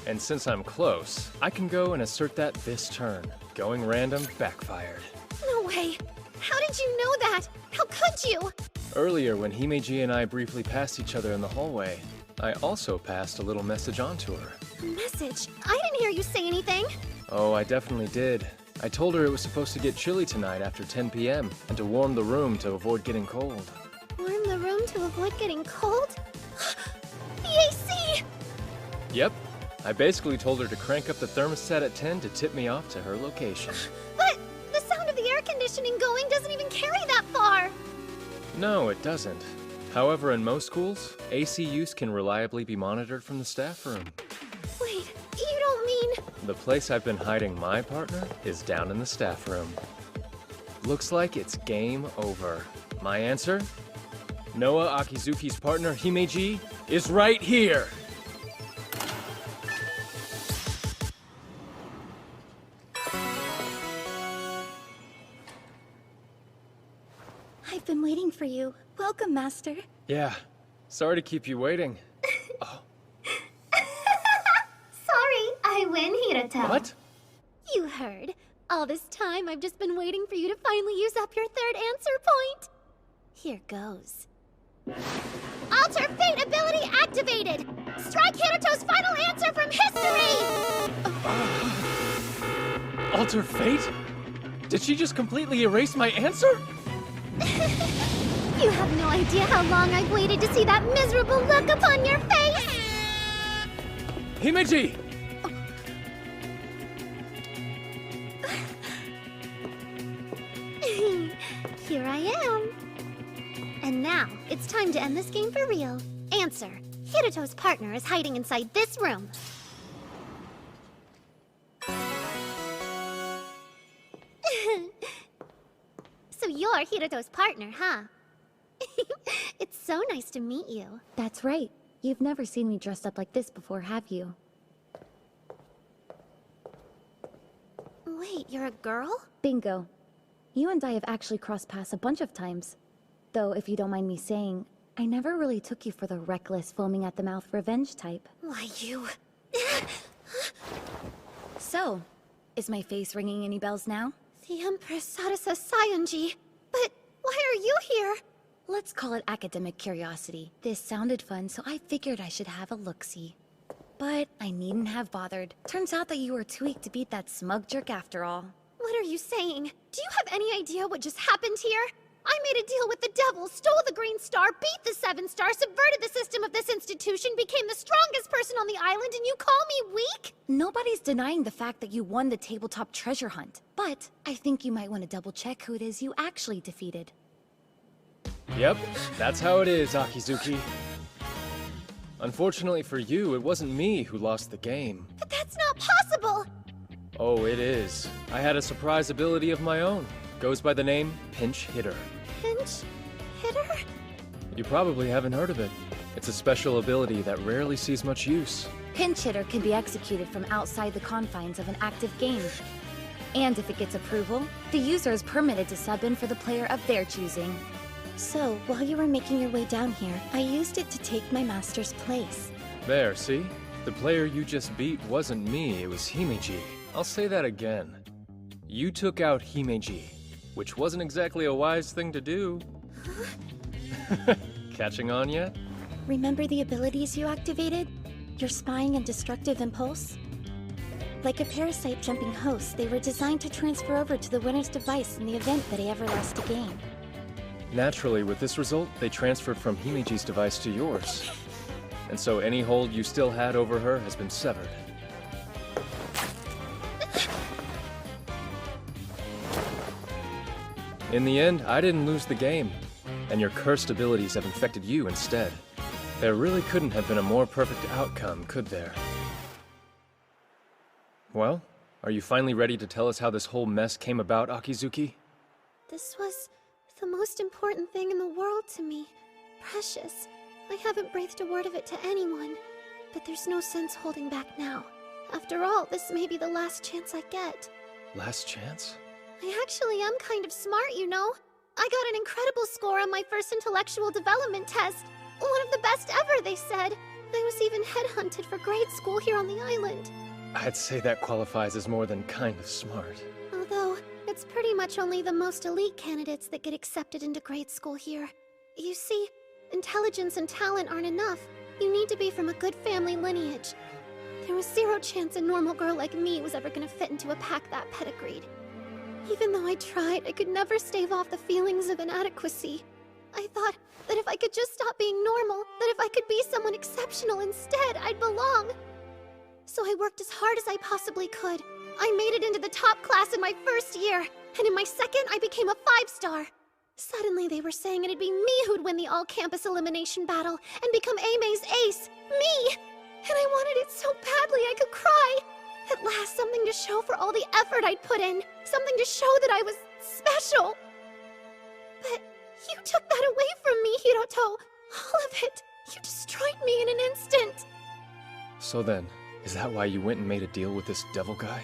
And since I'm close, I can go and assert that this turn. Going random backfired. No way. How did you know that? How could you? Earlier, when Himeji and I briefly passed each other in the hallway, I also passed a little message on to her. A message? I didn't hear you say anything. Oh, I definitely did. I told her it was supposed to get chilly tonight after 10 p.m. and to warm the room to avoid getting cold. Warm the room to avoid getting cold? The AC! Yep. I basically told her to crank up the thermostat at 10 to tip me off to her location. But the sound of the air conditioning going doesn't even carry that far. No, it doesn't. However, in most schools, AC use can reliably be monitored from the staff room. Wait, you don't mean... The place I've been hiding my partner is down in the staff room. Looks like it's game over. My answer? Noah Akizuki's partner, Himeji, is right here! I've been waiting for you. Welcome, Master. Yeah. Sorry to keep you waiting. Sorry, I win, Hiroto. What? You heard. All this time, I've just been waiting for you to finally use up your third answer point. Here goes. Alter Fate ability activated! Strike Hiroto's final answer from history! Alter Fate? Did she just completely erase my answer? You have no idea how long I've waited to see that miserable look upon your face! Himeji! Here I am. And now, it's time to end this game for real. Answer. Hiroto's partner is hiding inside this room. So you're Hiroto's partner, huh? It's so nice to meet you. That's right. You've never seen me dressed up like this before, have you? Wait, you're a girl? Bingo. You and I have actually crossed paths a bunch of times. Though, if you don't mind me saying, I never really took you for the reckless, foaming-at-the-mouth revenge type. Why, you... So, is my face ringing any bells now? The Empress Sarasa Sayonji. But why are you here? Let's call it academic curiosity. This sounded fun, so I figured I should have a look-see. But I needn't have bothered. Turns out that you were too weak to beat that smug jerk after all. What are you saying? Do you have any idea what just happened here? I made a deal with the devil, stole the Green Star, beat the Seven Star, subverted the system of this institution, became the strongest person on the island, and you call me weak? Nobody's denying the fact that you won the tabletop treasure hunt. But I think you might want to double-check who it is you actually defeated. Yep, that's how it is, Akizuki. Unfortunately for you, it wasn't me who lost the game. But that's not possible! Oh, it is. I had a surprise ability of my own. Goes by the name Pinch Hitter. Pinch Hitter? You probably haven't heard of it. It's a special ability that rarely sees much use. Pinch Hitter can be executed from outside the confines of an active game. And if it gets approval, the user is permitted to sub in for the player of their choosing. So, while you were making your way down here, I used it to take my master's place. There, see? The player you just beat wasn't me, it was Himeji. I'll say that again. You took out Himeji, which wasn't exactly a wise thing to do. Catching on yet? Remember the abilities you activated? Your spying and destructive impulse? Like a parasite jumping host, they were designed to transfer over to the winner's device in the event that he ever lost a game. Naturally, with this result, they transferred from Himeji's device to yours. And so any hold you still had over her has been severed. In the end, I didn't lose the game, and your cursed abilities have infected you instead. There really couldn't have been a more perfect outcome, could there? Well, are you finally ready to tell us how this whole mess came about, Akizuki? This was the most important thing in the world to me. Precious. I haven't breathed a word of it to anyone, but there's no sense holding back now. After all, this may be the last chance I get. Last chance? I actually am kind of smart, you know. I got an incredible score on my first intellectual development test. One of the best ever, they said. I was even headhunted for grade school here on the island. I'd say that qualifies as more than kind of smart. Although, it's pretty much only the most elite candidates that get accepted into grade school here. You see, intelligence and talent aren't enough. You need to be from a good family lineage. There was zero chance a normal girl like me was ever gonna fit into a pack that pedigreed. Even though I tried, I could never stave off the feelings of inadequacy. I thought that if I could just stop being normal, that if I could be someone exceptional instead, I'd belong. So I worked as hard as I possibly could. I made it into the top class in my first year, and in my second, I became a 5-star. Suddenly, they were saying it'd be me who'd win the all-campus elimination battle and become Aime's ace. Me! And I wanted it so badly I could cry. At last, something to show for all the effort I'd put in. Something to show that I was special! But you took that away from me, Hiroto! All of it! You destroyed me in an instant! So then, is that why you went and made a deal with this devil guy?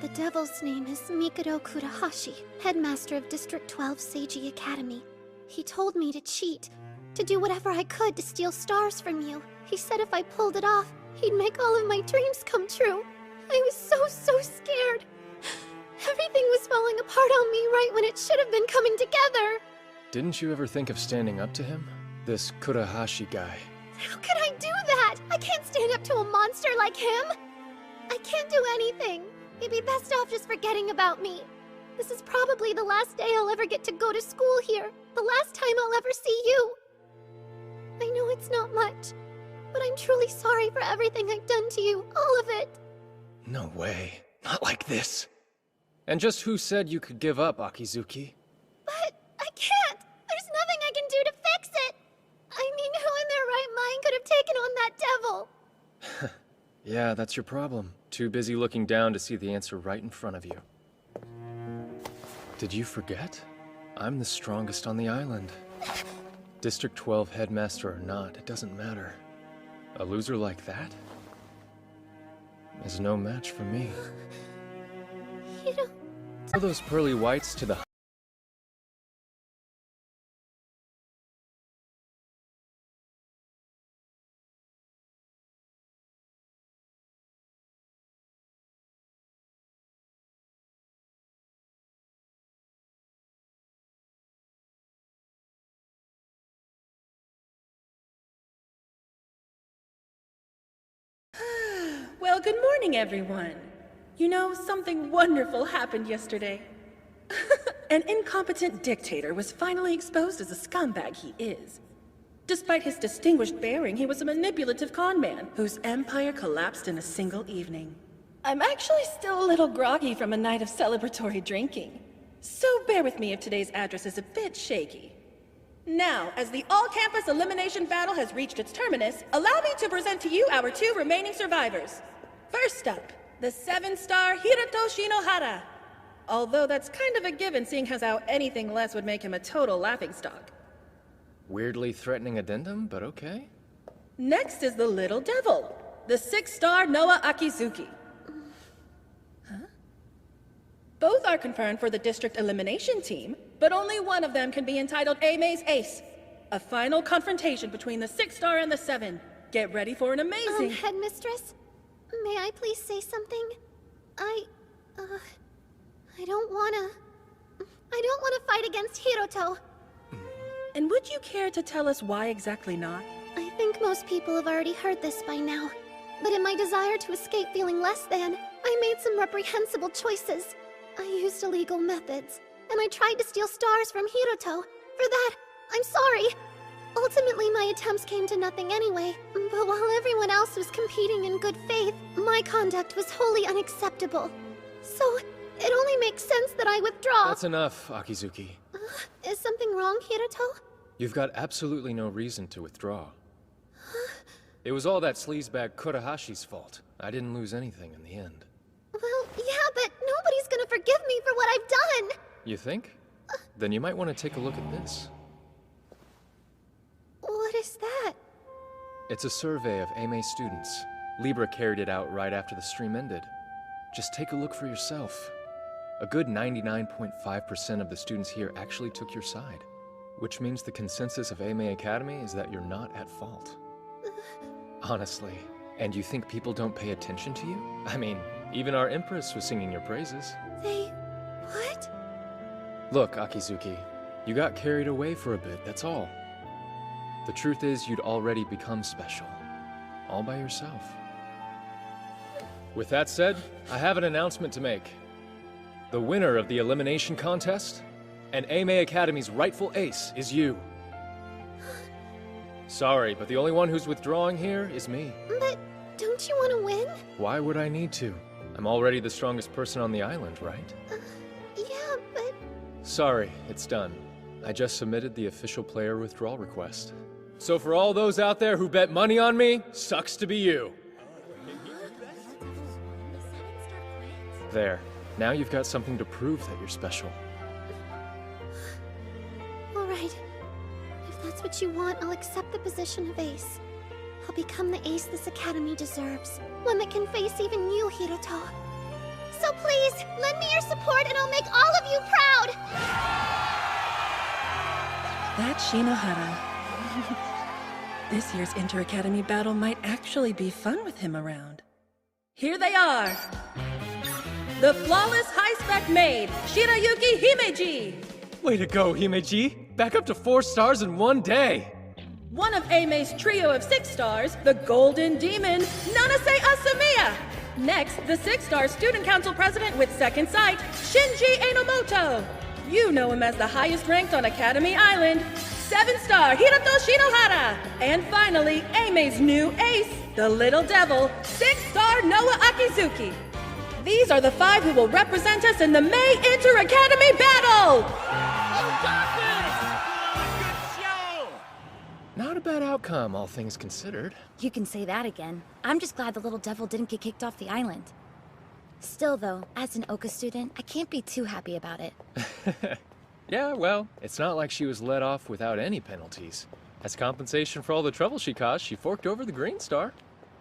The devil's name is Mikado Kurahashi, headmaster of District 12 Seiji Academy. He told me to cheat, to do whatever I could to steal stars from you. He said if I pulled it off, he'd make all of my dreams come true. I was so scared. Everything was falling apart on me right when it should have been coming together. Didn't you ever think of standing up to him? This Kurahashi guy. How could I do that? I can't stand up to a monster like him. I can't do anything. You'd be best off just forgetting about me. This is probably the last day I'll ever get to go to school here. The last time I'll ever see you. I know it's not much, but I'm truly sorry for everything I've done to you. All of it. No way. Not like this. And just who said you could give up, Akizuki? But I can't. There's nothing I can do to fix it. I mean, who in their right mind could have taken on that devil? Yeah, that's your problem. Too busy looking down to see the answer right in front of you. Did you forget? I'm the strongest on the island. District 12 headmaster or not, it doesn't matter. A loser like that is no match for me. You know... Throw those pearly whites to the... Well, good morning, everyone. You know, something wonderful happened yesterday. An incompetent dictator was finally exposed as a scumbag he is. Despite his distinguished bearing, he was a manipulative con man whose empire collapsed in a single evening. I'm actually still a little groggy from a night of celebratory drinking, so bear with me if today's address is a bit shaky. Now, as the all-campus elimination battle has reached its terminus, allow me to present to you our 2 remaining survivors. First up, the 7-star Hiroto Shinohara. Although that's kind of a given, seeing as how anything less would make him a total laughingstock. Weirdly threatening addendum, but okay. Next is the Little Devil, the 6-star Noah Akizuki. Both are confirmed for the district elimination team, but only one of them can be entitled Aime's Ace. A final confrontation between the 6-star and the 7. Get ready for an amazing... Headmistress? May I please say something? I don't wanna fight against Hiroto. And would you care to tell us why exactly not? I think most people have already heard this by now. But in my desire to escape feeling less than, I made some reprehensible choices. I used illegal methods, and I tried to steal stars from Hiroto. For that, I'm sorry. Ultimately, my attempts came to nothing anyway. But while everyone else was competing in good faith, my conduct was wholly unacceptable. So, it only makes sense that I withdraw. That's enough, Akizuki. Is something wrong, Hiroto? You've got absolutely no reason to withdraw. It was all that sleazebag Kurahashi's fault. I didn't lose anything in the end. Well, yeah, but nobody's gonna forgive me for what I've done! You think? Then you might want to take a look at this. What is that? It's a survey of AME students. Libra carried it out right after the stream ended. Just take a look for yourself. A good 99.5% of the students here actually took your side. Which means the consensus of AME Academy is that you're not at fault. Honestly. And you think people don't pay attention to you? I mean, even our Empress was singing your praises. They... what? Look, Akizuki, you got carried away for a bit, that's all. The truth is, you'd already become special. All by yourself. With that said, I have an announcement to make. The winner of the elimination contest, and AME Academy's rightful ace, is you. Sorry, but the only one who's withdrawing here is me. But don't you want to win? Why would I need to? I'm already the strongest person on the island, right? Yeah, but... Sorry, it's done. I just submitted the official player withdrawal request. So for all those out there who bet money on me, sucks to be you. There. Now you've got something to prove that you're special. right. If that's what you want, I'll accept the position of ace. I'll become the ace this academy deserves. One that can face even you, Hiroto. So please, lend me your support and I'll make all of you proud! That's Shinohara. This year's Inter-Academy battle might actually be fun with him around. Here they are! The flawless high-spec maid, Shirayuki Himeji! Way to go, Himeji! Back up to 4 stars in one day! One of Aime's trio of 6 stars, the Golden Demon, Nanase Asamiya! Next, the 6-star Student Council President with Second Sight, Shinji Enomoto! You know him as the highest ranked on Academy Island, 7-star Hiroto Shinohara! And finally, Aime's new ace, the Little Devil, 6-star Noah Akizuki! These are the 5 who will represent us in the May Inter-Academy Battle! Not a bad outcome, all things considered. You can say that again. I'm just glad the little devil didn't get kicked off the island. Still though, as an Oka student, I can't be too happy about it. Yeah, well, it's not like she was let off without any penalties. As compensation for all the trouble she caused, she forked over the green star.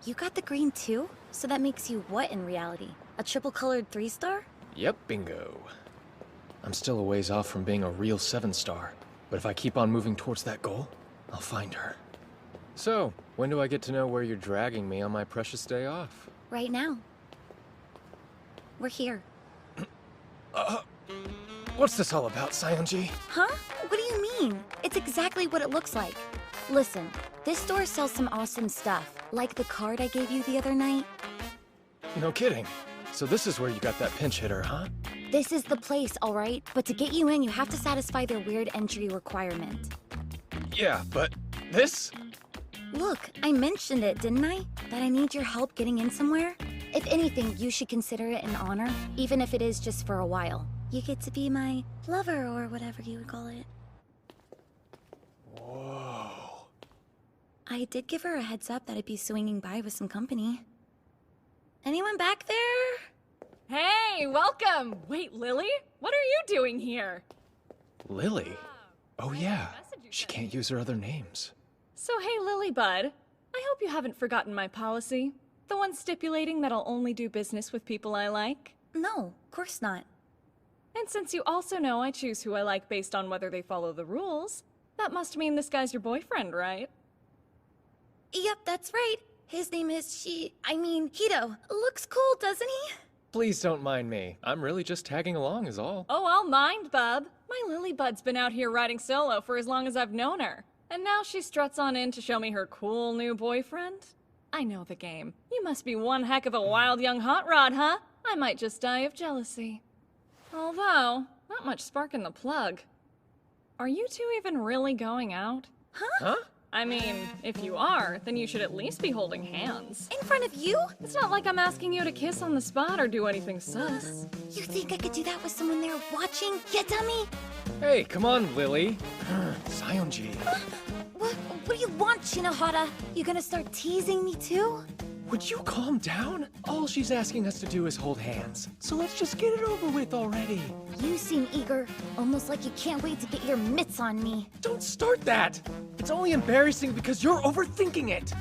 You got the green too? So that makes you what in reality? A triple-colored 3-star? Yep, bingo. I'm still a ways off from being a real 7-star, but if I keep on moving towards that goal, I'll find her. So, when do I get to know where you're dragging me on my precious day off? Right now. We're here. What's this all about, Sayonji? Huh? What do you mean? It's exactly what it looks like. Listen, this store sells some awesome stuff, like the card I gave you the other night. No kidding. So this is where you got that pinch hitter, huh? This is the place, alright? But to get you in, you have to satisfy their weird entry requirement. Yeah, but this? Look, I mentioned it, didn't I? That I need your help getting in somewhere? If anything, you should consider it an honor, even if it is just for a while. You get to be my lover, or whatever you would call it. Whoa. I did give her a heads up that I'd be swinging by with some company. Anyone back there? Hey, welcome! Wait, Lily? What are you doing here? Lily? Oh yeah, she can't use her other names. So hey, Lily Bud. I hope you haven't forgotten my policy. The one stipulating that I'll only do business with people I like. No, of course not. And since you also know I choose who I like based on whether they follow the rules, that must mean this guy's your boyfriend, right? Yep, that's right. His name is Hito. Looks cool, doesn't he? Please don't mind me. I'm really just tagging along is all. Oh, I'll mind, bub. My Lily Bud's been out here riding solo for as long as I've known her. And now she struts on in to show me her cool new boyfriend? I know the game. You must be one heck of a wild young hot rod, huh? I might just die of jealousy. Although, not much spark in the plug. Are you two even really going out? Huh? I mean, if you are, then you should at least be holding hands. In front of you? It's not like I'm asking you to kiss on the spot or do anything sus. You think I could do that with someone there watching, you dummy? Hey, come on, Lily. Sayonji. What do you want, Shinohara? You gonna start teasing me too? Would you calm down? All she's asking us to do is hold hands. So let's just get it over with already. You seem eager, almost like you can't wait to get your mitts on me. Don't start that! It's only embarrassing because you're overthinking it.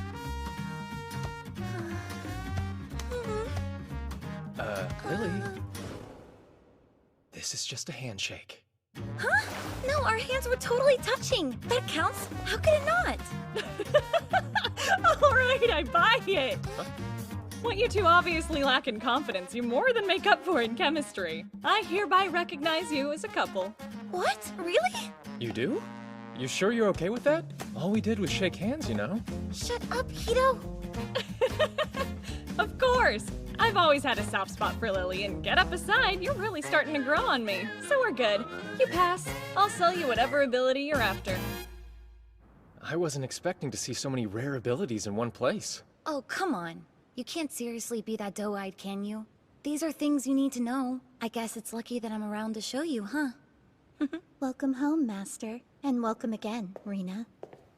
Lily. This is just a handshake. Huh? No, our hands were totally touching. That counts. How could it not? All right, I buy it. Huh? What you two obviously lack in confidence, you more than make up for in chemistry. I hereby recognize you as a couple. What? Really? You do? You sure you're okay with that? All we did was shake hands, you know? Shut up, Hito. Of course. I've always had a soft spot for Lily, and get up aside, you're really starting to grow on me. So we're good. You pass. I'll sell you whatever ability you're after. I wasn't expecting to see so many rare abilities in one place. Oh, come on. You can't seriously be that doe-eyed, can you? These are things you need to know. I guess it's lucky that I'm around to show you, huh? Welcome home, Master. And welcome again, Rena.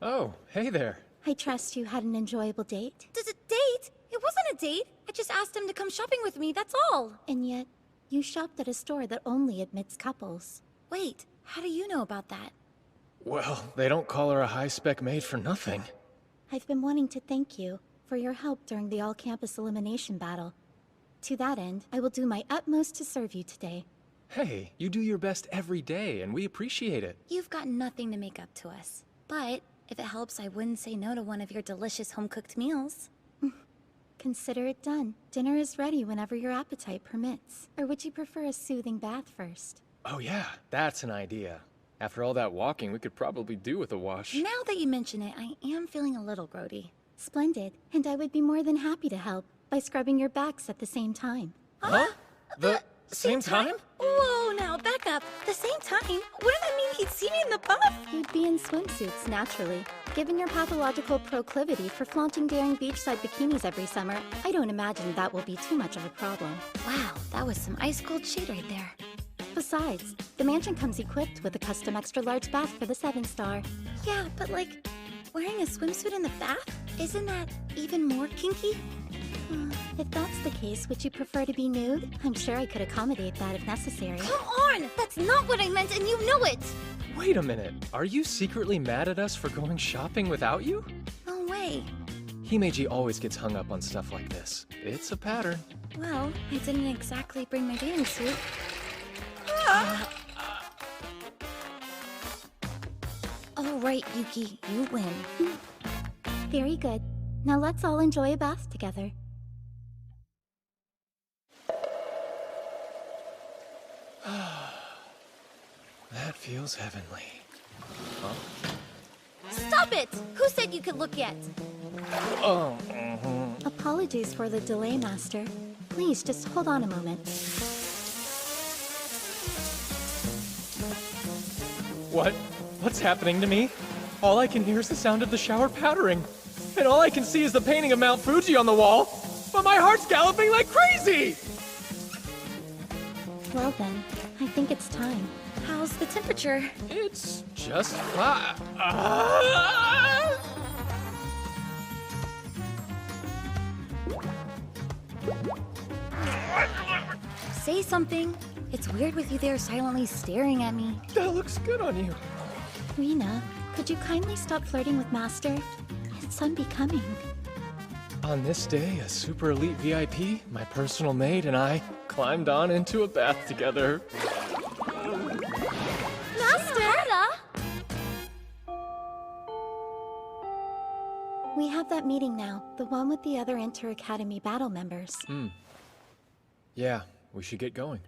Oh, hey there. I trust you had an enjoyable date. Date? It wasn't a date. I just asked him to come shopping with me, that's all. And yet, you shopped at a store that only admits couples. Wait, how do you know about that? Well, they don't call her a high-spec maid for nothing. I've been wanting to thank you for your help during the all-campus elimination battle. To that end, I will do my utmost to serve you today. Hey, you do your best every day, and we appreciate it. You've got nothing to make up to us. But if it helps, I wouldn't say no to one of your delicious home-cooked meals. Consider it done. Dinner is ready whenever your appetite permits. Or would you prefer a soothing bath first? Oh yeah, that's an idea. After all that walking, we could probably do with a wash. Now that you mention it, I am feeling a little grody. Splendid. And I would be more than happy to help by scrubbing your backs at the same time. Huh? The same time? Whoa, now back up. The same time? Wouldn't that mean he'd see me in the buff? You'd be in swimsuits, naturally. Given your pathological proclivity for flaunting daring beachside bikinis every summer, I don't imagine that will be too much of a problem. Wow, that was some ice-cold shade right there. Besides, the mansion comes equipped with a custom extra-large bath for the 7-star. Yeah, but like, wearing a swimsuit in the bath? Isn't that even more kinky? If that's the case, would you prefer to be nude? I'm sure I could accommodate that if necessary. Come on! That's not what I meant, and you know it! Wait a minute. Are you secretly mad at us for going shopping without you? No way. Himeji always gets hung up on stuff like this. It's a pattern. Well, I didn't exactly bring my bathing suit. All right, Yuki, you win. Very good. Now let's all enjoy a bath together. That feels heavenly. Huh? Stop it! Who said you could look yet? Oh. Apologies for the delay, Master. Please, just hold on a moment. What? What's happening to me? All I can hear is the sound of the shower pattering. And all I can see is the painting of Mount Fuji on the wall. But my heart's galloping like crazy! Well then, I think it's time. How's the temperature? It's just fine. Say something. It's weird with you there silently staring at me. That looks good on you. Rena, could you kindly stop flirting with Master? It's unbecoming. On this day, a super elite VIP, my personal maid, and I climbed on into a bath together. Master! We have that meeting now, the one with the other Inter-Academy battle members. Yeah, we should get going.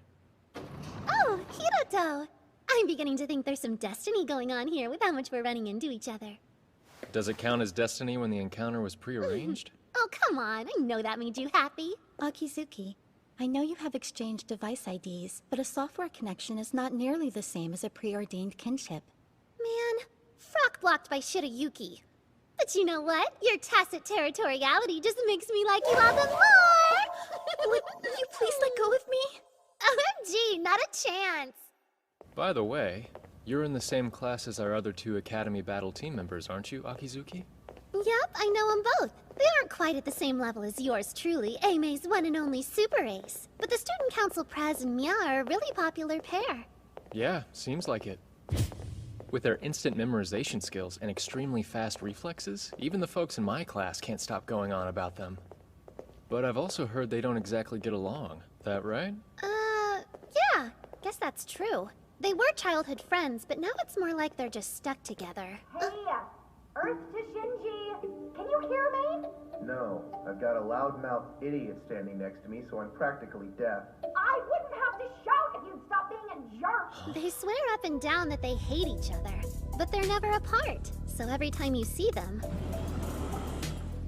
Oh, Hiroto! I'm beginning to think there's some destiny going on here with how much we're running into each other. Does it count as destiny when the encounter was prearranged? Oh, come on. I know that made you happy. Akizuki, I know you have exchanged device IDs, but a software connection is not nearly the same as a preordained kinship. Man, frock blocked by Shirayuki. But you know what? Your tacit territoriality just makes me like you all the more! Would you please let go of me? OMG, not a chance! By the way, you're in the same class as our other 2 Academy Battle team members, aren't you, Akizuki? Yep, I know them both. They aren't quite at the same level as yours truly, Aime's one and only super ace. But the Student Council Praz and Mia are a really popular pair. Yeah, seems like it. With their instant memorization skills and extremely fast reflexes, even the folks in my class can't stop going on about them. But I've also heard they don't exactly get along. That right? Yeah, guess that's true. They were childhood friends, but now it's more like they're just stuck together. Hey, Earth to Shinji! Can you hear me? No, I've got a loudmouth idiot standing next to me, so I'm practically deaf. I wouldn't have to shout if you'd stop being a jerk! They swear up and down that they hate each other, but they're never apart. So every time you see them...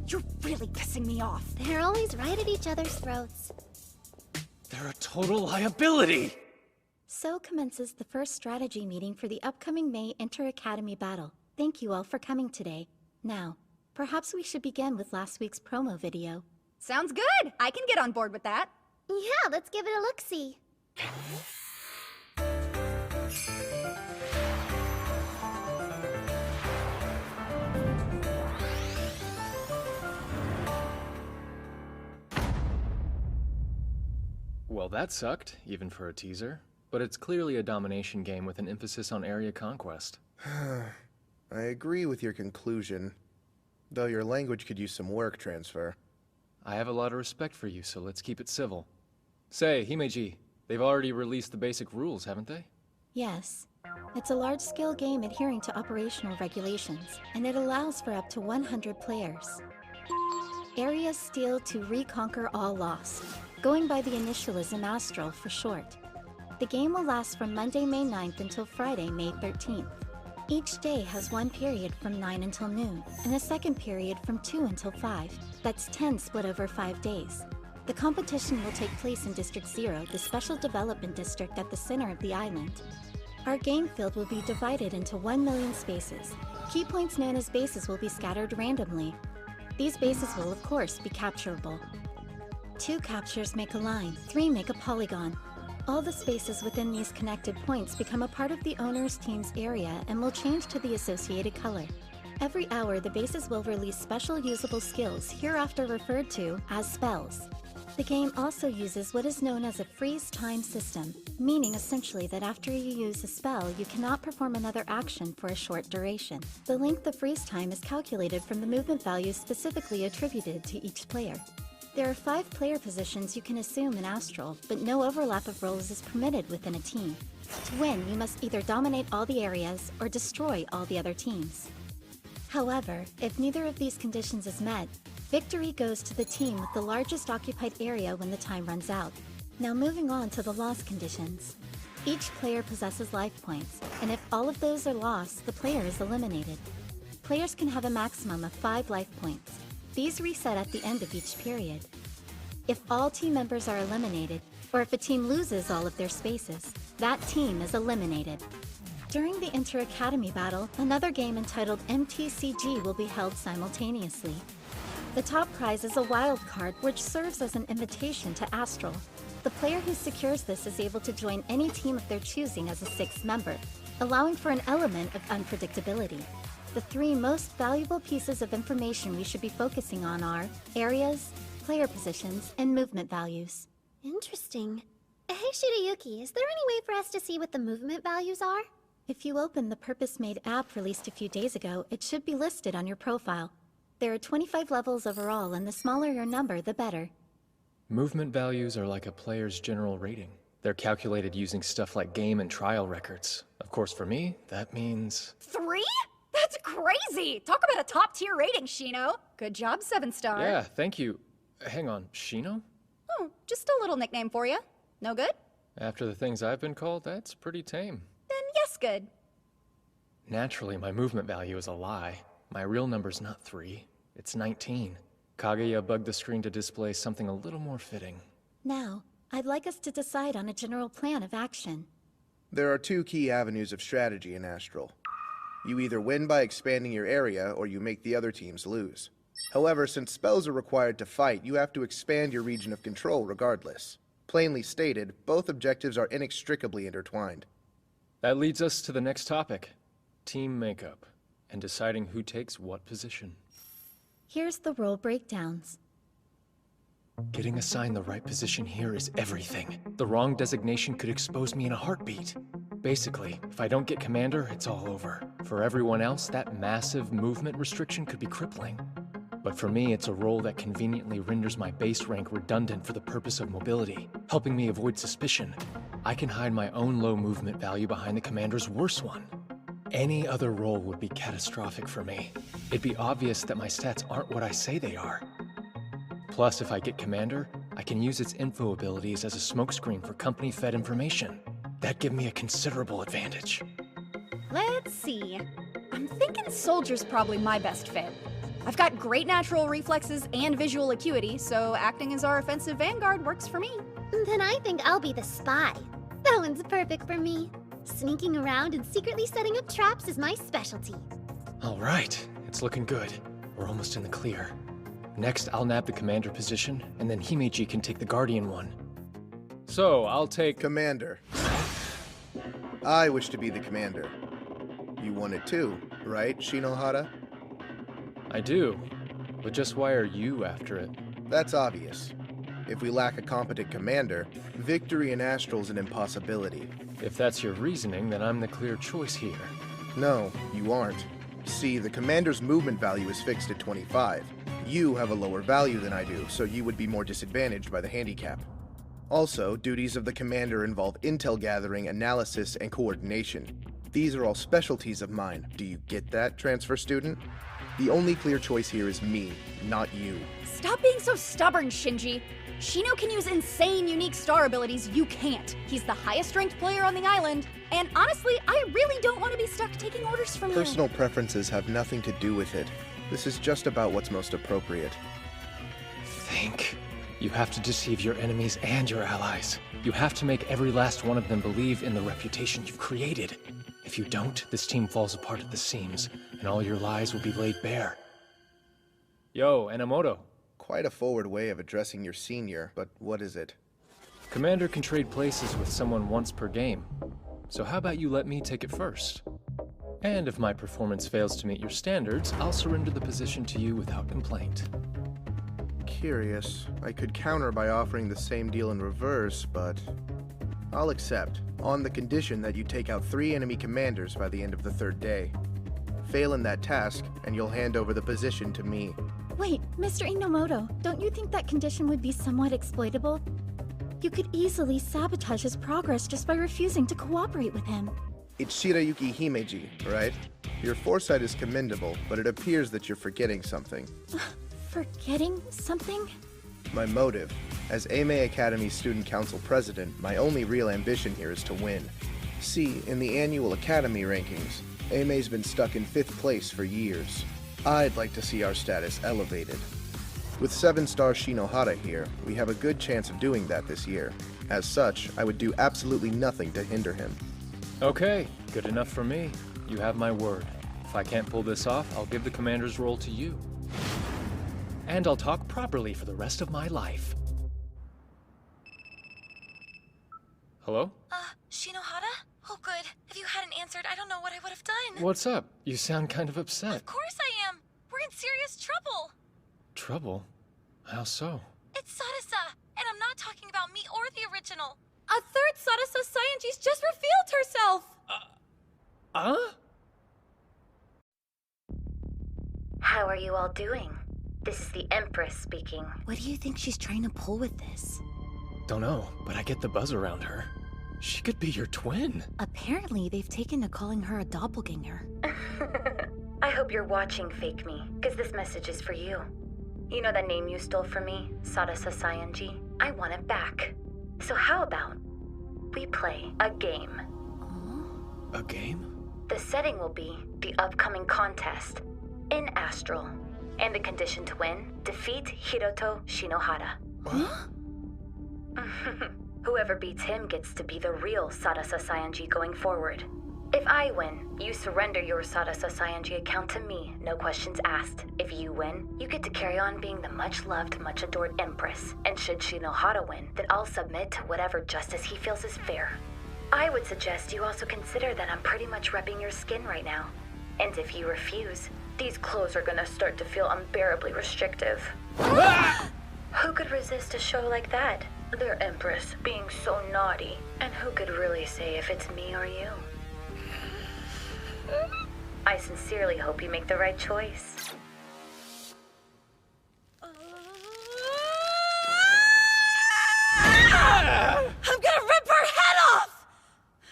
You're really pissing me off. They're always right at each other's throats. They're a total liability! So commences the first strategy meeting for the upcoming May Inter-Academy battle. Thank you all for coming today. Now, perhaps we should begin with last week's promo video. Sounds good! I can get on board with that. Yeah, let's give it a look-see. Well, that sucked, even for a teaser. But it's clearly a domination game with an emphasis on area conquest. I agree with your conclusion, though your language could use some work transfer. I have a lot of respect for you, so let's keep it civil. Say, Himeji, they've already released the basic rules, haven't they? Yes. It's a large-scale game adhering to operational regulations, and it allows for up to 100 players. Areas steal to reconquer all lost, going by the initialism Astral for short. The game will last from Monday, May 9th until Friday, May 13th. Each day has one period from 9 until noon, and a second period from 2 until 5. That's 10 split over 5 days. The competition will take place in District 0, the special development district at the center of the island. Our game field will be divided into 1 million spaces. Key points known as bases will be scattered randomly. These bases will, of course, be capturable. 2 captures make a line, 3 make a polygon. All the spaces within these connected points become a part of the owner's team's area and will change to the associated color. Every hour, the bases will release special usable skills, hereafter referred to as spells. The game also uses what is known as a freeze time system, meaning essentially that after you use a spell, you cannot perform another action for a short duration. The length of freeze time is calculated from the movement values specifically attributed to each player. There are 5 player positions you can assume in Astral, but no overlap of roles is permitted within a team. To win, you must either dominate all the areas or destroy all the other teams. However, if neither of these conditions is met, victory goes to the team with the largest occupied area when the time runs out. Now moving on to the loss conditions. Each player possesses life points, and if all of those are lost, the player is eliminated. Players can have a maximum of 5 life points. These reset at the end of each period. If all team members are eliminated, or if a team loses all of their spaces, that team is eliminated. During the Inter-Academy battle, another game entitled MTCG will be held simultaneously. The top prize is a wild card, which serves as an invitation to Astral. The player who secures this is able to join any team of their choosing as a 6th member, allowing for an element of unpredictability. The 3 most valuable pieces of information we should be focusing on are areas, player positions, and movement values. Interesting. Hey, Shirayuki, is there any way for us to see what the movement values are? If you open the purpose-made app released a few days ago, it should be listed on your profile. There are 25 levels overall, and the smaller your number, the better. Movement values are like a player's general rating. They're calculated using stuff like game and trial records. Of course, for me, that means... 3? That's crazy! Talk about a top-tier rating, Shino. Good job, 7-star. Yeah, thank you. Hang on, Shino? Oh, just a little nickname for you. No good? After the things I've been called, that's pretty tame. Then yes, good. Naturally, my movement value is a lie. My real number's not 3, it's 19. Kaguya bugged the screen to display something a little more fitting. Now, I'd like us to decide on a general plan of action. There are 2 key avenues of strategy in Astral. You either win by expanding your area, or you make the other teams lose. However, since spells are required to fight, you have to expand your region of control regardless. Plainly stated, both objectives are inextricably intertwined. That leads us to the next topic, team makeup, and deciding who takes what position. Here's the role breakdowns. Getting assigned the right position here is everything. The wrong designation could expose me in a heartbeat. Basically, if I don't get commander, it's all over. For everyone else, that massive movement restriction could be crippling. But for me, it's a role that conveniently renders my base rank redundant for the purpose of mobility, helping me avoid suspicion. I can hide my own low movement value behind the commander's worse one. Any other role would be catastrophic for me. It'd be obvious that my stats aren't what I say they are. Plus, if I get commander, I can use its info abilities as a smokescreen for company-fed information. That'd give me a considerable advantage. Let's see. I'm thinking soldier's probably my best fit. I've got great natural reflexes and visual acuity, so acting as our offensive vanguard works for me. Then I think I'll be the spy. That one's perfect for me. Sneaking around and secretly setting up traps is my specialty. All right, it's looking good. We're almost in the clear. Next, I'll nab the commander position, and then Himeji can take the guardian one. So, I'll take... Commander. I wish to be the commander. You want it too, right, Shinohara? I do, but just why are you after it? That's obvious. If we lack a competent commander, victory in Astral's an impossibility. If that's your reasoning, then I'm the clear choice here. No, you aren't. See, the commander's movement value is fixed at 25. You have a lower value than I do, so you would be more disadvantaged by the handicap. Also, duties of the commander involve intel gathering, analysis, and coordination. These are all specialties of mine. Do you get that, transfer student? The only clear choice here is me, not you. Stop being so stubborn, Shinji. Shino can use insane, unique star abilities you can't. He's the highest-ranked player on the island, and honestly, I really don't want to be stuck taking orders from you. Personal preferences have nothing to do with it. This is just about what's most appropriate. Think. You have to deceive your enemies and your allies. You have to make every last one of them believe in the reputation you've created. If you don't, this team falls apart at the seams, and all your lies will be laid bare. Yo, Enomoto. Quite a forward way of addressing your senior, but what is it? Commander can trade places with someone once per game. So how about you let me take it first? And if my performance fails to meet your standards, I'll surrender the position to you without complaint. Curious. I could counter by offering the same deal in reverse, but I'll accept, on the condition that you take out 3 enemy commanders by the end of the 3rd day. Fail in that task, and you'll hand over the position to me. Wait, Mr. Inomoto, don't you think that condition would be somewhat exploitable? You could easily sabotage his progress just by refusing to cooperate with him. It's Shirayuki Himeji, right? Your foresight is commendable, but it appears that you're forgetting something. Forgetting something? My motive. As Eimei Academy Student Council President, my only real ambition here is to win. See, in the annual Academy rankings, Eimei's been stuck in 5th place for years. I'd like to see our status elevated. With 7-star Shinohara here, we have a good chance of doing that this year. As such, I would do absolutely nothing to hinder him. Okay, good enough for me. You have my word. If I can't pull this off, I'll give the commander's role to you. And I'll talk properly for the rest of my life. Hello? Shinohara? Oh, good. If you hadn't answered, I don't know what I would have done. What's up? You sound kind of upset. Of course I am. We're in serious trouble. Trouble? How so? It's Sadasa, and I'm not talking about me or the original. A third Sadasa Scientist just revealed herself. How are you all doing? This is the Empress speaking. What do you think she's trying to pull with this? Don't know, but I get the buzz around her. She could be your twin. Apparently, they've taken to calling her a doppelganger. I hope you're watching, Fake Me, because this message is for you. You know that name you stole from me, Sadasa Saionji? I want it back. So how about we play a game? A game? The setting will be the upcoming contest in Astral. And the condition to win, defeat Hiroto Shinohara. Huh? Whoever beats him gets to be the real Sadasa Saionji going forward. If I win, you surrender your Sadasa Saionji account to me, no questions asked. If you win, you get to carry on being the much-loved, much-adored Empress. And should Shinohara win, then I'll submit to whatever justice he feels is fair. I would suggest you also consider that I'm pretty much repping your skin right now. And if you refuse, these clothes are gonna start to feel unbearably restrictive. Who could resist a show like that? Their Empress being so naughty. And who could really say if it's me or you? I sincerely hope you make the right choice. I'm gonna rip her head off!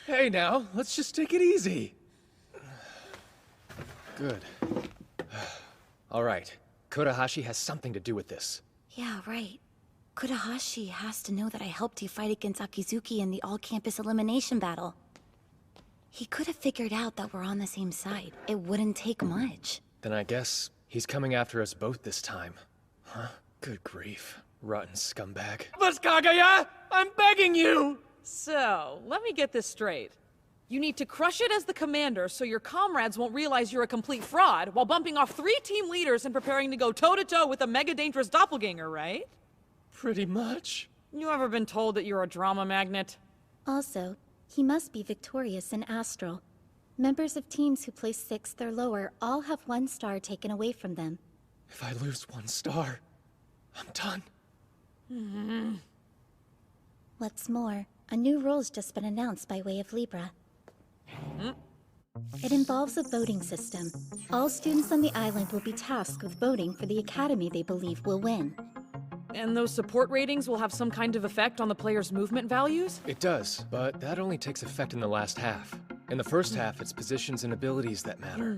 Hey now, let's just take it easy. Good. All right, Kurahashi has something to do with this. Yeah, right. Kurahashi has to know that I helped you fight against Akizuki in the all-campus elimination battle. He could have figured out that we're on the same side. It wouldn't take much. Then I guess he's coming after us both this time. Huh? Good grief. Rotten scumbag. But Kaguya, I'm begging you! So, let me get this straight. You need to crush it as the commander so your comrades won't realize you're a complete fraud while bumping off 3 team leaders and preparing to go toe-to-toe with a mega-dangerous doppelganger, right? Pretty much. You ever been told that you're a drama magnet? Also, he must be victorious in Astral. Members of teams who place 6th or lower all have 1 star taken away from them. If I lose 1 star, I'm done. What's more, a new rule's just been announced by way of Libra. It involves a voting system. All students on the island will be tasked with voting for the academy they believe will win. And those support ratings will have some kind of effect on the player's movement values? It does, but that only takes effect in the last half. In the first half, it's positions and abilities that matter.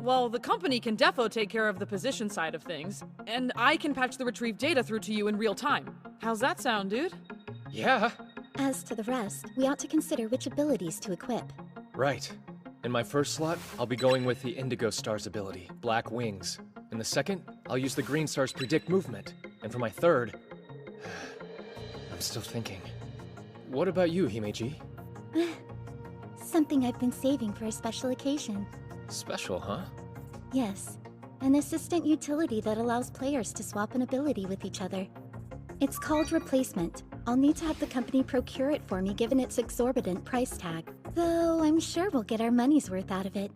Well, the company can defo take care of the position side of things, and I can patch the retrieved data through to you in real time. How's that sound, dude? Yeah. As to the rest, we ought to consider which abilities to equip. Right. In my first slot, I'll be going with the Indigo Star's ability, Black Wings. In the second, I'll use the Green Star's Predict Movement. And for my third... I'm still thinking. What about you, Himeji? Something I've been saving for a special occasion. Special, huh? Yes. An assistant utility that allows players to swap an ability with each other. It's called Replacement. I'll need to have the company procure it for me given its exorbitant price tag. Though I'm sure we'll get our money's worth out of it.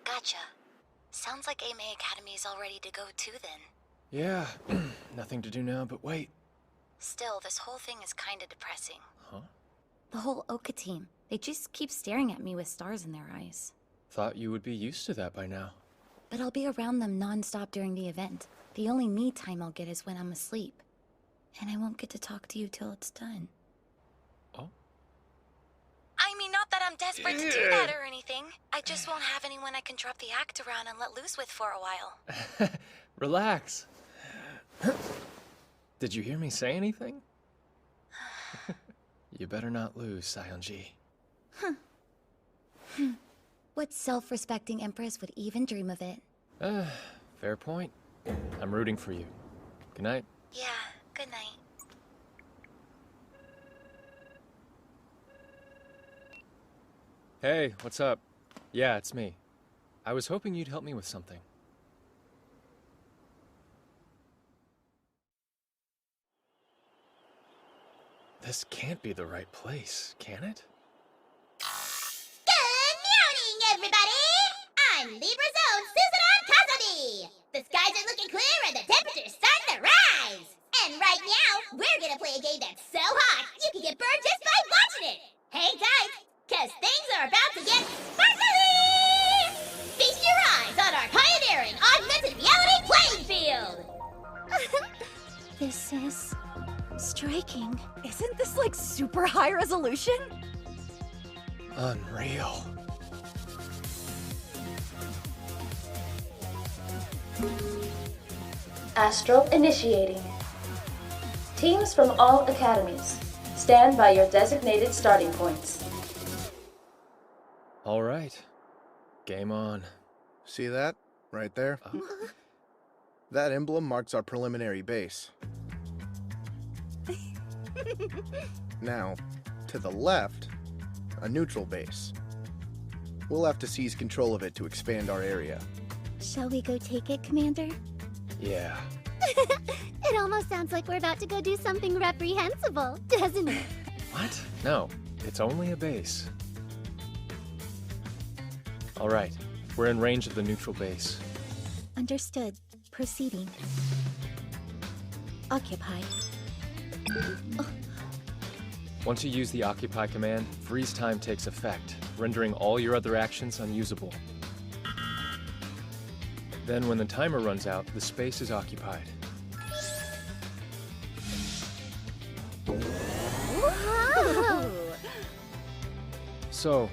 Gotcha. Sounds like AMA Academy is all ready to go too then. Yeah, nothing to do now but wait. Still, this whole thing is kinda depressing. Huh? The whole Oka team. They just keep staring at me with stars in their eyes. Thought you would be used to that by now. But I'll be around them non-stop during the event. The only me time I'll get is when I'm asleep. And I won't get to talk to you till it's done. Oh? I mean, not that I'm desperate to do that or anything. I just won't have anyone I can drop the act around and let loose with for a while. Relax. Did you hear me say anything? You better not lose, Sion-ji. What self-respecting empress would even dream of it? Fair point. I'm rooting for you. Good night. Yeah, good night. Hey, what's up? Yeah, it's me. I was hoping you'd help me with something. This can't be the right place, can it? Good morning, everybody! I'm Libra's own Susanon Kazami! The skies are looking clear and the temperature's starting to rise! And right now, we're gonna play a game that's so hot, you can get burned just by watching it! Hang tight, cause things are about to get sparkly! Feast your eyes on our pioneering augmented reality playing field! This is... striking. Isn't this like super high resolution? Unreal. Astral initiating. Teams from all academies, stand by your designated starting points. All right. Game on. See that? Right there? That emblem marks our preliminary base. Now, to the left, a neutral base. We'll have to seize control of it to expand our area. Shall we go take it, Commander? Yeah. It almost sounds like we're about to go do something reprehensible, doesn't it? What? No, it's only a base. All right, we're in range of the neutral base. Understood. Proceeding. Occupy. Once you use the Occupy command, freeze time takes effect, rendering all your other actions unusable. Then when the timer runs out, the space is occupied. Whoa! So,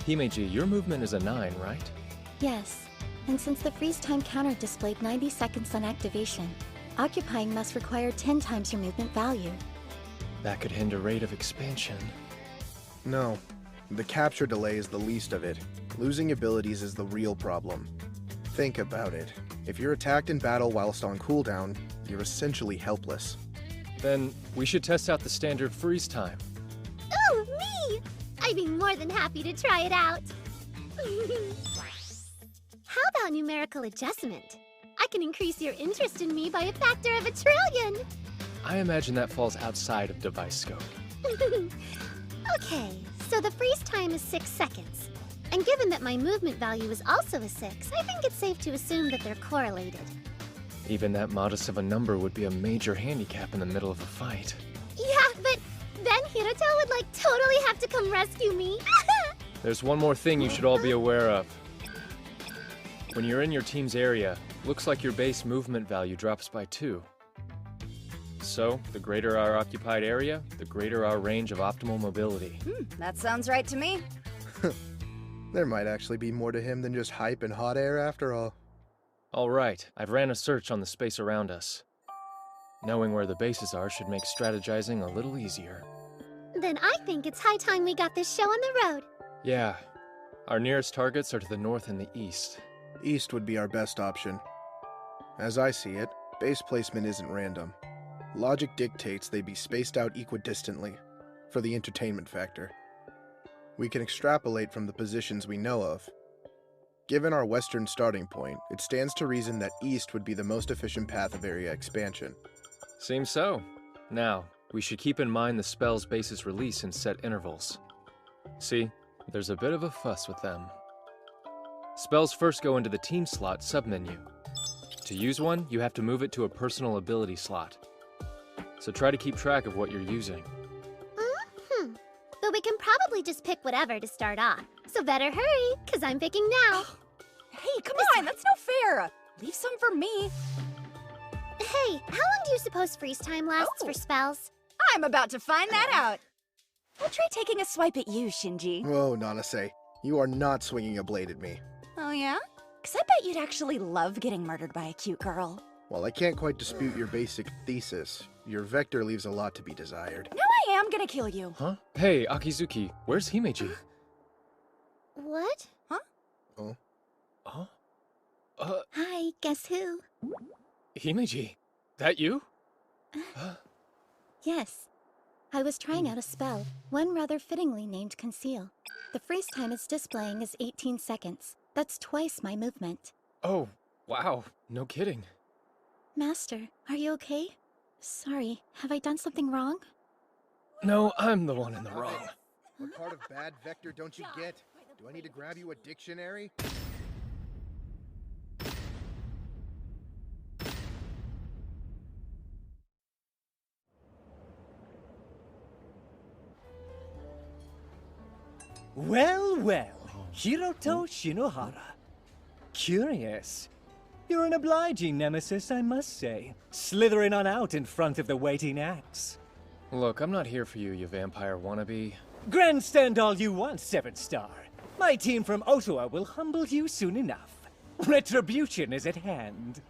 Himeji, your movement is a 9, right? Yes. And since the freeze time counter displayed 90 seconds on activation, occupying must require 10 times your movement value. That could hinder rate of expansion. No. The capture delay is the least of it. Losing abilities is the real problem. Think about it. If you're attacked in battle whilst on cooldown, you're essentially helpless. Then we should test out the standard freeze time. Ooh, me! I'd be more than happy to try it out. How about numerical adjustment? I can increase your interest in me by a factor of 1,000,000,000,000. I imagine that falls outside of device scope. Okay, so the freeze time is 6 seconds. And given that my movement value is also a 6, I think it's safe to assume that they're correlated. Even that modest of a number would be a major handicap in the middle of a fight. Yeah, but Naruto would like totally have to come rescue me. There's one more thing you should all be aware of. When you're in your team's area, looks like your base movement value drops by 2. So, the greater our occupied area, the greater our range of optimal mobility. That sounds right to me. There might actually be more to him than just hype and hot air after all. Alright, I've ran a search on the space around us. Knowing where the bases are should make strategizing a little easier. Then I think it's high time we got this show on the road. Yeah. Our nearest targets are to the north and the east. East would be our best option. As I see it, base placement isn't random. Logic dictates they be spaced out equidistantly, for the entertainment factor. We can extrapolate from the positions we know of. Given our western starting point, it stands to reason that east would be the most efficient path of area expansion. Seems so. Now, we should keep in mind the spell's basis release in set intervals. See, there's a bit of a fuss with them. Spells first go into the team slot submenu. To use one, you have to move it to a personal ability slot. So try to keep track of what you're using. But we can probably just pick whatever to start off. So better hurry, because I'm picking now. Hey, come on, that's no fair. Leave some for me. Hey, how long do you suppose freeze time lasts for spells? I'm about to find that out. I'll try taking a swipe at you, Shinji. Whoa, Nanase. You are not swinging a blade at me. Oh yeah? 'Cause I bet you'd actually love getting murdered by a cute girl. While I can't quite dispute your basic thesis, your vector leaves a lot to be desired. Now I am gonna kill you. Huh? Hey, Akizuki, where's Himeji? What? Huh? Oh? Huh? Hi, guess who? Himeji, that you? Yes. I was trying out a spell, one rather fittingly named Conceal. The freeze time it's displaying is 18 seconds. That's twice my movement. Oh, wow, no kidding. Master, are you okay? Sorry, have I done something wrong? No, I'm the one in the wrong. What part of bad vector don't you get? Do I need to grab you a dictionary? Well, Hiroto Shinohara. Curious. You're an obliging nemesis, I must say. Slithering on out in front of the waiting axe. Look, I'm not here for you, you vampire wannabe. Grandstand all you want, 7-star. My team from Ottawa will humble you soon enough. Retribution is at hand.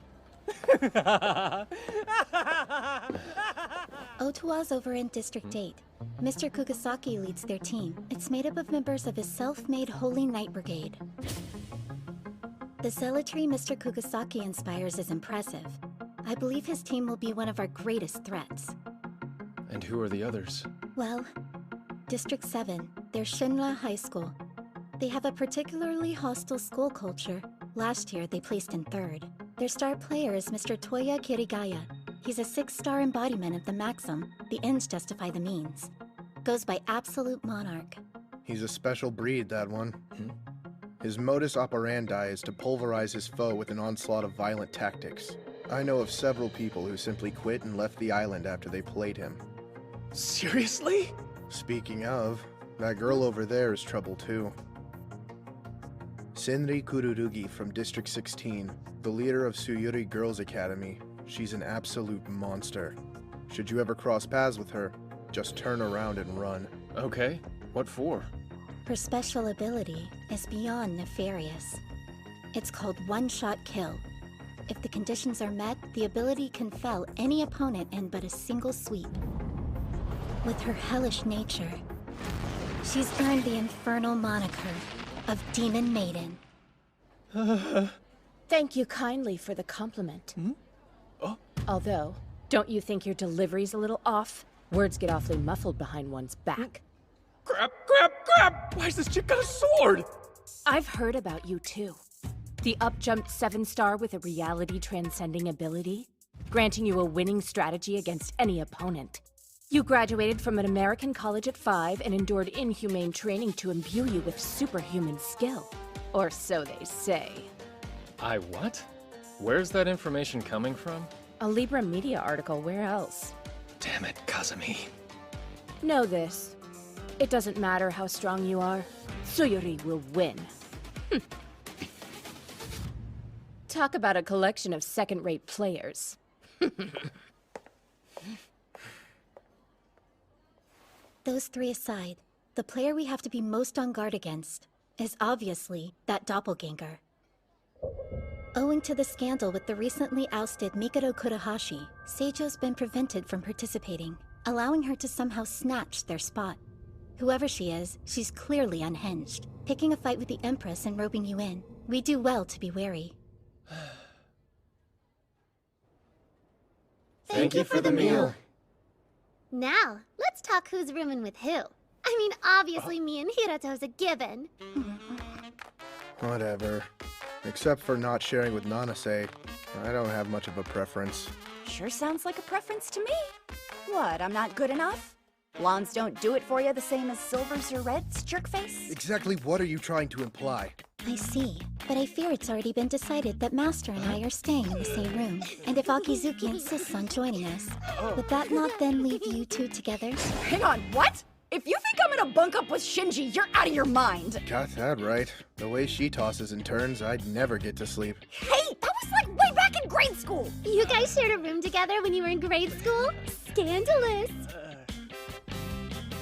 Ottawa's over in District 8. Mr. Kugasaki leads their team. It's made up of members of his self-made Holy Knight Brigade. The zealotry Mr. Kugasaki inspires is impressive. I believe his team will be one of our greatest threats. And who are the others? Well, District 7, they're Shinra High School. They have a particularly hostile school culture. Last year, they placed in 3rd. Their star player is Mr. Toya Kirigaya. He's a 6-star embodiment of the maxim, the ends justify the means. Goes by Absolute Monarch. He's a special breed, that one. His modus operandi is to pulverize his foe with an onslaught of violent tactics. I know of several people who simply quit and left the island after they played him. Seriously? Speaking of, that girl over there is trouble too. Senri Kururugi from District 16, the leader of Tsuyuri Girls Academy. She's an absolute monster. Should you ever cross paths with her, just turn around and run. Okay, what for? Her special ability is beyond nefarious. It's called One-Shot Kill. If the conditions are met, the ability can fell any opponent in but a single sweep. With her hellish nature, she's earned the infernal moniker of Demon Maiden. Thank you kindly for the compliment. Although, don't you think your delivery's a little off? Words get awfully muffled behind one's back. Crap, crap, crap! Why has this chick got a sword? I've heard about you too. The up-jumped 7-star with a reality-transcending ability, granting you a winning strategy against any opponent. You graduated from an American college at 5 and endured inhumane training to imbue you with superhuman skill. Or so they say. I what? Where's that information coming from? A Libra Media article, where else? Damn it, Kazumi. Know this. It doesn't matter how strong you are. Suyuri will win. Talk about a collection of second-rate players. Those three aside, the player we have to be most on guard against is obviously that doppelganger. Owing to the scandal with the recently ousted Mikado Kurahashi, Seijo's been prevented from participating, allowing her to somehow snatch their spot. Whoever she is, she's clearly unhinged, picking a fight with the Empress and roping you in. We do well to be wary. Thank you for the meal. Now, let's talk who's rooming with who. I mean, obviously me and Hiroto's a given. Whatever. Except for not sharing with Nanase, I don't have much of a preference. Sure sounds like a preference to me. What, I'm not good enough? Blondes don't do it for you the same as silvers or reds, jerkface? Exactly what are you trying to imply? I see, but I fear it's already been decided that Master and I are staying in the same room. And if Akizuki insists on joining us, would that not then leave you two together? Hang on, what? If you think I'm gonna bunk up with Shinji, you're out of your mind! Got that right. The way she tosses and turns, I'd never get to sleep. Hey, that was like way back in grade school! You guys shared a room together when you were in grade school? Scandalous!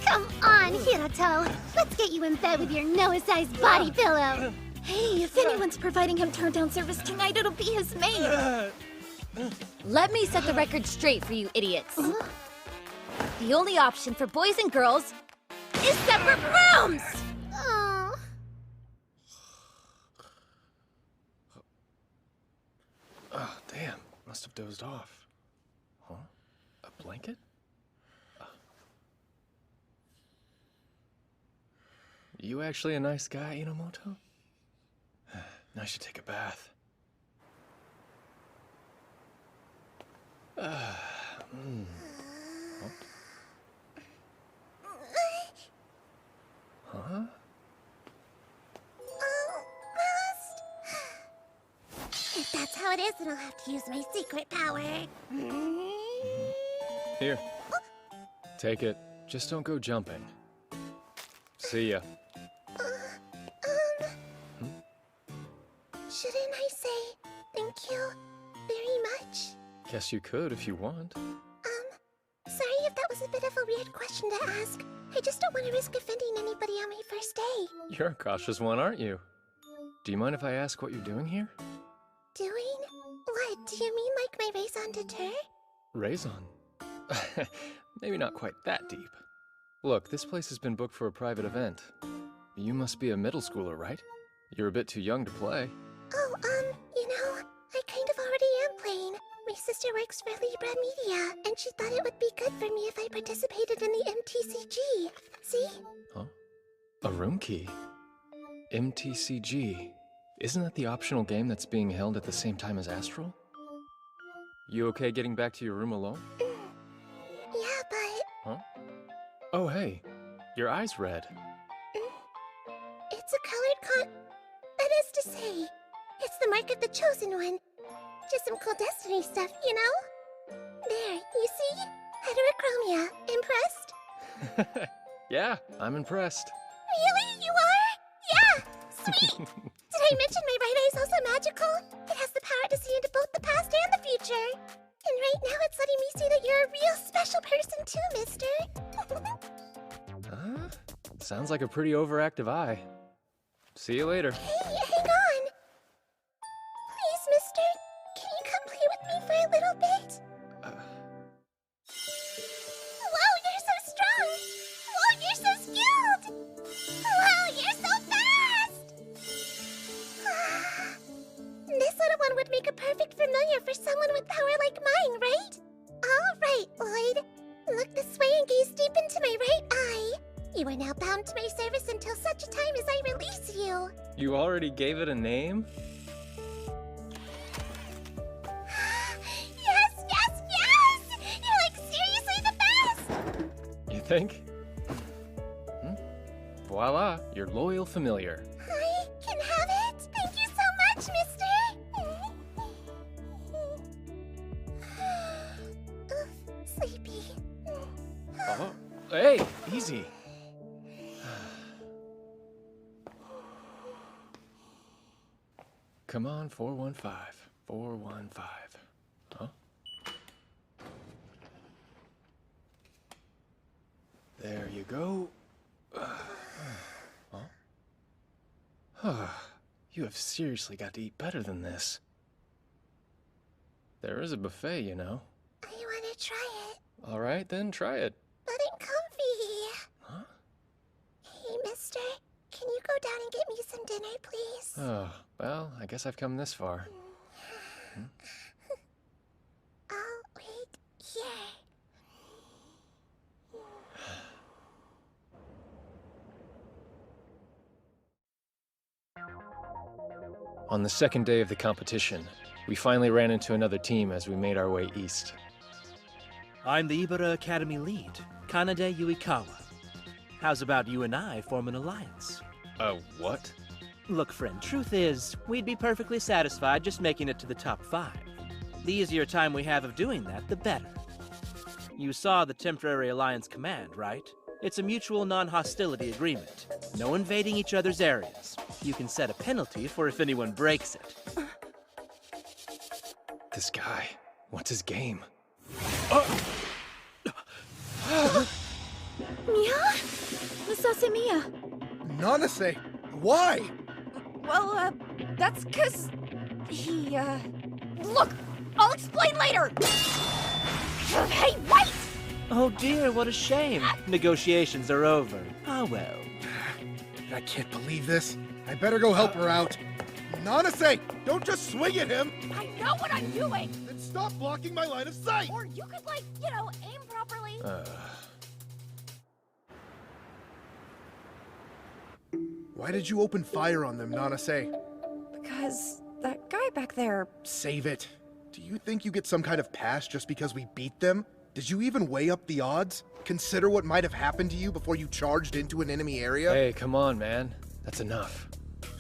Come on, Hiroto! Let's get you in bed with your Noah-sized body pillow! Hey, if anyone's providing him turn-down service tonight, it'll be his maid! Let me set the record straight for you idiots. The only option for boys and girls is separate rooms! Oh. Oh, damn. Must have dozed off. Huh? A blanket? You actually a nice guy, Inomoto? I should take a bath. Huh? If that's how it is, then I'll have to use my secret power. Here. Take it. Just don't go jumping. See ya. Shouldn't I say thank you very much? Guess you could if you want. Sorry if that was a bit of a weird question to ask. I just don't want to risk offending anybody on my first day. You're a cautious one, aren't you? Do you mind if I ask what you're doing here? Doing? What? Do you mean like my raison d'etre? Raison? Maybe not quite that deep. Look, this place has been booked for a private event. You must be a middle schooler, right? You're a bit too young to play. Oh, you know, I kind of already am playing. My sister works for Libra Media, and she thought it would be good for me if I participated in the MTCG. See? Huh? A room key? MTCG? Isn't that the optional game that's being held at the same time as Astral? You okay getting back to your room alone? Yeah, but... Huh? Oh, hey. Your eye's red. It's a colored That is to say, it's the mark of the Chosen One. Just some cool Destiny stuff, you know? There, you see? Heterochromia. Impressed? Yeah, I'm impressed. Really? You are? Yeah! Sweet! Did I mention my right eye is also magical? It has the power to see into both the past and the future. And right now it's letting me see that you're a real special person too, mister. Huh? Sounds like a pretty overactive eye. See you later. Hey, hang on! Please, mister, can you come play with me for a little bit? Whoa, you're so strong! Whoa, you're so skilled! Whoa, you're so fast! This little one would make a perfect familiar for someone with power like mine, right? All right, Lloyd. Look this way and gaze deep into my right eye. You are now bound to my service until such a time as I release you. You already gave it a name? Yes, yes, yes! You're like seriously the best! You think? Voila, your loyal familiar. I can have it? Thank you so much, mister! Oof, sleepy. Oh, hey! easy. Come on, 415. 415. Huh? There you go. Huh? You have seriously got to eat better than this. There is a buffet, you know. I want to try it. All right, then try it. But I'm comfy. Huh? Hey, mister. Can you go down and get me some dinner, please? Oh, well, I guess I've come this far. I'll wait here. On the second day of the competition, we finally ran into another team as we made our way east. I'm the Ibara Academy lead, Kanade Yuikawa. How's about you and I form an alliance? What? Look, friend, truth is, we'd be perfectly satisfied just making it to the top 5. The easier time we have of doing that, the better. You saw the Temporary Alliance Command, right? It's a mutual non-hostility agreement. No invading each other's areas. You can set a penalty for if anyone breaks it. This guy, what's his game? Mia? Misase Mia. Nanase, why? Well, that's 'cause he, Look! I'll explain later! Hey, wait! Oh dear, what a shame. Negotiations are over. Ah well. I can't believe this. I better go help her out. Nanase, don't just swing at him! I know what I'm doing! Then stop blocking my line of sight! Or you could, like, aim properly. Why did you open fire on them, Nanase? Because that guy back there... Save it. Do you think you get some kind of pass just because we beat them? Did you even weigh up the odds? Consider what might have happened to you before you charged into an enemy area? Hey, come on, man. That's enough.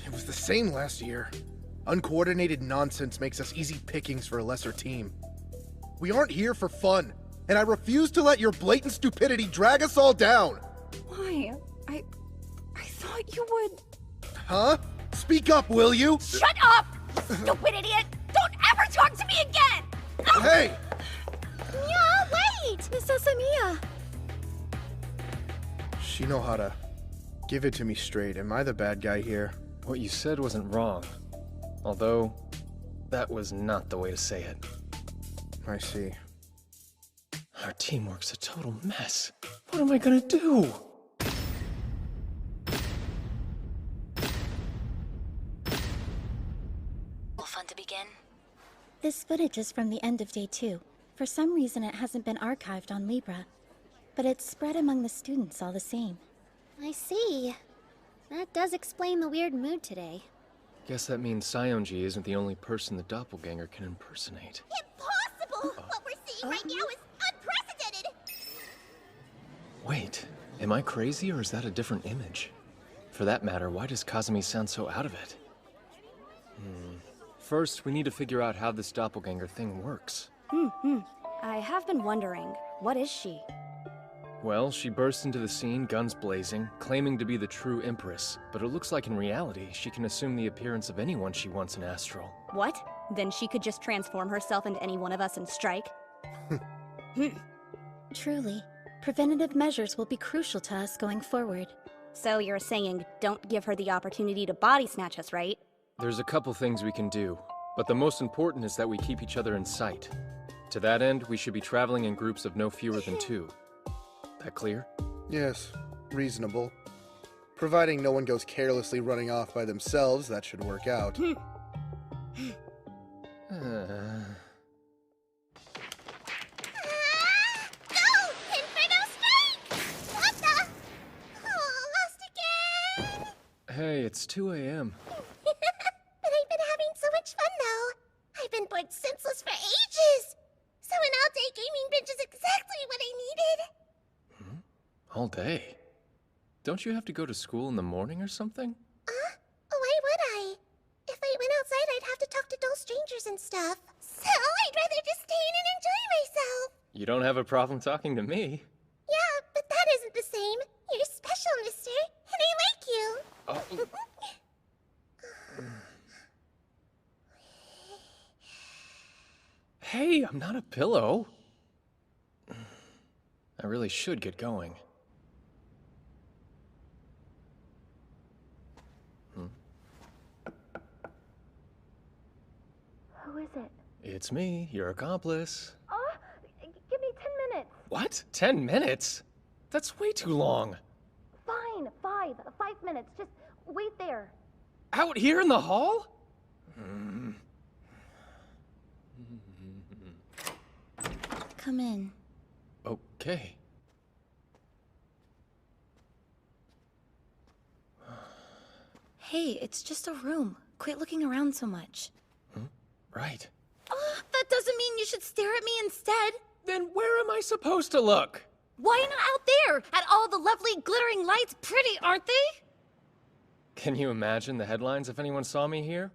It was the same last year. Uncoordinated nonsense makes us easy pickings for a lesser team. We aren't here for fun, and I refuse to let your blatant stupidity drag us all down! Why? I thought you would... Huh? Speak up, will you? Shut up! Stupid idiot! Don't ever talk to me again! Hey! Mia, wait! Misase Mia! Shinohara, give it to me straight. Am I the bad guy here? What you said wasn't wrong. Although, that was not the way to say it. I see. Our teamwork's a total mess. What am I gonna do? Fun to begin? This footage is from the end of day 2. For some reason it hasn't been archived on Libra. But it's spread among the students all the same. I see. That does explain the weird mood today. Guess that means Saionji isn't the only person the doppelganger can impersonate. Impossible! What we're seeing right now is unprecedented! Wait, am I crazy or is that a different image? For that matter, why does Kazumi sound so out of it? First, we need to figure out how this doppelganger thing works. I have been wondering, what is she? Well, she burst into the scene, guns blazing, claiming to be the true Empress, but it looks like in reality, she can assume the appearance of anyone she wants in Astral. What? Then she could just transform herself into any one of us and strike? Truly, preventative measures will be crucial to us going forward. So you're saying don't give her the opportunity to body snatch us, right? There's a couple things we can do, but the most important is that we keep each other in sight. To that end, we should be traveling in groups of no fewer than 2. That clear? Yes, reasonable. Providing no one goes carelessly running off by themselves, that should work out. Go! Inferno strike! What the? Oh, lost again! Hey, it's 2 a.m. But I've been having so much fun, though. I've been bored senseless for ages. So an all-day gaming binge is exactly what I needed. All day? Don't you have to go to school in the morning or something? Why would I? If I went outside, I'd have to talk to dull strangers and stuff. So I'd rather just stay in and enjoy myself. You don't have a problem talking to me. Yeah, but that isn't the same. Hey, I'm not a pillow. I really should get going. Who is it? It's me, your accomplice. Give me 10 minutes. What? 10 minutes? That's way too long. Fine, 5 minutes. Just wait there. Out here in the hall? Come in. Okay. Hey, it's just a room. Quit looking around so much. Right. That doesn't mean you should stare at me instead. Then where am I supposed to look? Why not out there? At all the lovely glittering lights. Pretty, aren't they? Can you imagine the headlines if anyone saw me here?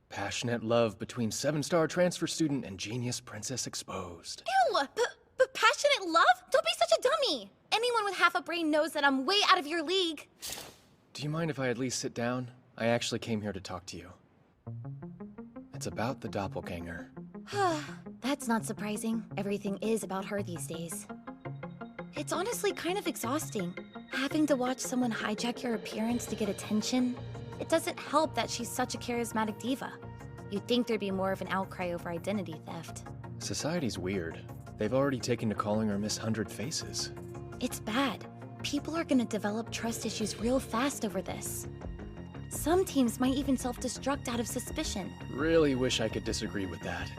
Passionate love between 7-star transfer student and genius princess exposed. Ew! But passionate love? Don't be such a dummy. Anyone with half a brain knows that I'm way out of your league. Do you mind if I at least sit down? I actually came here to talk to you. It's about the doppelganger. That's not surprising. Everything is about her these days. It's honestly kind of exhausting. Having to watch someone hijack your appearance to get attention. It doesn't help that she's such a charismatic diva. You'd think there'd be more of an outcry over identity theft. Society's weird. They've already taken to calling her Miss 100 Faces. It's bad. People are gonna develop trust issues real fast over this. Some teams might even self-destruct out of suspicion. Really wish I could disagree with that.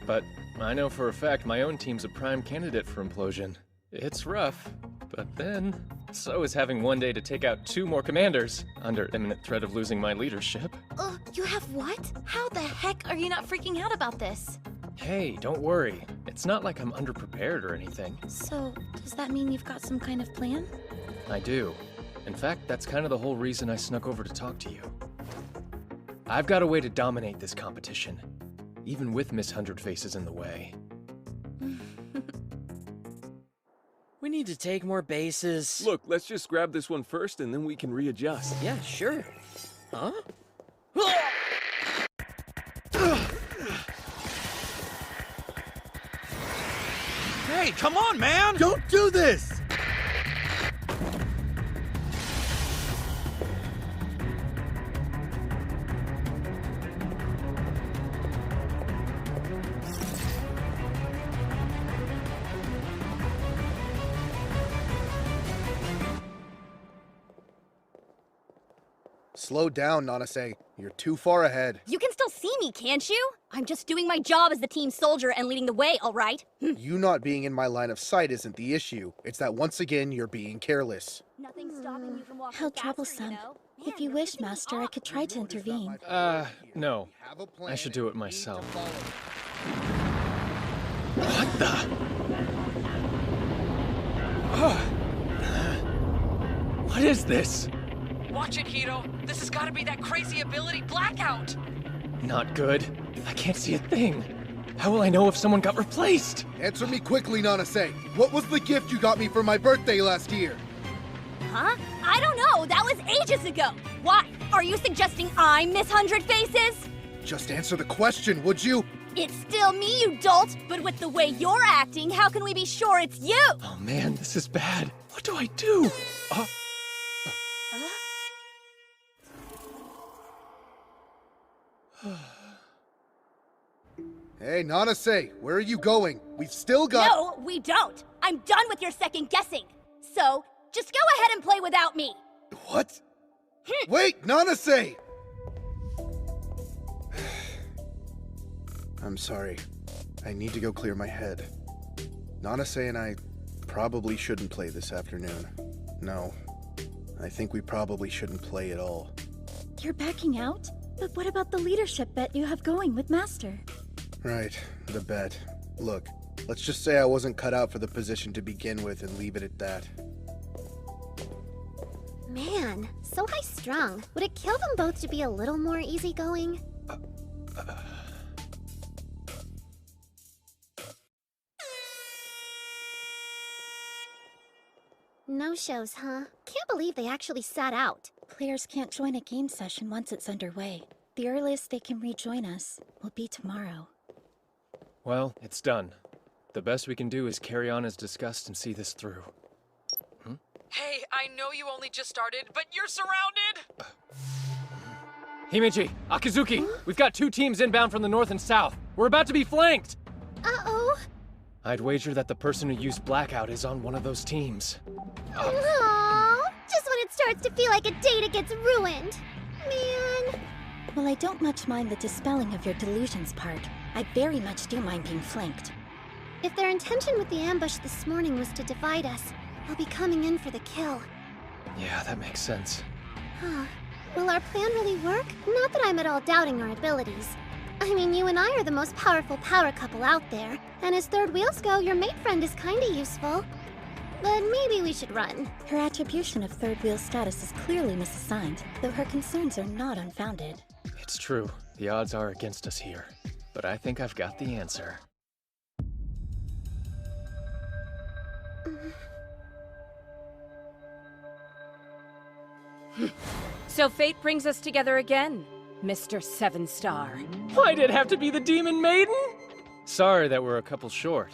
But I know for a fact my own team's a prime candidate for implosion. It's rough, but then so is having one day to take out 2 more commanders under imminent threat of losing my leadership. You have what? How the heck are you not freaking out about this? Hey, don't worry. It's not like I'm underprepared or anything. So, does that mean you've got some kind of plan? I do. In fact, that's kind of the whole reason I snuck over to talk to you. I've got a way to dominate this competition, even with Miss 100 Faces in the way. We need to take more bases. Look, let's just grab this one first and then we can readjust. Yeah, sure. Huh? Hey, come on, man! Don't do this! Slow down, Nanase. You're too far ahead. You can still see me, can't you? I'm just doing my job as the team soldier and leading the way, all right? You not being in my line of sight isn't the issue. It's that once again, you're being careless. Nothing's stopping you from walking How faster, troublesome. you know? If you wish, Master, I could try to intervene. No. I should do it myself. What the? What is this? Watch it, Hiro. This has got to be that crazy ability Blackout. Not good. I can't see a thing. How will I know if someone got replaced? Answer me quickly, Nanase. What was the gift you got me for my birthday last year? Huh? I don't know. That was ages ago. Why? Are you suggesting I'm Miss 100 Faces? Just answer the question, would you? It's still me, you dolt. But with the way you're acting, how can we be sure it's you? Oh man, this is bad. What do I do? Hey, Nanase, where are you going? We've still got— No, we don't. I'm done with your second guessing. So, just go ahead and play without me. What? Wait, Nanase! I'm sorry. I need to go clear my head. Nanase and I probably shouldn't play this afternoon. No, I think we probably shouldn't play at all. You're backing out? But what about the leadership bet you have going with Master? Right, the bet. Look, let's just say I wasn't cut out for the position to begin with and leave it at that. Man, so high-strung. Would it kill them both to be a little more easygoing? No shows, huh? Can't believe they actually sat out. Players can't join a game session once it's underway. The earliest they can rejoin us will be tomorrow. Well, it's done. The best we can do is carry on as discussed and see this through. Hey, I know you only just started, but you're surrounded! Himeji, Akizuki, we've got 2 teams inbound from the north and south. We're about to be flanked! Uh-oh. I'd wager that the person who used Blackout is on one of those teams. Aww. Just when it starts to feel like a date, it gets ruined. Man. Well, I don't much mind the dispelling of your delusions part. I very much do mind being flanked. If their intention with the ambush this morning was to divide us, they'll be coming in for the kill. Yeah, that makes sense. Huh. Will our plan really work? Not that I'm at all doubting our abilities. I mean, you and I are the most powerful power couple out there, and as third wheels go, your mate friend is kinda useful. But maybe we should run. Her attribution of third wheel status is clearly misassigned, though her concerns are not unfounded. It's true. The odds are against us here. But I think I've got the answer. So fate brings us together again, Mr. 7-Star. Why did it have to be the Demon Maiden? Sorry that we're a couple short.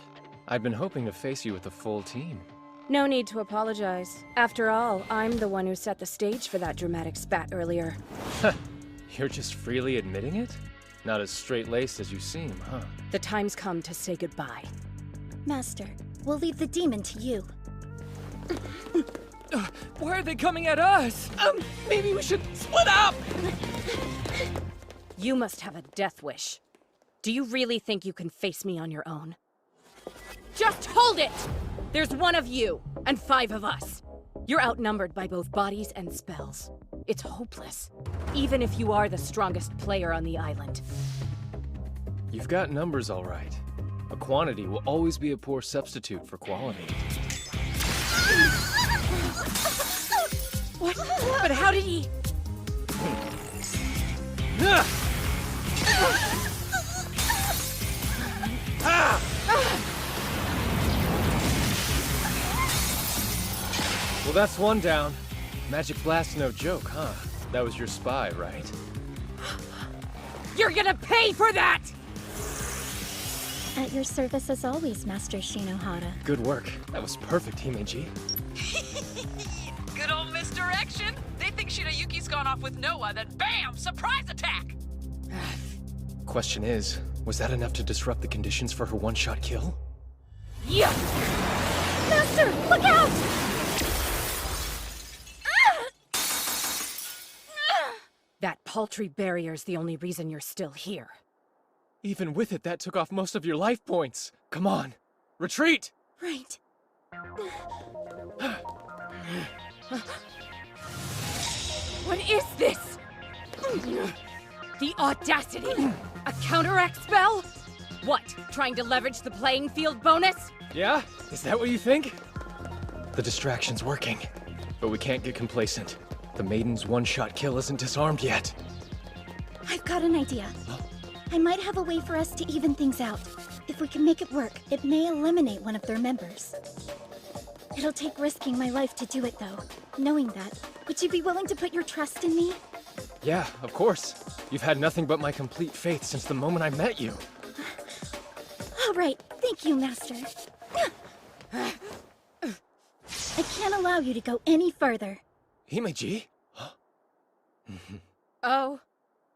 I'd been hoping to face you with a full team. No need to apologize. After all, I'm the one who set the stage for that dramatic spat earlier. You're just freely admitting it? Not as straight-laced as you seem, huh? The time's come to say goodbye. Master, we'll leave the demon to you. Why are they coming at us? Maybe we should split up! You must have a death wish. Do you really think you can face me on your own? Just hold it! There's 1 of you, and 5 of us. You're outnumbered by both bodies and spells. It's hopeless, even if you are the strongest player on the island. You've got numbers all right. A quantity will always be a poor substitute for quality. What? But how did he... Well, that's 1 down. Magic Blast no joke, huh? That was your spy, right? You're gonna pay for that! At your service as always, Master Shinohara. Good work. That was perfect, Himeji. Good old misdirection. They think Shinayuki's gone off with Noah, then BAM! Surprise attack! Question is, was that enough to disrupt the conditions for her one-shot kill? Yeah! Master, look out! That paltry barrier's the only reason you're still here. Even with it, that took off most of your life points. Come on, retreat! Right. What is this? The audacity! A counteract spell? What, trying to leverage the playing field bonus? Yeah? Is that what you think? The distraction's working, but we can't get complacent. The Maiden's one-shot kill isn't disarmed yet. I've got an idea. I might have a way for us to even things out. If we can make it work, it may eliminate one of their members. It'll take risking my life to do it, though. Knowing that, would you be willing to put your trust in me? Yeah, of course. You've had nothing but my complete faith since the moment I met you. All right, thank you, Master. I can't allow you to go any further. Himeji? Oh,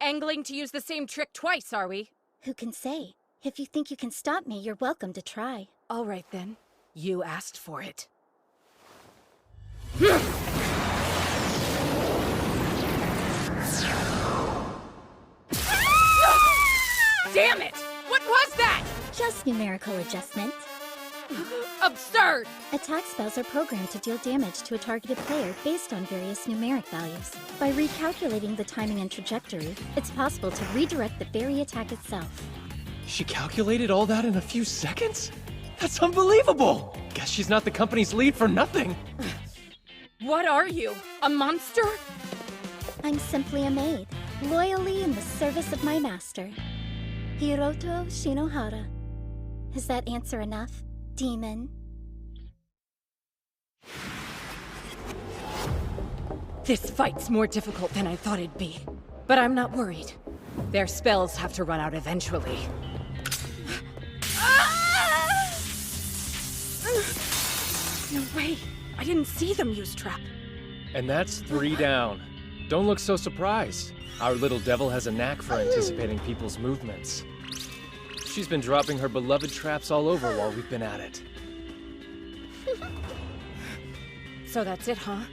angling to use the same trick twice, are we? Who can say? If you think you can stop me, you're welcome to try. All right, then. You asked for it. Damn it! What was that? Just numerical adjustment. Absurd! Attack spells are programmed to deal damage to a targeted player based on various numeric values. By recalculating the timing and trajectory, it's possible to redirect the very attack itself. She calculated all that in a few seconds? That's unbelievable! Guess she's not the company's lead for nothing. What are you? A monster? I'm simply a maid, loyally in the service of my master, Hiroto Shinohara. Is that answer enough, demon? This fight's more difficult than I thought it'd be. But I'm not worried. Their spells have to run out eventually. way! I didn't see them use trap. And that's 3 down. Don't look so surprised. Our little devil has a knack for anticipating people's movements. She's been dropping her beloved traps all over while we've been at it. So that's it, huh?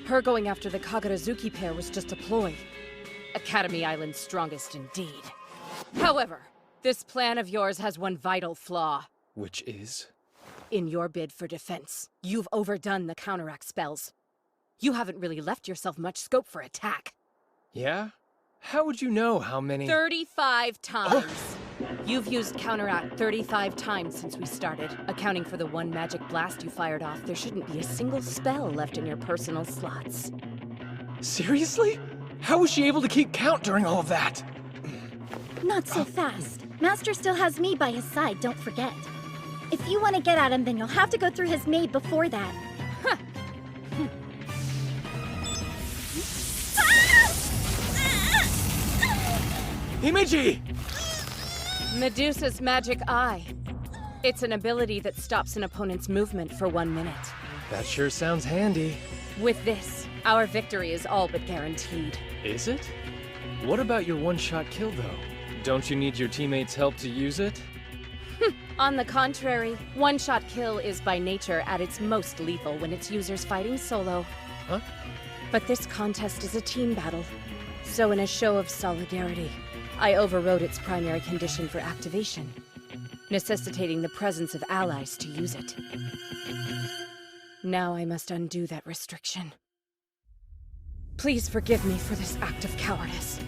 Her going after the Kagurazuki pair was just a ploy. Academy Island's strongest indeed. However, this plan of yours has one vital flaw. Which is? In your bid for defense, you've overdone the counteract spells. You haven't really left yourself much scope for attack. Yeah? How would you know how many— 35 times! You've used counteract 35 times since we started. Accounting for the one magic blast you fired off, there shouldn't be a single spell left in your personal slots. Seriously? How was she able to keep count during all of that? Not so fast. Master still has me by his side, don't forget. If you want to get at him, then you'll have to go through his maid before that. Himeji! Medusa's Magic Eye. It's an ability that stops an opponent's movement for 1 minute. That sure sounds handy. With this, our victory is all but guaranteed. Is it? What about your one-shot kill, though? Don't you need your teammates' help to use it? On the contrary, one-shot kill is by nature at its most lethal when its user's fighting solo. Huh? But this contest is a team battle. So in a show of solidarity, I overrode its primary condition for activation, necessitating the presence of allies to use it. Now I must undo that restriction. Please forgive me for this act of cowardice.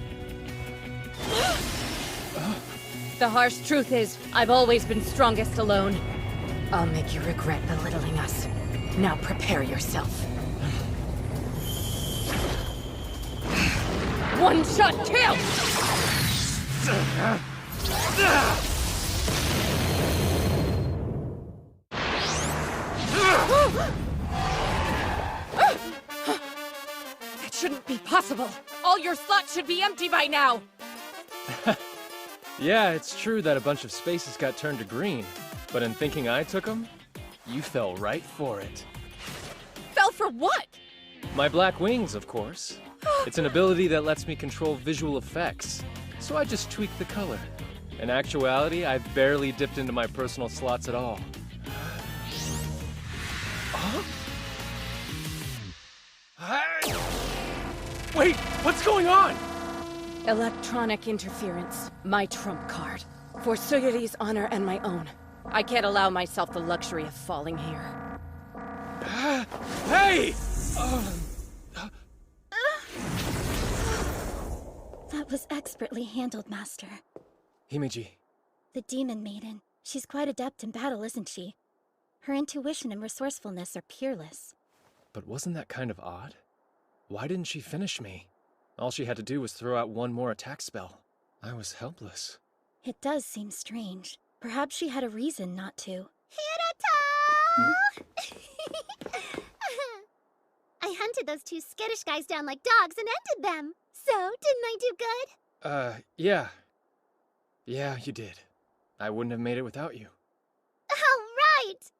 The harsh truth is, I've always been strongest alone. I'll make you regret belittling us. Now prepare yourself. One-shot kill! That shouldn't be possible. All your slots should be empty by now. Yeah, it's true that a bunch of spaces got turned to green, but in thinking I took them, you fell right for it. Fell for what? My black wings, of course. It's an ability that lets me control visual effects, so I just tweaked the color. In actuality, I've barely dipped into my personal slots at all. Wait, what's going on? Electronic interference, my trump card. For Suyuri's honor and my own. I can't allow myself the luxury of falling here. Hey! That was expertly handled, Master. Himeji. The Demon Maiden. She's quite adept in battle, isn't she? Her intuition and resourcefulness are peerless. But wasn't that kind of odd? Why didn't she finish me? All she had to do was throw out one more attack spell. I was helpless. It does seem strange. Perhaps she had a reason not to. I hunted those two skittish guys down like dogs and ended them. So, didn't I do good? Yeah. Yeah, you did. I wouldn't have made it without you. All right!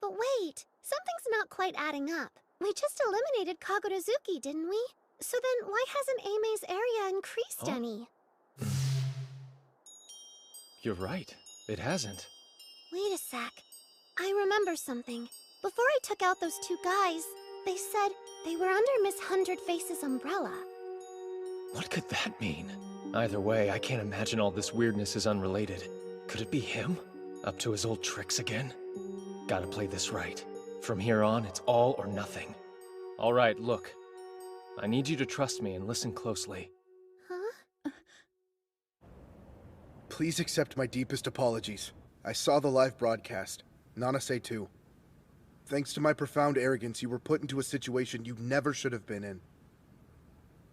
But wait, something's not quite adding up. We just eliminated Kagurazuki, didn't we? So then, why hasn't Aime's area increased any? You're right. It hasn't. Wait a sec. I remember something. Before I took out those two guys, they said they were under Miss Hundred Faces' umbrella. What could that mean? Either way, I can't imagine all this weirdness is unrelated. Could it be him? Up to his old tricks again? Gotta play this right. From here on, it's all or nothing. All right, look. I need you to trust me and listen closely. Huh? Please accept my deepest apologies. I saw the live broadcast. Nanase too. Thanks to my profound arrogance, you were put into a situation you never should have been in.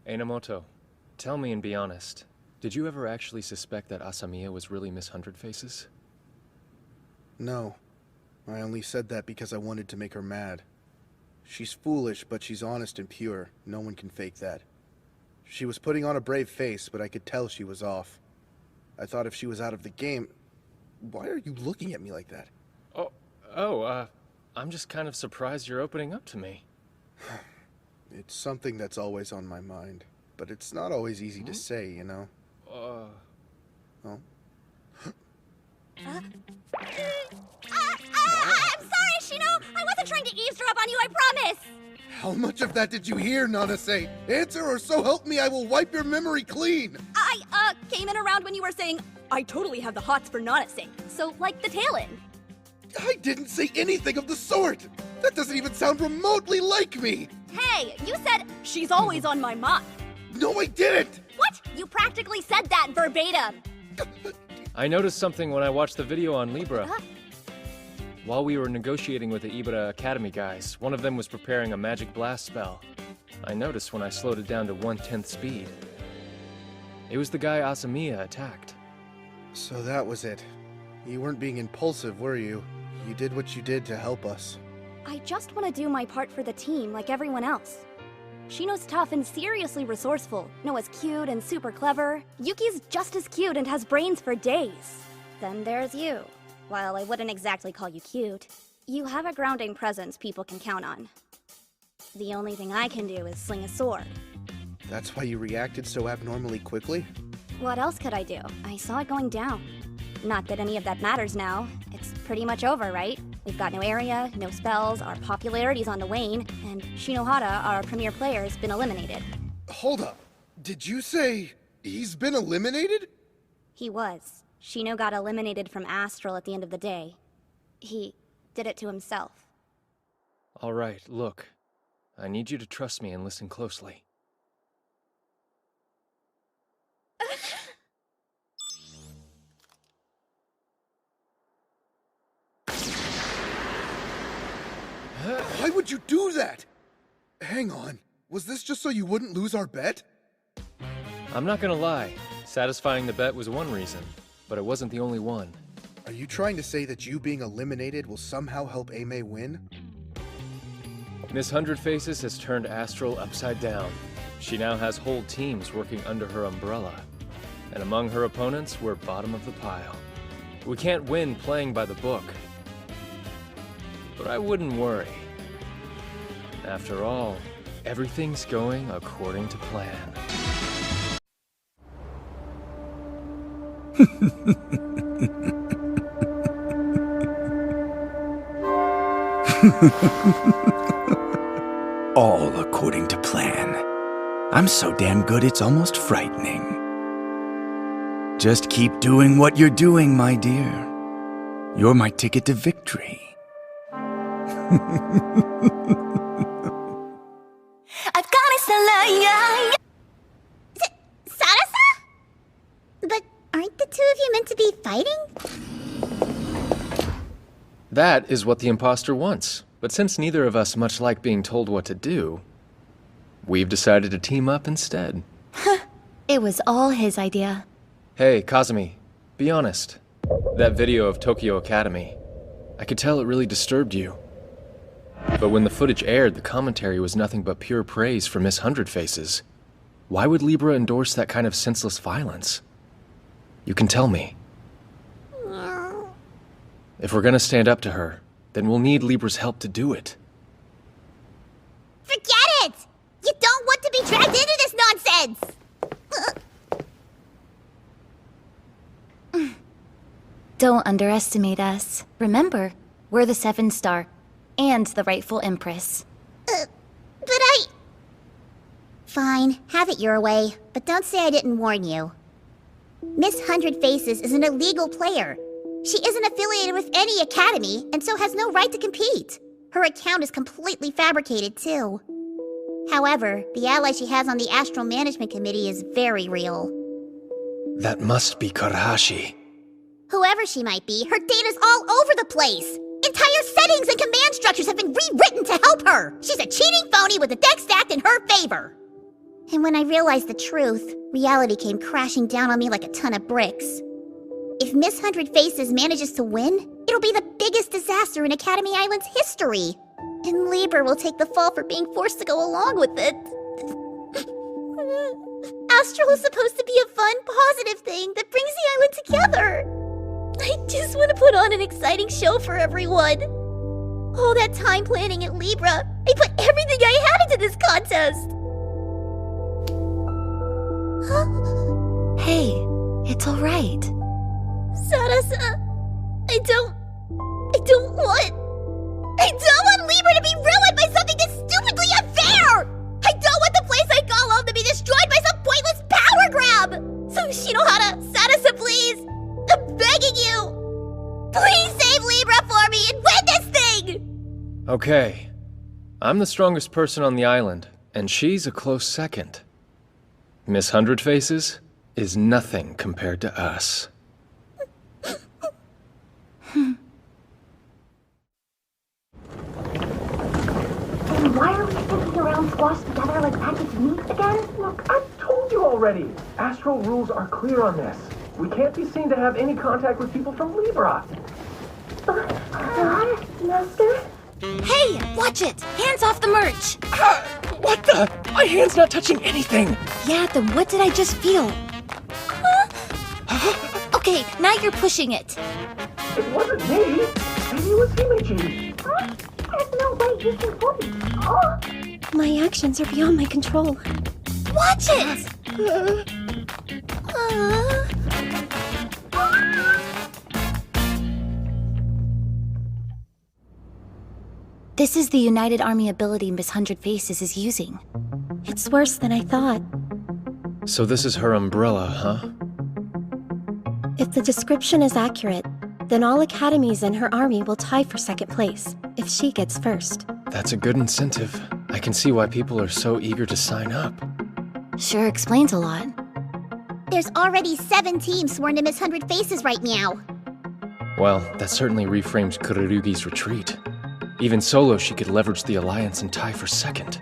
Einamoto, tell me and be honest. Did you ever actually suspect that Asamiya was really Miss Hundred Faces? No. I only said that because I wanted to make her mad. She's foolish, but she's honest and pure. No one can fake that. She was putting on a brave face, but I could tell she was off. I thought if she was out of the game... Why are you looking at me like that? I'm just kind of surprised you're opening up to me. It's something that's always on my mind, but it's not always easy to say, you know? Oh? I'm sorry, Shino! I wasn't trying to eavesdrop on you, I promise! How much of that did you hear, Nanase? Answer or so help me, I will wipe your memory clean! I came in around when you were saying, I totally have the hots for Nanase, so like the tail end. I didn't say anything of the sort! That doesn't even sound remotely like me! Hey, you said, she's always on my mind. No, I didn't! What? You practically said that verbatim! I noticed something when I watched the video on Libra. While we were negotiating with the Ibara Academy guys, one of them was preparing a magic blast spell. I noticed when I slowed it down to 1/10 speed. It was the guy Asamiya attacked. So that was it. You weren't being impulsive, were you? You did what you did to help us. I just want to do my part for the team like everyone else. Shino's tough and seriously resourceful. Noah's cute and super clever. Yuki's just as cute and has brains for days. Then there's you. While I wouldn't exactly call you cute, you have a grounding presence people can count on. The only thing I can do is sling a sword. That's why you reacted so abnormally quickly? What else could I do? I saw it going down. Not that any of that matters now. It's pretty much over, right? We've got no area, no spells, our popularity's on the wane, and Shinohara, our premier player, has been eliminated. Hold up. Did you say he's been eliminated? He was. Shino got eliminated from Astral at the end of the day. He did it to himself. All right, look. I need you to trust me and listen closely. Why would you do that? Hang on. Was this just so you wouldn't lose our bet? I'm not gonna lie. Satisfying the bet was one reason, but it wasn't the only one. Are you trying to say that you being eliminated will somehow help Aimee win? Miss Hundred Faces has turned Astral upside down. She now has whole teams working under her umbrella. And among her opponents, we're bottom of the pile. We can't win playing by the book. But I wouldn't worry. After all, everything's going according to plan. All according to plan. I'm so damn good it's almost frightening. Just keep doing what you're doing, my dear. You're my ticket to victory. Sarasa? But aren't the two of you meant to be fighting? That is what the imposter wants. But since neither of us much like being told what to do, we've decided to team up instead. It was all his idea. Hey, Kazumi, be honest. That video of Tokyo Academy, I could tell it really disturbed you. But when the footage aired, the commentary was nothing but pure praise for Miss Hundred Faces. Why would Libra endorse that kind of senseless violence? You can tell me. If we're gonna stand up to her, then we'll need Libra's help to do it. Forget it! You don't want to be dragged into this nonsense! Don't underestimate us. Remember, we're the 7-star, and the rightful Empress. But I... Fine, have it your way, but don't say I didn't warn you. Miss Hundred Faces is an illegal player. She isn't affiliated with any academy, and so has no right to compete. Her account is completely fabricated, too. However, the ally she has on the Astral Management Committee is very real. That must be Karahashi. Whoever she might be, her data's all over the place! Entire settings and command structures have been rewritten to help her! She's a cheating phony with the deck stacked in her favor! And when I realized the truth, reality came crashing down on me like a ton of bricks. If Miss Hundred Faces manages to win, it'll be the biggest disaster in Academy Island's history. And Libra will take the fall for being forced to go along with it. Astral is supposed to be a fun, positive thing that brings the island together. I just want to put on an exciting show for everyone. All that time planning at Libra, I put everything I had into this contest! Hey, it's alright. Sarasa, I don't want Libra to be ruined by something this stupidly unfair! I don't want the place I call home to be destroyed by some pointless power grab! So Shinohara, Sarasa, please! I'm begging you! Please save Libra for me and win this thing! Okay. I'm the strongest person on the island, and she's a close second. Miss Hundred Faces is nothing compared to us. Then why are we sticking around squashed together like packaged meat again? Look, I told you already. Astral rules are clear on this. We can't be seen to have any contact with people from Libra. Master? Hey, watch it! Hands off the merch! What the? My hand's not touching anything! Yeah, then what did I just feel? Okay, now you're pushing it. It wasn't me! Maybe it was Himeji! There's no way you can pull me. My actions are beyond my control. Watch it! This is the United Army ability Miss Hundred Faces is using. It's worse than I thought. So this is her umbrella, huh? If the description is accurate, then all academies in her army will tie for second place, if she gets first. That's a good incentive. I can see why people are so eager to sign up. Sure explains a lot. There's already 7 teams sworn to Miss Hundred Faces right now. Well, that certainly reframes Kururugi's retreat. Even solo, she could leverage the alliance and tie for second.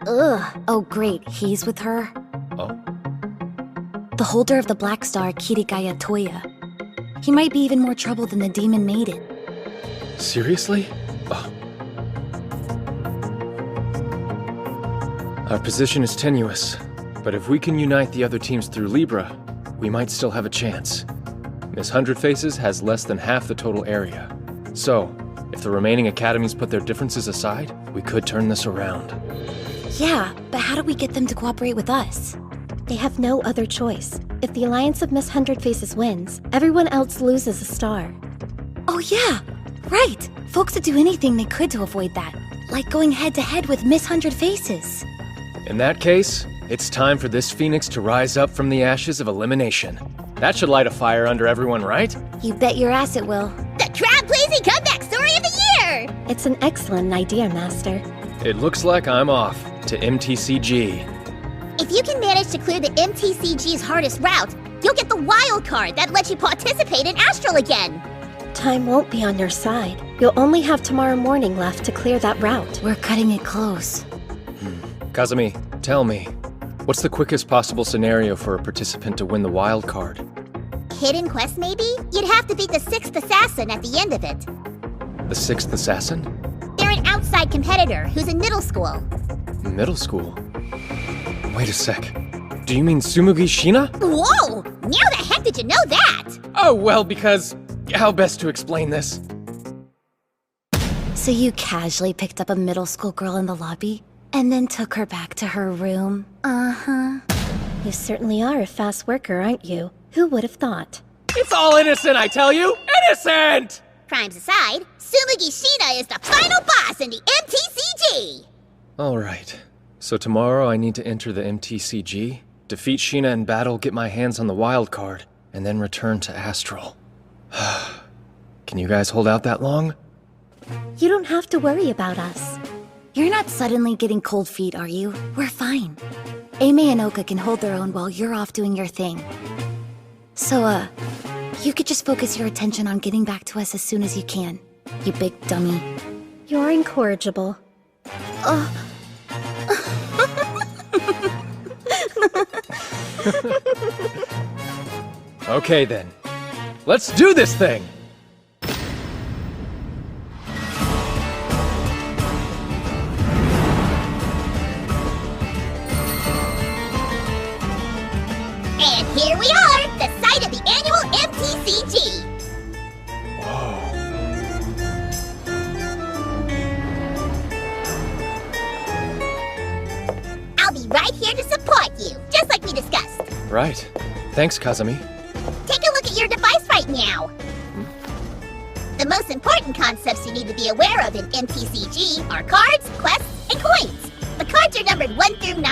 Ugh. Oh great, he's with her? Oh? The holder of the Black Star, Kirigaya Toya. He might be even more trouble than the Demon Maiden. Seriously? Oh. Our position is tenuous, but if we can unite the other teams through Libra, we might still have a chance. Miss Hundred Faces has less than half the total area. So, if the remaining academies put their differences aside, we could turn this around. Yeah, but how do we get them to cooperate with us? They have no other choice. If the Alliance of Miss Hundred Faces wins, everyone else loses a star. Oh yeah, right! Folks would do anything they could to avoid that. Like going head-to-head with Miss Hundred Faces. In that case, it's time for this phoenix to rise up from the ashes of elimination. That should light a fire under everyone, right? You bet your ass it will. The crowd-pleasing comeback story of the year! It's an excellent idea, Master. It looks like I'm off to MTCG. If you can manage to clear the MTCG's hardest route, you'll get the wild card that lets you participate in Astral again. Time won't be on your side. You'll only have tomorrow morning left to clear that route. We're cutting it close. Kazumi, tell me, what's the quickest possible scenario for a participant to win the wild card? Hidden quest, maybe? You'd have to beat the 6th assassin at the end of it. The 6th assassin? They're an outside competitor who's in middle school. Middle school? Wait a sec. Do you mean Tsumugi Shina? Whoa! Now the heck did you know that? Oh, well, because... how best to explain this? So you casually picked up a middle school girl in the lobby, and then took her back to her room? Uh-huh. You certainly are a fast worker, aren't you? Who would have thought? It's all innocent, I tell you! Innocent! Crimes aside, Tsumugi Shina is the final boss in the MTCG! Alright. So tomorrow I need to enter the MTCG, defeat Shina in battle, get my hands on the wild card, and then return to Astral. Can you guys hold out that long? You don't have to worry about us. You're not suddenly getting cold feet, are you? We're fine. Aimee and Oka can hold their own while you're off doing your thing. So, you could just focus your attention on getting back to us as soon as you can. You big dummy. You're incorrigible. Okay then. Let's do this thing! And here we are, the site of the annual MTCG! Right. Thanks, Kazumi. Take a look at your device right now. The most important concepts you need to be aware of in MTCG are cards, quests, and coins. The cards are numbered 1 through 9.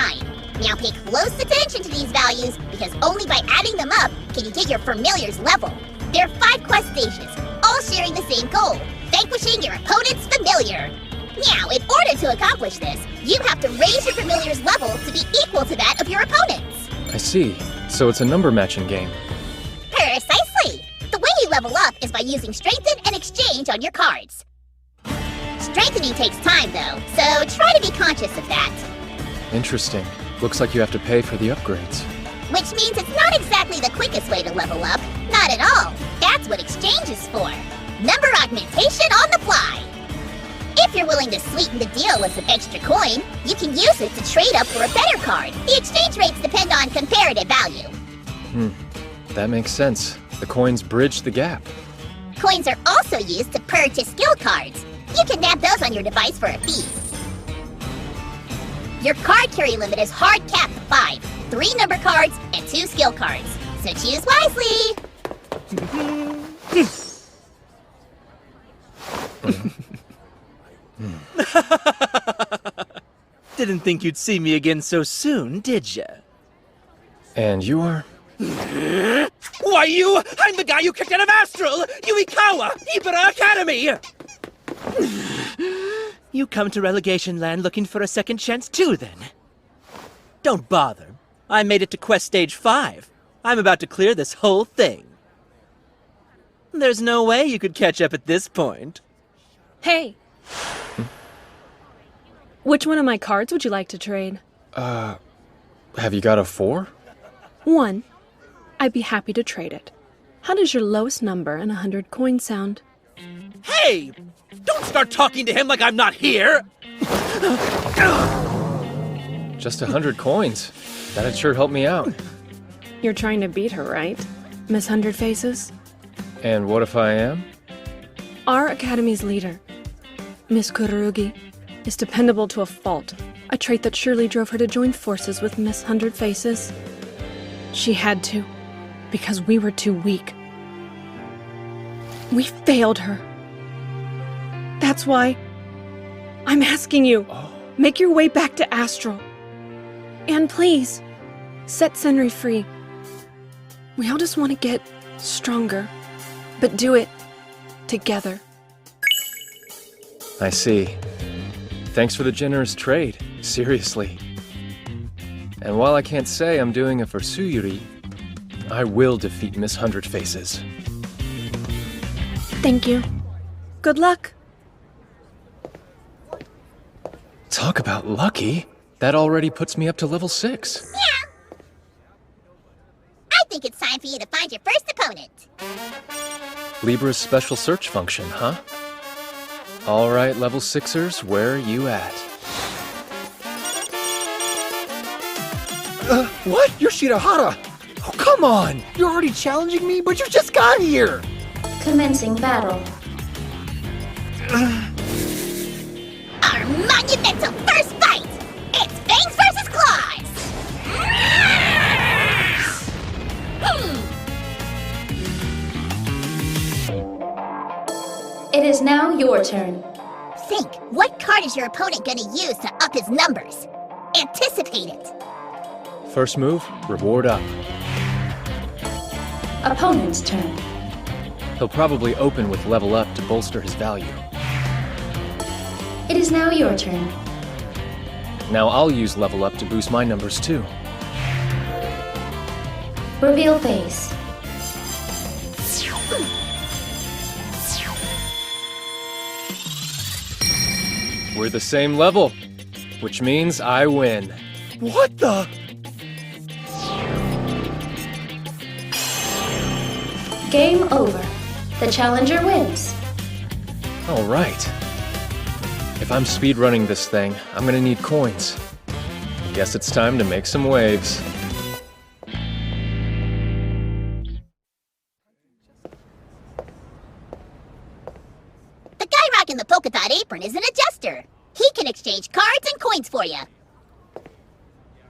Now pay close attention to these values, because only by adding them up can you get your familiar's level. There are 5 quest stages, all sharing the same goal, vanquishing your opponent's familiar. Now, in order to accomplish this, you have to raise your familiar's level to be equal to that of your opponent's. I see. So it's a number matching game. Precisely! The way you level up is by using Strengthen and Exchange on your cards. Strengthening takes time, though, so try to be conscious of that. Interesting. Looks like you have to pay for the upgrades. Which means it's not exactly the quickest way to level up. Not at all. That's what Exchange is for. Number augmentation on the fly. If you're willing to sweeten the deal with some extra coin, you can use it to trade up for a better card. The exchange rates depend on comparative value. That makes sense. The coins bridge the gap. Coins are also used to purchase skill cards. You can nab those on your device for a fee. Your card carry limit is hard capped to 5, 3 number cards, and 2 skill cards. So choose wisely! Didn't think you'd see me again so soon, did ya? And you are? Why, you? I'm the guy you kicked out of Astral! Yuikawa! Ibara Academy! You come to Relegation Land looking for a second chance too, then? Don't bother. I made it to Quest Stage 5. I'm about to clear this whole thing. There's no way you could catch up at this point. Hey! Which one of my cards would you like to trade? Have you got a 4? 1. I'd be happy to trade it. How does your lowest number and 100 coins sound? Hey! Don't start talking to him like I'm not here! Just 100 coins. That'd sure help me out. You're trying to beat her, right? Miss 100 Faces? And what if I am? Our Academy's leader, Miss Kurugi, is dependable to a fault. A trait that surely drove her to join forces with Miss 100 Faces. She had to, because we were too weak. We failed her. That's why I'm asking you, make your way back to Astral. And please, set Senri free. We all just want to get stronger, but do it together. I see. Thanks for the generous trade, seriously. And while I can't say I'm doing it for Tsuyuri, I will defeat Miss 100 Faces. Thank you. Good luck. Talk about lucky. That already puts me up to level 6. Yeah. I think it's time for you to find your first opponent. Libra's special search function, huh? All right, level 6ers, where are you at? What? You're Shirahara! Oh, come on! You're already challenging me, but you just got here! Commencing battle. Our monumental first fight! It's Fangs versus Claws! It is now your turn. Think, what card is your opponent gonna use to up his numbers? Anticipate it! First move, reward up. Opponent's turn. He'll probably open with level up to bolster his value. It is now your turn. Now I'll use level up to boost my numbers too. Reveal face. We're the same level, which means I win. What the? Game over. The challenger wins. All right. If I'm speedrunning this thing, I'm gonna need coins. Guess it's time to make some waves. The guy rocking the polka dot apron is an adjuster. He can exchange cards and coins for you.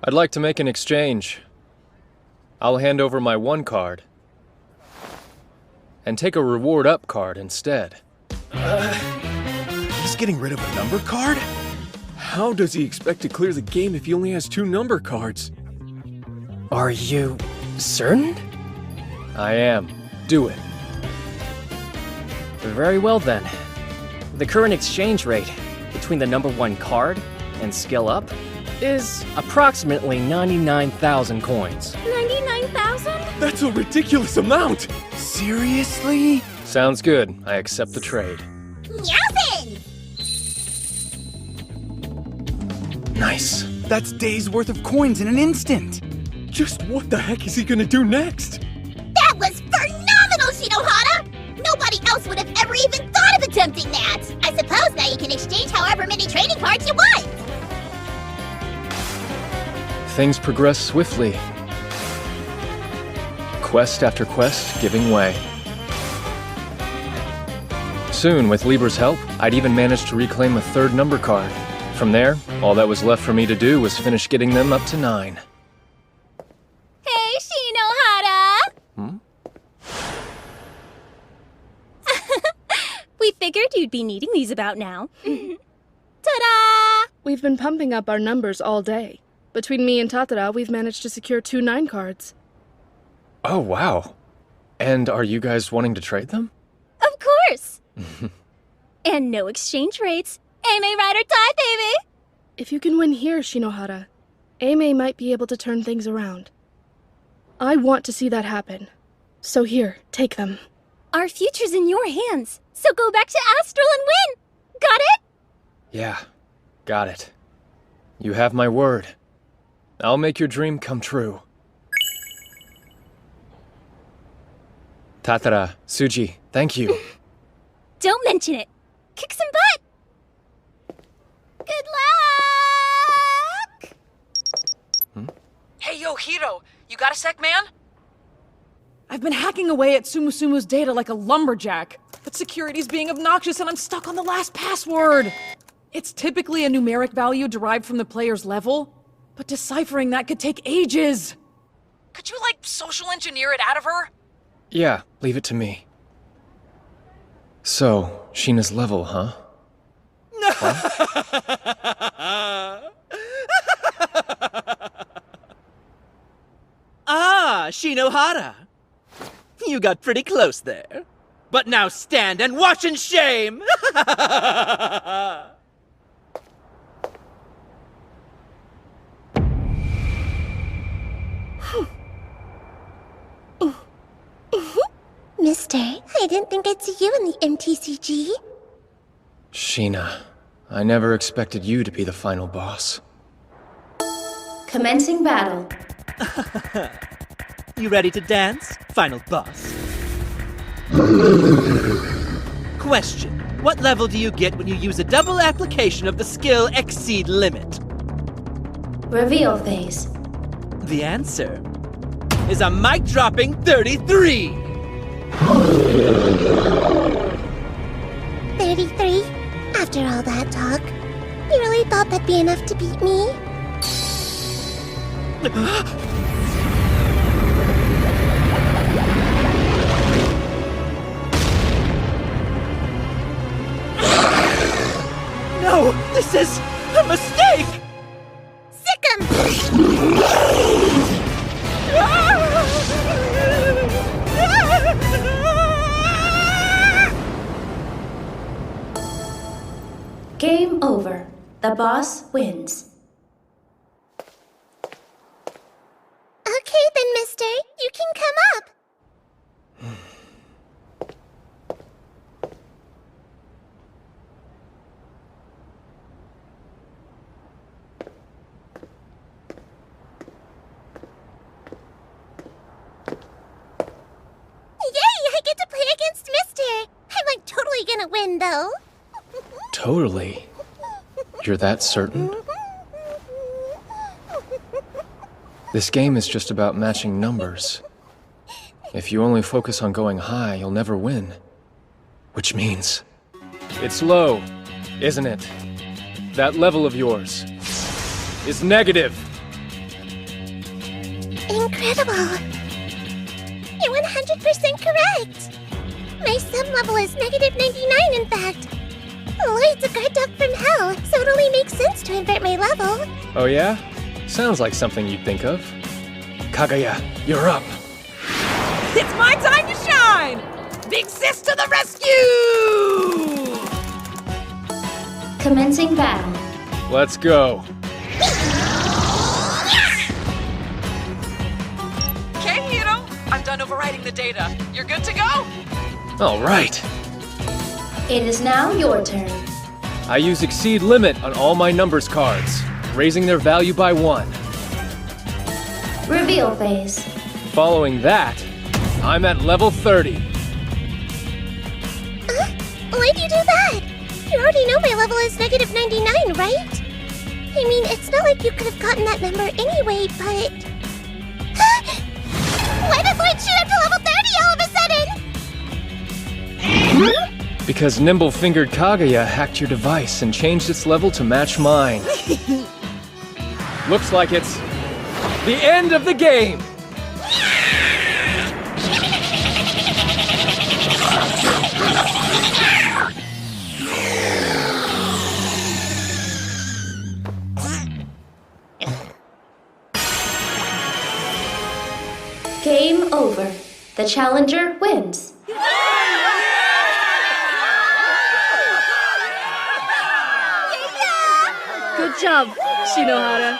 I'd like to make an exchange. I'll hand over my 1 card and take a reward up card instead. He's getting rid of a number card? How does he expect to clear the game if he only has 2 number cards? Are you certain? I am. Do it. Very well then. The current exchange rate between the number 1 card and skill up is approximately 99,000 coins. 99,000? That's a ridiculous amount! Seriously? Sounds good. I accept the trade. Yowsin! Nice. That's days worth of coins in an instant. Just what the heck is he gonna do next? That was phenomenal, Shinohara! Nobody else would have ever even thought of attempting that! I suppose now you can exchange however many trading cards you want! Things progress swiftly. Quest after quest giving way. Soon, with Libra's help, I'd even managed to reclaim a 3rd number card. From there, all that was left for me to do was finish getting them up to 9. Hey, Shinohara! We figured you'd be needing these about now. Ta-da! We've been pumping up our numbers all day. Between me and Tatara, we've managed to secure 2 9 cards. Oh, wow. And are you guys wanting to trade them? Of course! And no exchange rates. Aimee ride or die, baby! If you can win here, Shinohara, Aimee might be able to turn things around. I want to see that happen. So here, take them. Our future's in your hands, so go back to Astral and win! Got it? Yeah, got it. You have my word. I'll make your dream come true. Tatara, Suji, thank you. Don't mention it. Kick some butt! Good luck! Hey, yo, Hiro, you got a sec, man? I've been hacking away at Sumusumu's data like a lumberjack, but security's being obnoxious and I'm stuck on the last password. It's typically a numeric value derived from the player's level, but deciphering that could take ages. Could you, like, social engineer it out of her? Yeah, leave it to me. So, Sheena's level, huh? Ah, Shinohara. You got pretty close there. But now stand and watch in shame! Mister, I didn't think I'd see you in the MTCG. Sheena, I never expected you to be the final boss. Commencing battle. You ready to dance, final boss? Question. What level do you get when you use a double application of the skill Exceed Limit? Reveal phase. The answer is a mic-dropping 33! 33? After all that talk, you really thought that'd be enough to beat me? No! This is a mistake! Sick 'em! Game over. The boss wins. Okay then, mister. You can come up. Yay! I get to play against Mister. I'm like totally gonna win, though. Totally. You're that certain? This game is just about matching numbers. If you only focus on going high, you'll never win. Which means... It's low, isn't it? That level of yours is negative. Incredible. Incredible! You're 100% correct! My sub level is -99, in fact. Lloyd's a guard dog from hell, so it only makes sense to invert my level. Oh yeah? Sounds like something you'd think of. Kaguya, you're up. It's my time to shine! Big Sis to the rescue! Commencing battle. Let's go. Okay, Hiro. I'm done overwriting the data. You're good to go? All right. It is now your turn. I use Exceed Limit on all my numbers cards, raising their value by 1. Reveal phase. Following that, I'm at level 30. Why'd you do that? You already know my level is -99, right? I mean, it's not like you could have gotten that number anyway, but... Why did Lloyd shoot up to level 30 all of a sudden? Because Nimble-Fingered Kaguya hacked your device and changed its level to match mine. Looks like it's the end of the game! Game over. The challenger wins. Good job, Shinohara.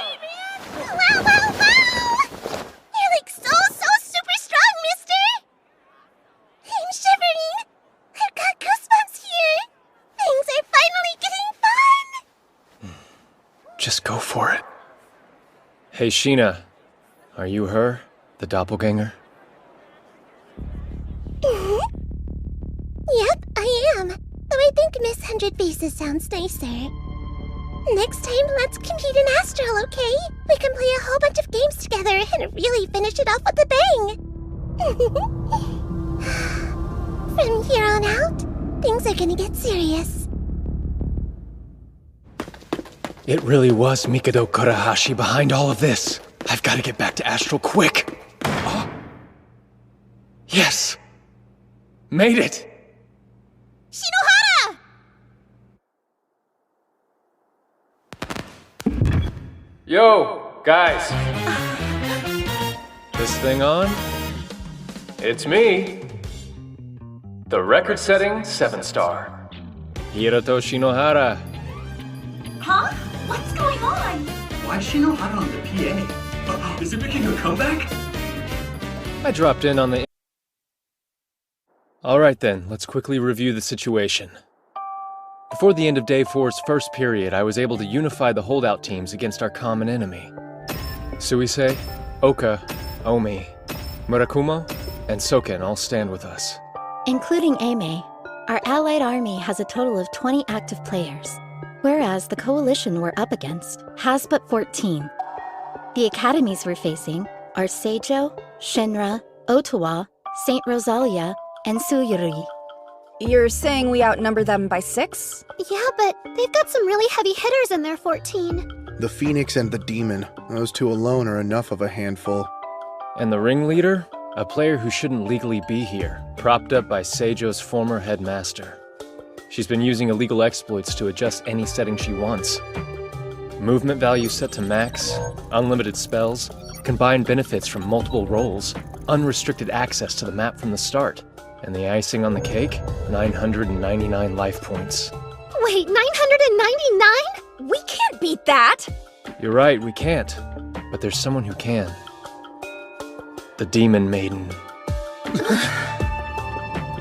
Wow, wow, wow! You're like so super strong, mister! I'm shivering! I've got goosebumps here! Things are finally getting fun! Just go for it. Hey, Sheena. Are you her? The doppelganger? Yep, I am. Though I think Miss 100 Faces sounds nicer. Next time, let's compete in Astral, okay? We can play a whole bunch of games together and really finish it off with a bang! From here on out, things are gonna get serious. It really was Mikado Kurahashi behind all of this. I've got to get back to Astral quick. Oh. Yes! Made it! Shinohara! Yo, guys. This thing on? It's me. The record-setting 7-star. Hiroto Shinohara. Huh? What's going on? Why is Shinohara on the PA? Is it making a comeback? I dropped in on the... Alright then, let's quickly review the situation. Before the end of Day 4's first period, I was able to unify the holdout teams against our common enemy. Suisei, Oka, Omi, Murakumo, and Soken all stand with us. Including Ame, our allied army has a total of 20 active players, whereas the coalition we're up against has but 14. The academies we're facing are Seijo, Shinra, Ottawa, St. Rosalia, and Suyuri. You're saying we outnumber them by 6? Yeah, but they've got some really heavy hitters in their 14. The Phoenix and the Demon. Those two alone are enough of a handful. And the ringleader? A player who shouldn't legally be here, propped up by Seijo's former headmaster. She's been using illegal exploits to adjust any setting she wants. Movement value set to max, unlimited spells, combined benefits from multiple roles, unrestricted access to the map from the start, and the icing on the cake, 999 life points. Wait, 999? We can't beat that! You're right, we can't. But there's someone who can. The Demon Maiden.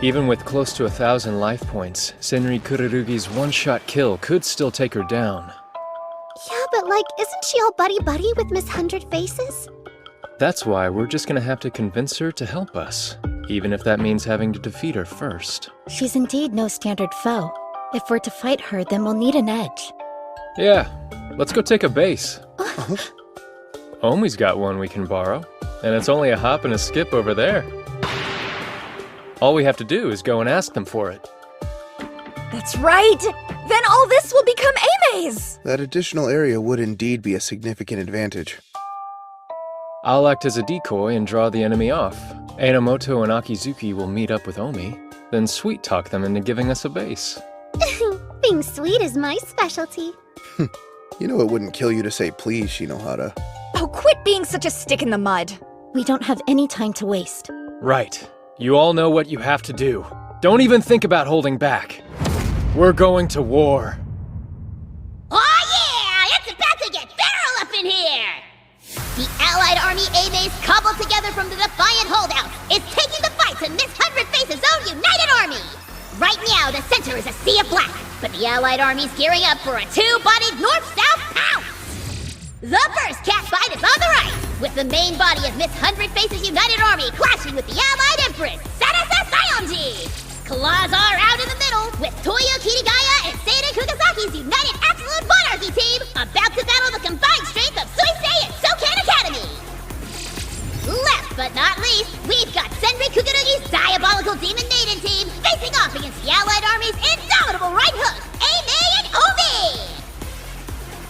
Even with close to 1,000 life points, Senri Kururugi's one-shot kill could still take her down. Yeah, but isn't she all buddy-buddy with Miss 100 Faces? That's why we're just gonna have to convince her to help us, even if that means having to defeat her first. She's indeed no standard foe. If we're to fight her, then we'll need an edge. Yeah, let's go take a base. Omi's got one we can borrow, and it's only a hop and a skip over there. All we have to do is go and ask them for it. That's right! Then all this will become Aime's! That additional area would indeed be a significant advantage. I'll act as a decoy and draw the enemy off. Enomoto and Akizuki will meet up with Omi, then sweet-talk them into giving us a base. Being sweet is my specialty. You know it wouldn't kill you to say please, Shinohara. Oh, quit being such a stick in the mud. We don't have any time to waste. Right. You all know what you have to do. Don't even think about holding back. We're going to war. Oh yeah! It's about to get feral up in here! The Allied Army A-Mays cobbled together from the Defiant holdouts is taking the fight to Miss Hundred Faces' own United Army! Right now, the center is a sea of black, but the Allied Army's gearing up for a two-bodied north-south pounce! The first cat fight is on the right, with the main body of Miss Hundred Faces United Army clashing with the Allied Empress, Sanasa Sayonji! Claws are out in the middle, with Toyo Kirigaya and Seinen Kugasaki's United Absolute Monarchy team about to battle the combined strength of Suisei and Sokan Academy! Last but not least, we've got Senri Kukurugi's Diabolical Demon Maiden team facing off against the Allied Army's indomitable right hook, A-May and Omi!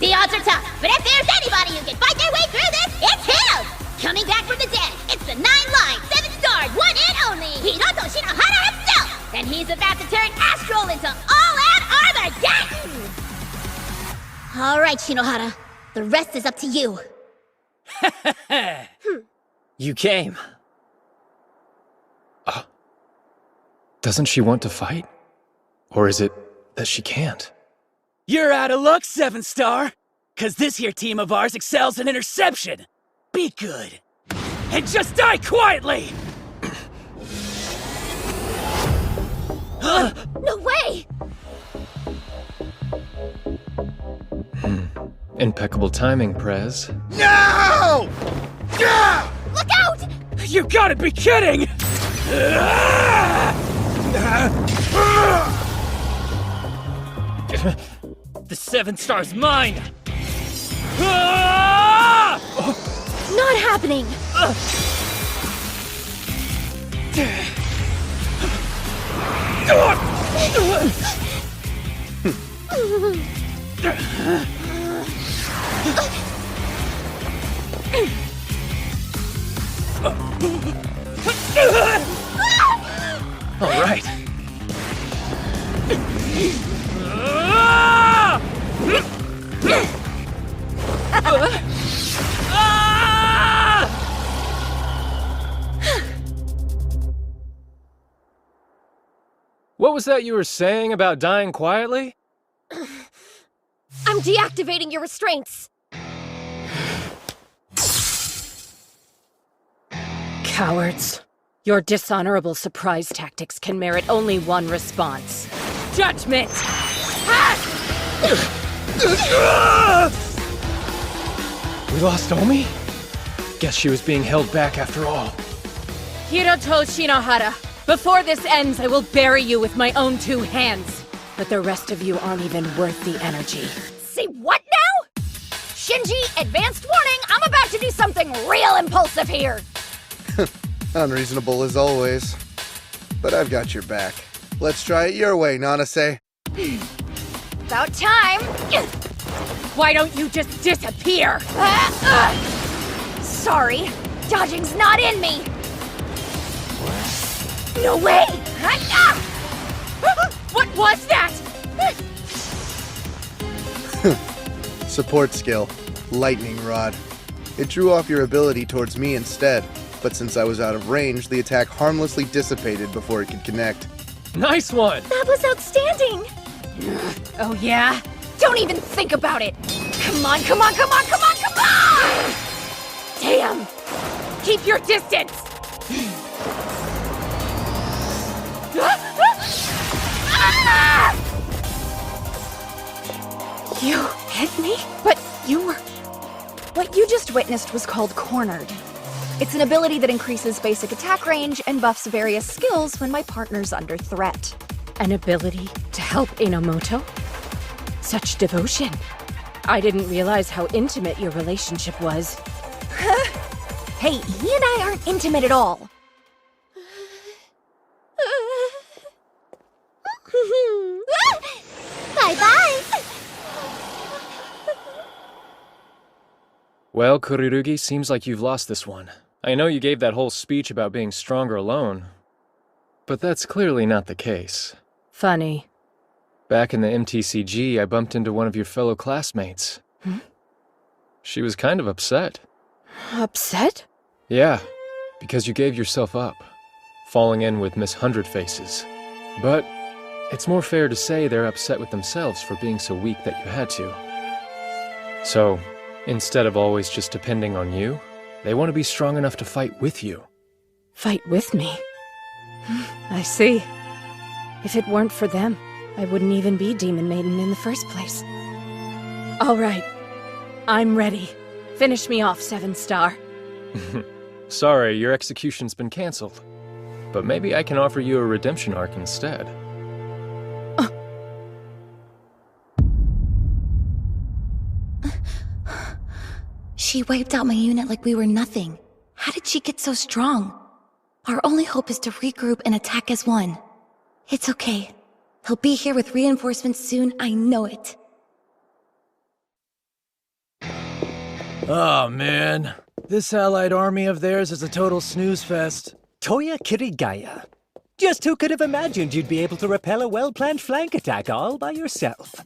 The odds are tough, but if there's anybody who can fight their way through this, it's him! Coming back from the dead, it's the 9-line, 7-starred, one and only Hiroto Shinohara himself! And he's about to turn Astral into all-out Armageddon! Alright, Shinohara, the rest is up to you. You came. Doesn't she want to fight? Or is it that she can't? You're out of luck, 7-star! Cause this here team of ours excels in interception! Be good! And just die quietly! No way! Impeccable timing, Prez. No! Look out! You gotta be kidding! The 7-star's mine! Not happening! All right. What was that you were saying about dying quietly? I'm deactivating your restraints! Cowards. Your dishonorable surprise tactics can merit only one response. Judgment! We lost Omi? Guess she was being held back after all. Hiroto Shinohara, before this ends, I will bury you with my own 2 hands. But the rest of you aren't even worth the energy. Say what now? Shinji, advanced warning, I'm about to do something real impulsive here. Unreasonable as always. But I've got your back. Let's try it your way, Nanase. About time. Why don't you just disappear? Sorry, dodging's not in me. No way! What was that? Support skill. Lightning Rod. It drew off your ability towards me instead, but since I was out of range, the attack harmlessly dissipated before it could connect. Nice one! That was outstanding! Oh yeah? Don't even think about it! Come on, come on, come on, come on, come on! Damn! Keep your distance! You hit me? But you were... What you just witnessed was called Cornered. It's an ability that increases basic attack range and buffs various skills when my partner's under threat. An ability to help Enomoto? Such devotion. I didn't realize how intimate your relationship was. Hey, he and I aren't intimate at all. Bye-bye! Well, Kurirugi, seems like you've lost this one. I know you gave that whole speech about being stronger alone, but that's clearly not the case. Funny. Back in the MTCG, I bumped into one of your fellow classmates. She was kind of upset. Upset? Yeah, because you gave yourself up, falling in with Miss Hundred Faces. But it's more fair to say they're upset with themselves for being so weak that you had to. So, instead of always just depending on you, they want to be strong enough to fight with you. Fight with me? I see. If it weren't for them, I wouldn't even be Demon Maiden in the first place. All right. I'm ready. Finish me off, 7-star. Sorry, your execution's been cancelled. But maybe I can offer you a redemption arc instead. She wiped out my unit like we were nothing. How did she get so strong? Our only hope is to regroup and attack as one. It's okay. He'll be here with reinforcements soon, I know it. Oh man, this allied army of theirs is a total snooze fest. Toya Kirigaya. Just who could have imagined you'd be able to repel a well-planned flank attack all by yourself?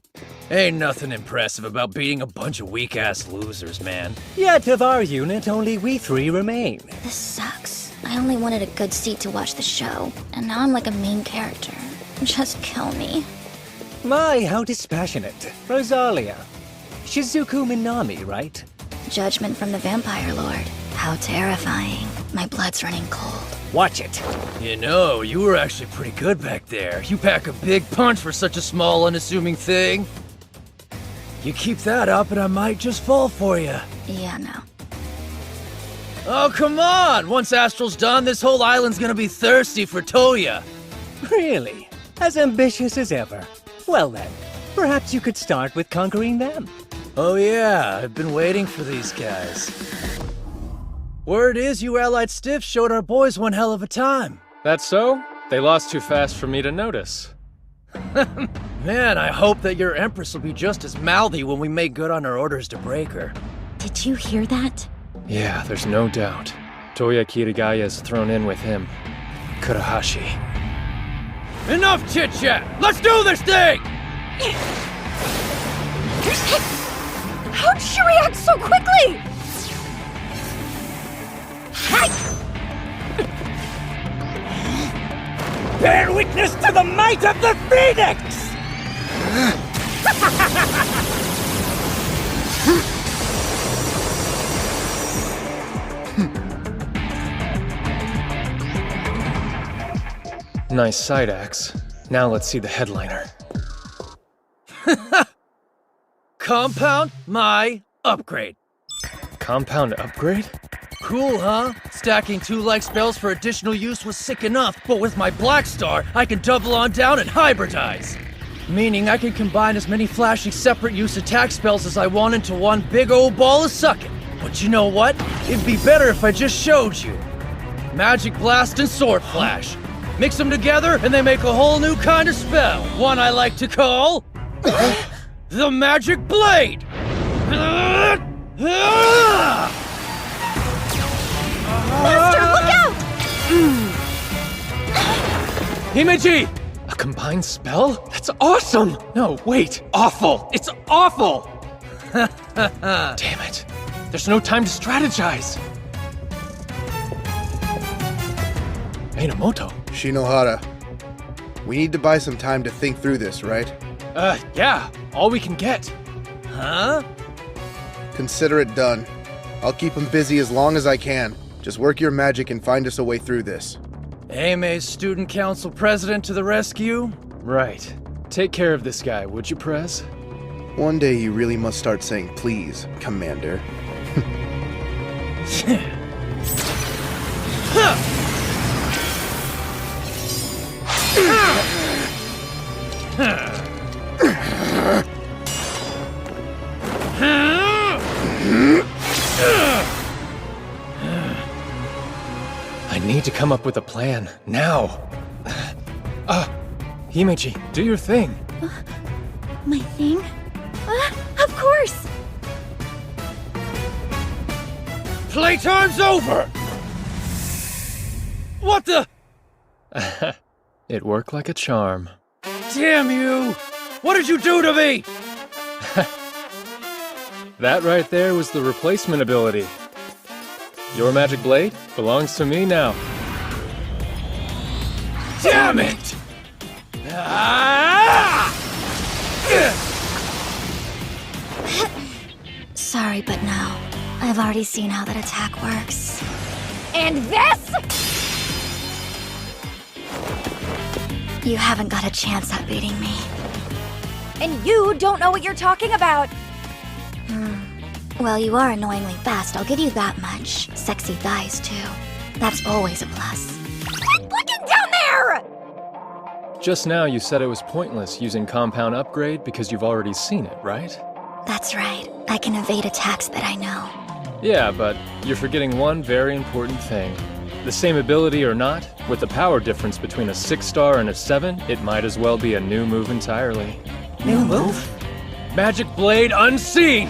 Ain't nothing impressive about beating a bunch of weak-ass losers, man. Yet of our unit, only we 3 remain. This sucks. I only wanted a good seat to watch the show, and now I'm like a main character. Just kill me. My, how dispassionate. Rosalia. Shizuku Minami, right? Judgment from the Vampire Lord. How terrifying. My blood's running cold. Watch it. You know, you were actually pretty good back there. You pack a big punch for such a small, unassuming thing. You keep that up and I might just fall for you. Yeah, no. Oh, come on! Once Astral's done, this whole island's gonna be thirsty for Toya. Really? As ambitious as ever. Well then, perhaps you could start with conquering them. Oh yeah, I've been waiting for these guys. Word is you allied stiffs showed our boys one hell of a time. That's so? They lost too fast for me to notice. Man, I hope that your Empress will be just as mouthy when we make good on our orders to break her. Did you hear that? Yeah, there's no doubt. Toya Kirigaya is thrown in with him. Kurahashi. Enough chit-chat! Let's do this thing! How did she react so quickly? Bear witness to the might of the Phoenix! Nice side axe. Now let's see the headliner. Compound my upgrade. Compound upgrade? Cool, huh? Stacking 2 like spells for additional use was sick enough, but with my Black Star, I can double on down and hybridize. Meaning I can combine as many flashy separate use attack spells as I want into one big old ball of sucking. But you know what? It'd be better if I just showed you. Magic Blast and Sword Flash. Mix them together and they make a whole new kind of spell. One I like to call... the Magic Blade! Buster, look out! Himeji! A combined spell? That's awesome! No, wait, awful! It's awful! Damn it. There's no time to strategize. Minamoto. Shinohara, we need to buy some time to think through this, right? Yeah, all we can get. Huh? Consider it done. I'll keep him busy as long as I can. Just work your magic and find us a way through this. AMA's Student Council President to the rescue? Right. Take care of this guy, would you, Prez? One day you really must start saying please, Commander. I need to come up with a plan, now. Himeji, do your thing. My thing? Of course! Playtime's over! What the? It worked like a charm. Damn you! What did you do to me? That right there was the replacement ability. Your magic blade belongs to me now. Damn it! Sorry, but no. I've already seen how that attack works. And this? You haven't got a chance at beating me. And you don't know what you're talking about. Well, you are annoyingly fast, I'll give you that much. Sexy thighs, too. That's always a plus. Quit looking down there! Just now you said it was pointless using Compound Upgrade because you've already seen it, right? That's right. I can evade attacks that I know. Yeah, but you're forgetting one very important thing. The same ability or not, with the power difference between a 6-star and a 7, it might as well be a new move entirely. New move? Magic Blade Unseen!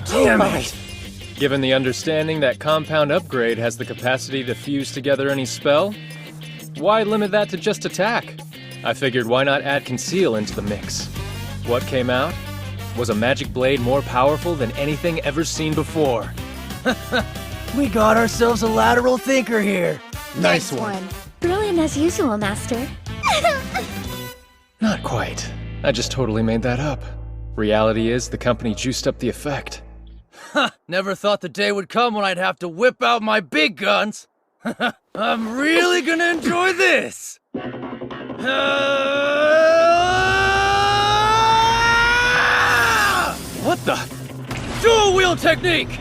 Damn it! Given the understanding that Compound Upgrade has the capacity to fuse together any spell, why limit that to just attack? I figured why not add Conceal into the mix. What came out was a magic blade more powerful than anything ever seen before. We got ourselves a lateral thinker here. Nice one. Brilliant as usual, Master. Not quite. I just totally made that up. Reality is, the company juiced up the effect. Never thought the day would come when I'd have to whip out my big guns. I'm really gonna enjoy this. What the? Dual wheel technique!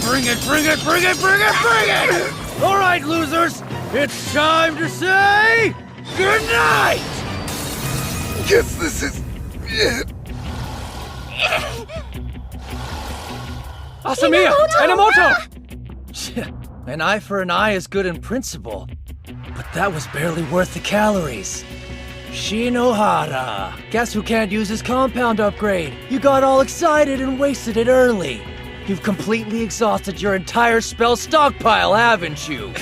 Bring it, bring it, bring it, bring it, bring it! All right, losers, it's time to say goodnight! Guess this is it. Asamiya! Enomoto! An eye for an eye is good in principle, but that was barely worth the calories. Shinohara! Guess who can't use his compound upgrade? You got all excited and wasted it early. You've completely exhausted your entire spell stockpile, haven't you?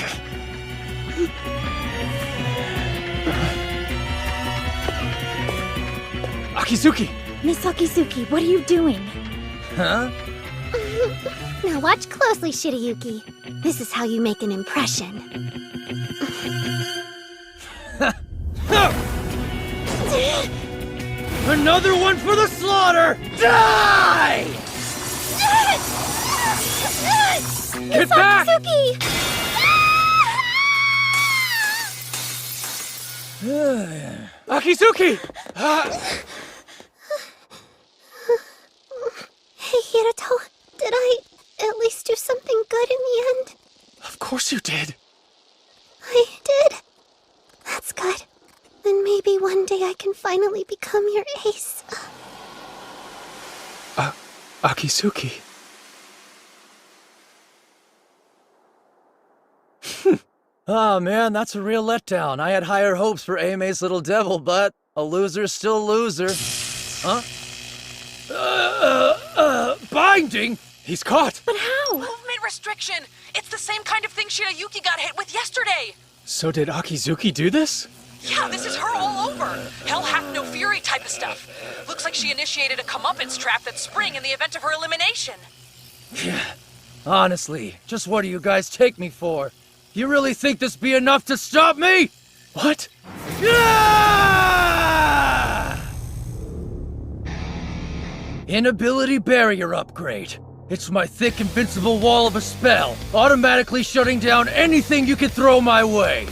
Akizuki! Miss Akizuki, what are you doing? Huh? Now watch closely, Shirayuki. This is how you make an impression. Another one for the slaughter! Die! Get back! Akizuki! Hey, Hiruto, did I at least do something good in the end? Of course you did. I did? That's good. Then maybe one day I can finally become your ace. Akizuki. Oh man, that's a real letdown. I had higher hopes for AMA's little devil, but a loser's still a loser. Huh? Binding? He's caught! But how? Movement restriction! It's the same kind of thing Shirayuki got hit with yesterday! So did Akizuki do this? Yeah, this is her all over. Hell hath no fury type of stuff. Looks like she initiated a comeuppance trap that's Spring in the event of her elimination. Honestly, just what do you guys take me for? You really think this be enough to stop me? What? Inability barrier upgrade. It's my thick invincible wall of a spell, automatically shutting down anything you can throw my way.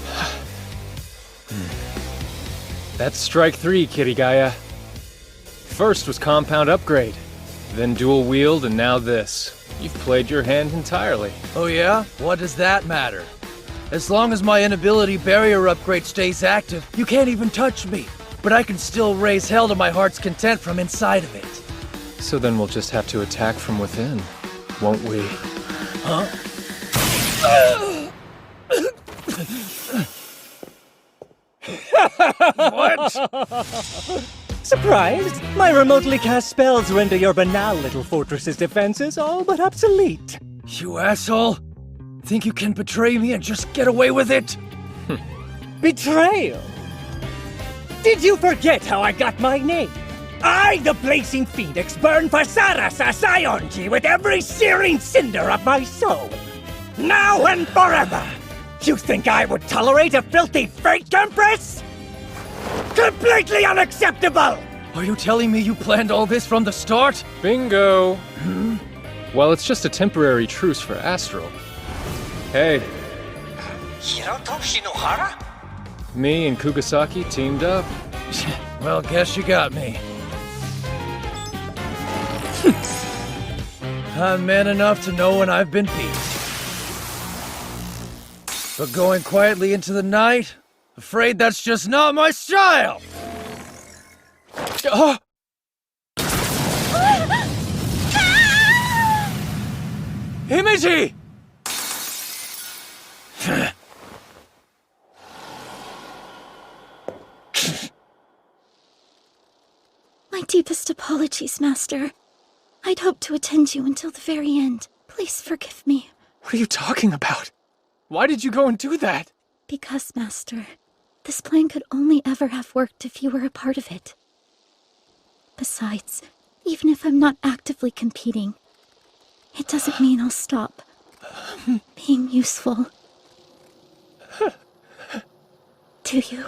That's strike 3, Kirigaya. First was Compound Upgrade, then Dual Wield, and now this. You've played your hand entirely. Oh yeah? What does that matter? As long as my inability barrier upgrade stays active, you can't even touch me. But I can still raise hell to my heart's content from inside of it. So then we'll just have to attack from within, won't we? Huh? Surprised? My remotely cast spells render your banal little fortress's defenses all but obsolete. You asshole! Think you can betray me and just get away with it? Betrayal? Did you forget how I got my name? I, the Blazing Phoenix, burn Fasaras Asayonji with every searing cinder of my soul. Now and forever! You think I would tolerate a filthy fake empress? Completely unacceptable! Are you telling me you planned all this from the start? Bingo! Well, it's just a temporary truce for Astral. Hey. Hiroto Shinohara? Me and Kugasaki teamed up. Well, guess you got me. I'm man enough to know when I've been beat. But going quietly into the night, afraid that's just not my style! Oh! Himeji! My deepest apologies, Master. I'd hoped to attend you until the very end. Please forgive me. What are you talking about? Why did you go and do that? Because, Master, this plan could only ever have worked if you were a part of it. Besides, even if I'm not actively competing, it doesn't mean I'll stop being useful. To you.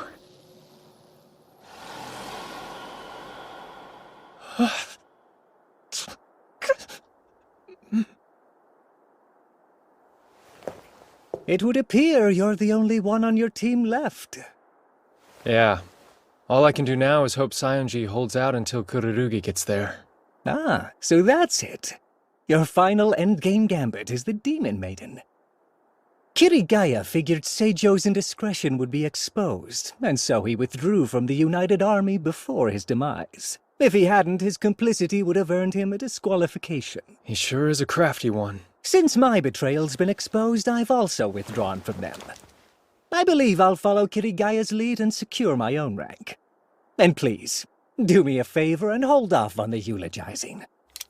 It would appear you're the only one on your team left. Yeah. All I can do now is hope Sayonji holds out until Kururugi gets there. Ah, so that's it. Your final endgame gambit is the Demon Maiden. Kirigaya figured Seijo's indiscretion would be exposed, and so he withdrew from the United Army before his demise. If he hadn't, his complicity would have earned him a disqualification. He sure is a crafty one. Since my betrayal's been exposed, I've also withdrawn from them. I believe I'll follow Kirigaya's lead and secure my own rank. And please, do me a favor and hold off on the eulogizing.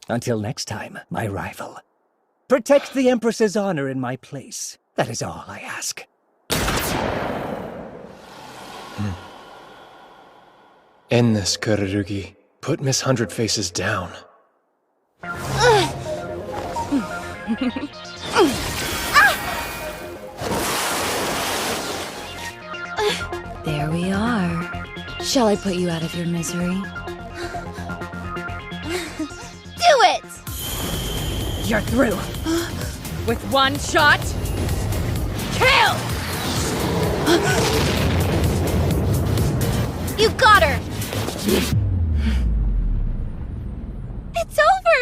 Until next time, my rival. Protect the Empress's honor in my place. That is all I ask. End this, Kururugi. Put Miss Hundred Faces down. There we are. Shall I put you out of your misery? Do it! You're through. With one shot, kill! You got her! It's over!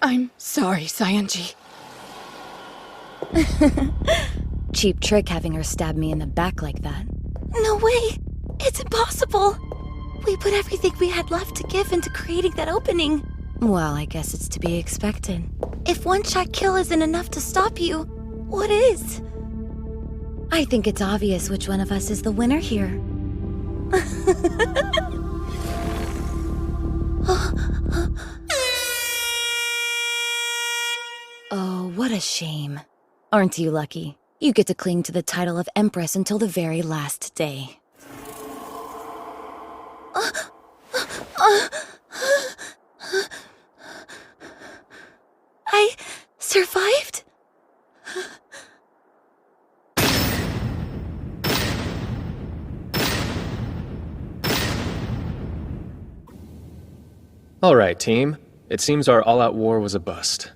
I'm sorry, Sayonji. Cheap trick having her stab me in the back like that. No way! It's impossible! We put everything we had left to give into creating that opening. Well, I guess it's to be expected. If one-shot kill isn't enough to stop you, what is? I think it's obvious which one of us is the winner here. Oh, what a shame. Aren't you lucky? You get to cling to the title of Empress until the very last day. I survived? All right, team. It seems our all-out war was a bust.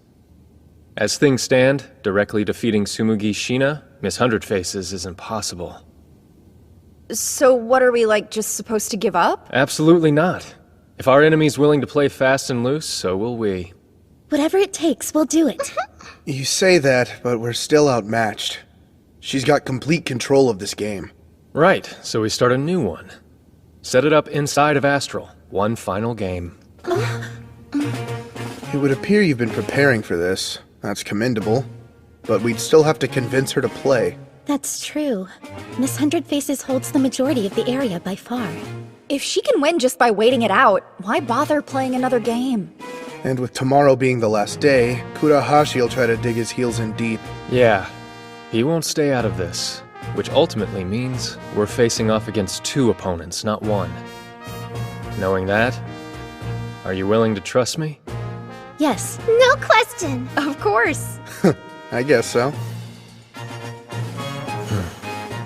As things stand, directly defeating Tsumugi Shina, Miss Hundred Faces, is impossible. So what are we, just supposed to give up? Absolutely not. If our enemy's willing to play fast and loose, so will we. Whatever it takes, we'll do it. You say that, but we're still outmatched. She's got complete control of this game. Right, so we start a new one. Set it up inside of Astral. One final game. It would appear you've been preparing for this. That's commendable. But we'd still have to convince her to play. That's true. Miss Hundred Faces holds the majority of the area by far. If she can win just by waiting it out, why bother playing another game? And with tomorrow being the last day, Kurahashi will try to dig his heels in deep. Yeah, he won't stay out of this, which ultimately means we're facing off against 2 opponents, not 1. Knowing that, are you willing to trust me? Yes. No question. Of course. I guess so.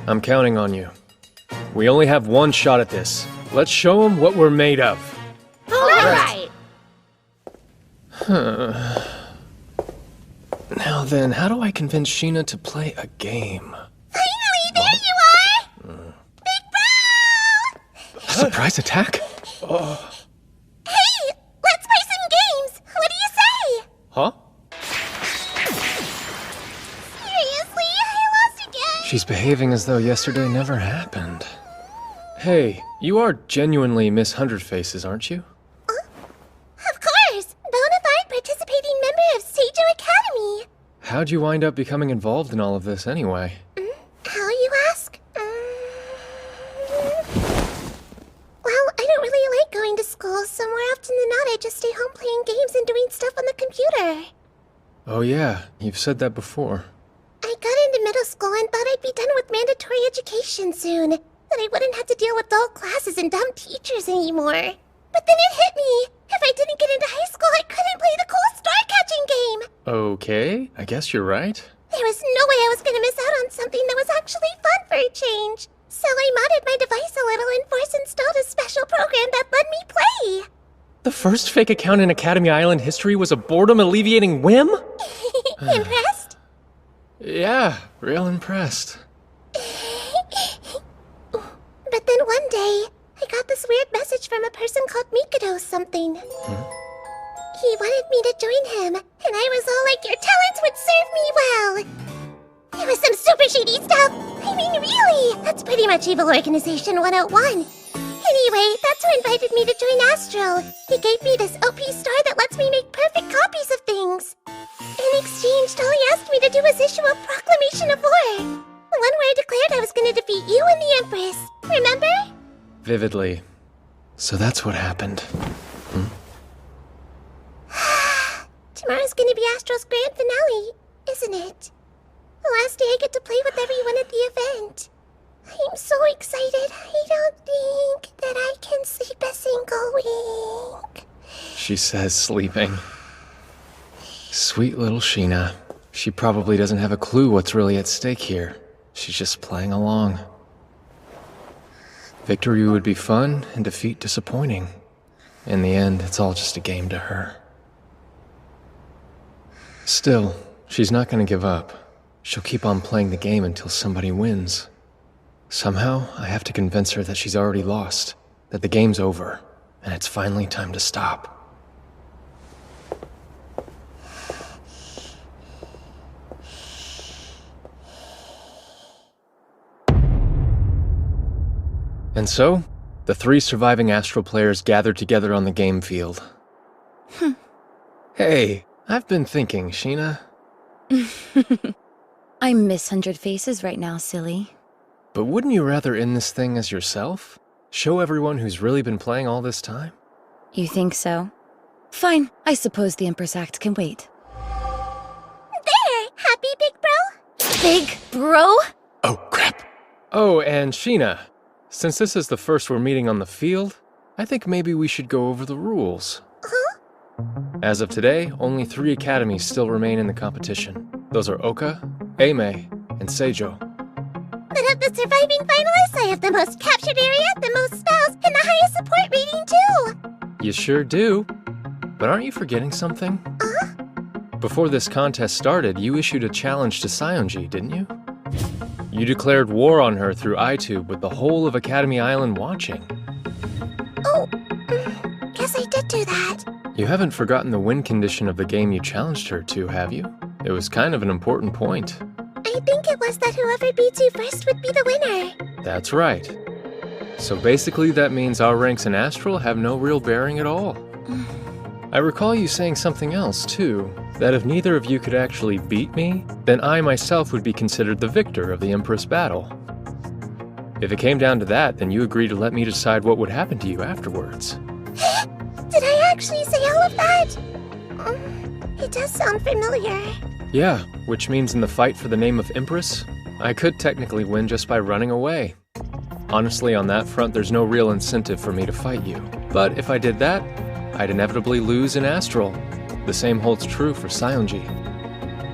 I'm counting on you. We only have 1 shot at this. Let's show them what we're made of. All right. Now then, how do I convince Sheena to play a game? Finally, there you are! Big Bro! A surprise attack? Hey, let's play some games. What do you say? Huh? Seriously, I lost again. She's behaving as though yesterday never happened. Hey, you are genuinely Miss Hundred Faces, aren't you? Of course, bona fide participating member of Seijo Academy. How'd you wind up becoming involved in all of this anyway? How, you ask? Well, I don't really like going to school, so more often than not I just stay home playing games and doing stuff on the computer. Oh yeah, you've said that before. I got into middle school and thought I'd be done with mandatory education soon, that I wouldn't have to deal with dull classes and dumb teachers anymore. But then it hit me. If I didn't get into high school, I couldn't play the cool star-catching game. Okay, I guess you're right. There was no way I was going to miss out on something that was actually fun for a change. So I modded my device a little and force-installed a special program that let me play. The first fake account in Academy Island history was a boredom-alleviating whim? Impressed? Yeah, real impressed. But then one day, I got this weird message from a person called Mikado something. He wanted me to join him, and I was all like, your talents would serve me well. It was some super shady stuff. I mean, really. That's pretty much Evil Organization 101. Anyway, that's who invited me to join Astral. He gave me this OP star that lets me make perfect copies of things. In exchange, all he asked me to do was issue a proclamation of war. The one where I declared I was going to defeat you and the Empress. Remember? Vividly. So that's what happened. Tomorrow's going to be Astral's grand finale, isn't it? The last day I get to play with everyone at the event. I'm so excited. I don't think that I can sleep a single wink. She says sleeping. Sweet little Sheena. She probably doesn't have a clue what's really at stake here. She's just playing along. Victory would be fun and defeat disappointing. In the end, it's all just a game to her. Still, she's not going to give up. She'll keep on playing the game until somebody wins. Somehow, I have to convince her that she's already lost, that the game's over, and it's finally time to stop. And so, the 3 surviving Astral players gathered together on the game field. Hey, I've been thinking, Sheena. I'm Miss Hundred Faces right now, silly. But wouldn't you rather end this thing as yourself? Show everyone who's really been playing all this time? You think so? Fine, I suppose the Empress Act can wait. There! Happy, Big Bro? Big Bro? Oh, crap. Oh, and Sheena, since this is the first we're meeting on the field, I think maybe we should go over the rules. Huh? As of today, only 3 academies still remain in the competition. Those are Oka, Eimei, and Seijo. But of the surviving finalists, I have the most captured area, the most spells, and the highest support rating, too! You sure do. But aren't you forgetting something? Before this contest started, you issued a challenge to Saionji, didn't you? You declared war on her through iTube with the whole of Academy Island watching. Oh, guess I did do that. You haven't forgotten the win condition of the game you challenged her to, have you? It was kind of an important point. I think it was that whoever beats you first would be the winner. That's right. So basically that means our ranks in Astral have no real bearing at all. I recall you saying something else, too. That if neither of you could actually beat me, then I myself would be considered the victor of the Empress battle. If it came down to that, then you agreed to let me decide what would happen to you afterwards. Did I actually say all of that? It does sound familiar. Yeah, which means in the fight for the name of Empress, I could technically win just by running away. Honestly, on that front, there's no real incentive for me to fight you. But if I did that, I'd inevitably lose in Astral. The same holds true for Saionji.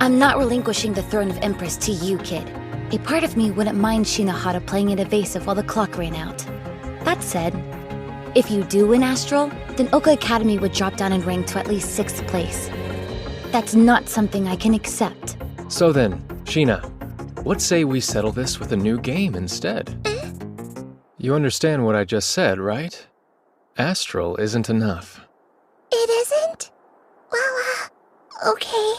I'm not relinquishing the throne of Empress to you, kid. A part of me wouldn't mind Shinohara playing it evasive while the clock ran out. That said, if you do win Astral, then Oka Academy would drop down in rank to at least 6th place. That's not something I can accept. So then, Sheena, let's say we settle this with a new game instead. You understand what I just said, right? Astral isn't enough. It isn't? Well, okay.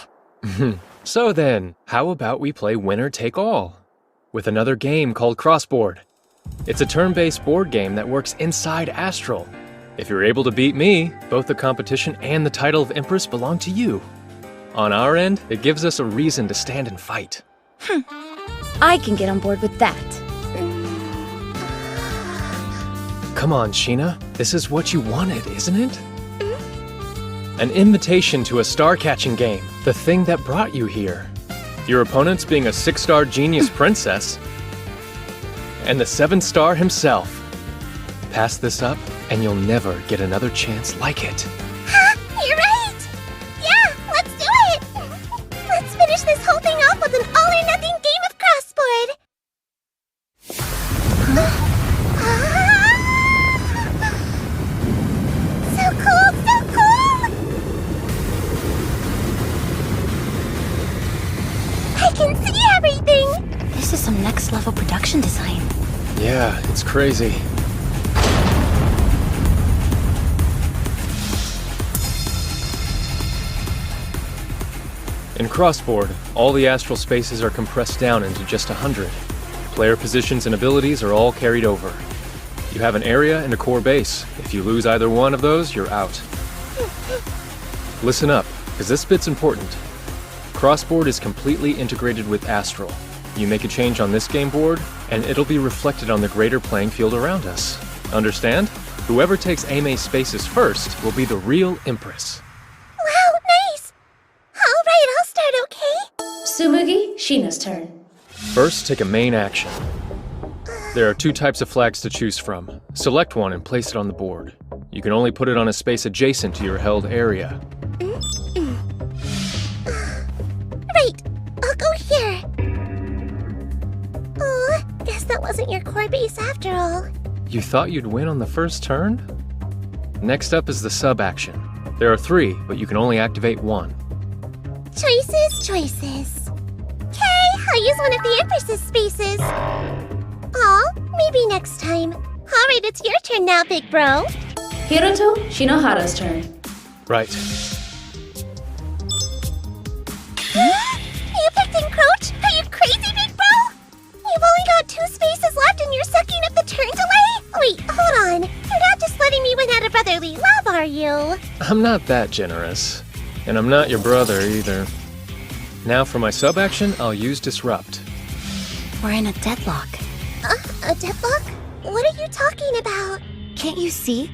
So then, how about we play winner take all? With another game called Crossboard. It's a turn-based board game that works inside Astral. If you're able to beat me, both the competition and the title of Empress belong to you. On our end, it gives us a reason to stand and fight. I can get on board with that. Come on, Sheena. This is what you wanted, isn't it? An invitation to a star-catching game, the thing that brought you here. Your opponents being a 6-star genius princess, and the 7-star himself. Pass this up, and you'll never get another chance like it. You're right! Yeah, let's do it! Let's finish this whole thing off with an all-or-nothing game of Crossboard! So cool, so cool! I can see everything! This is some next-level production design. Yeah, it's crazy. In Crossboard, all the astral spaces are compressed down into just 100. Player positions and abilities are all carried over. You have an area and a core base. If you lose either one of those, you're out. Listen up, because this bit's important. Crossboard is completely integrated with Astral. You make a change on this game board, and it'll be reflected on the greater playing field around us. Understand? Whoever takes Aime's spaces first will be the real Empress. Wow, nice! Alright, I'll start, okay? Tsumugi, Sheena's turn. First, take a main action. There are 2 types of flags to choose from. Select one and place it on the board. You can only put it on a space adjacent to your held area. Right, I'll go here. Oh, guess that wasn't your core base after all. You thought you'd win on the first turn? Next up is the sub-action. There are 3, but you can only activate 1. Choices. Okay, I'll use one of the Empress's spaces. Aw, maybe next time. Alright, it's your turn now, big bro. Hiroto, Shinohara's turn. Right. You picked Encroach? Are you crazy, big bro? You've only got 2 spaces left and you're sucking up the turn delay? Wait, hold on. You're not just letting me win out of brotherly love, are you? I'm not that generous. And I'm not your brother, either. Now for my sub-action, I'll use Disrupt. We're in a deadlock. A deadlock? What are you talking about? Can't you see?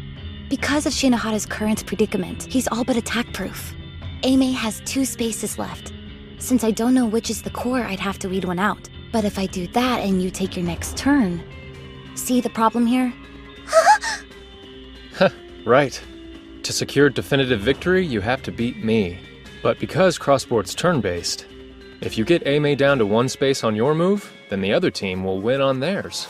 Because of Shinohara's current predicament, he's all but attack-proof. Aime has 2 spaces left. Since I don't know which is the core, I'd have to weed one out. But if I do that and you take your next turn... See the problem here? Right. To secure definitive victory, you have to beat me. But because Crossboard's turn-based, if you get Aime down to 1 space on your move, then the other team will win on theirs.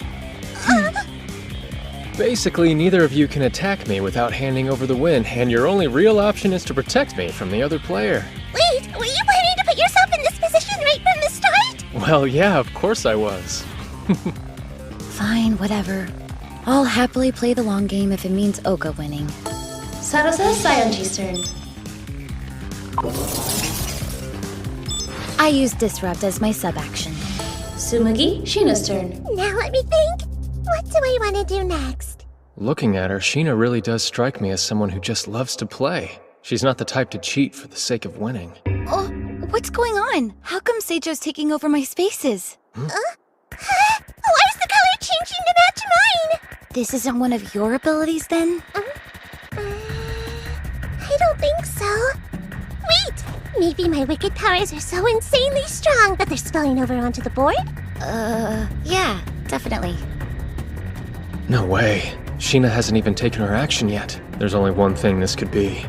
Basically, neither of you can attack me without handing over the win, and your only real option is to protect me from the other player. Wait, were you planning to put yourself in this position right from the start? Well, yeah, of course I was. Fine, whatever. I'll happily play the long game if it means Oka winning. Sarasa, Saionji's turn. I use Disrupt as my sub-action. Tsumugi, Sheena's turn. Now let me think. What do I want to do next? Looking at her, Sheena really does strike me as someone who just loves to play. She's not the type to cheat for the sake of winning. Oh, what's going on? How come Seijo's taking over my spaces? Why is the color changing to match mine? This isn't one of your abilities, then? I don't think so. Wait! Maybe my wicked powers are so insanely strong that they're spilling over onto the board? Yeah, definitely. No way. Sheena hasn't even taken her action yet. There's only one thing this could be.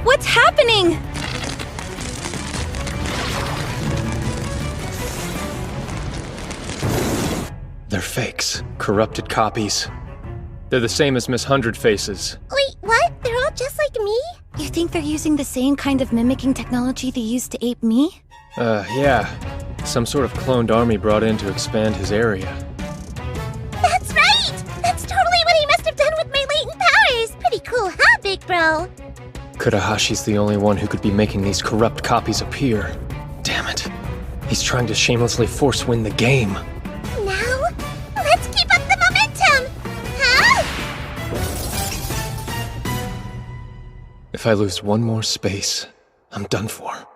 What's happening? They're fakes. Corrupted copies. They're the same as Miss Hundred Faces. Wait, what? They're all just like me? You think they're using the same kind of mimicking technology they used to ape me? Yeah. Some sort of cloned army brought in to expand his area. That's right! That's totally what he must have done with my latent powers! Pretty cool, huh, big bro? Kurahashi's the only one who could be making these corrupt copies appear. Damn it. He's trying to shamelessly force-win the game. Now, let's keep up the momentum! Huh? If I lose one more space, I'm done for.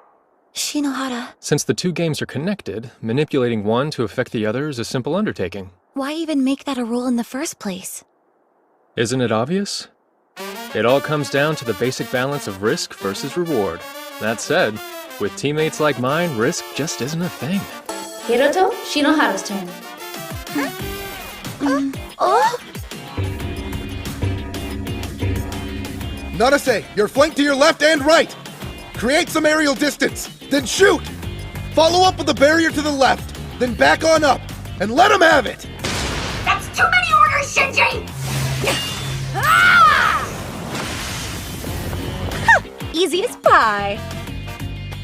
Shinohara, Since the two games are connected, manipulating one to affect the other is a simple undertaking. why even make that a rule in the first place? Isn't it obvious? It all comes down to the basic balance of risk versus reward. That said, with teammates like mine, risk just isn't a thing. Hiroto, Shinohara's turn. Narase, you're flanked to your left and right! Create some aerial distance, then shoot! Follow up with a barrier to the left, then back on up, and let him have it! That's too many orders, Shinji! Easy as pie.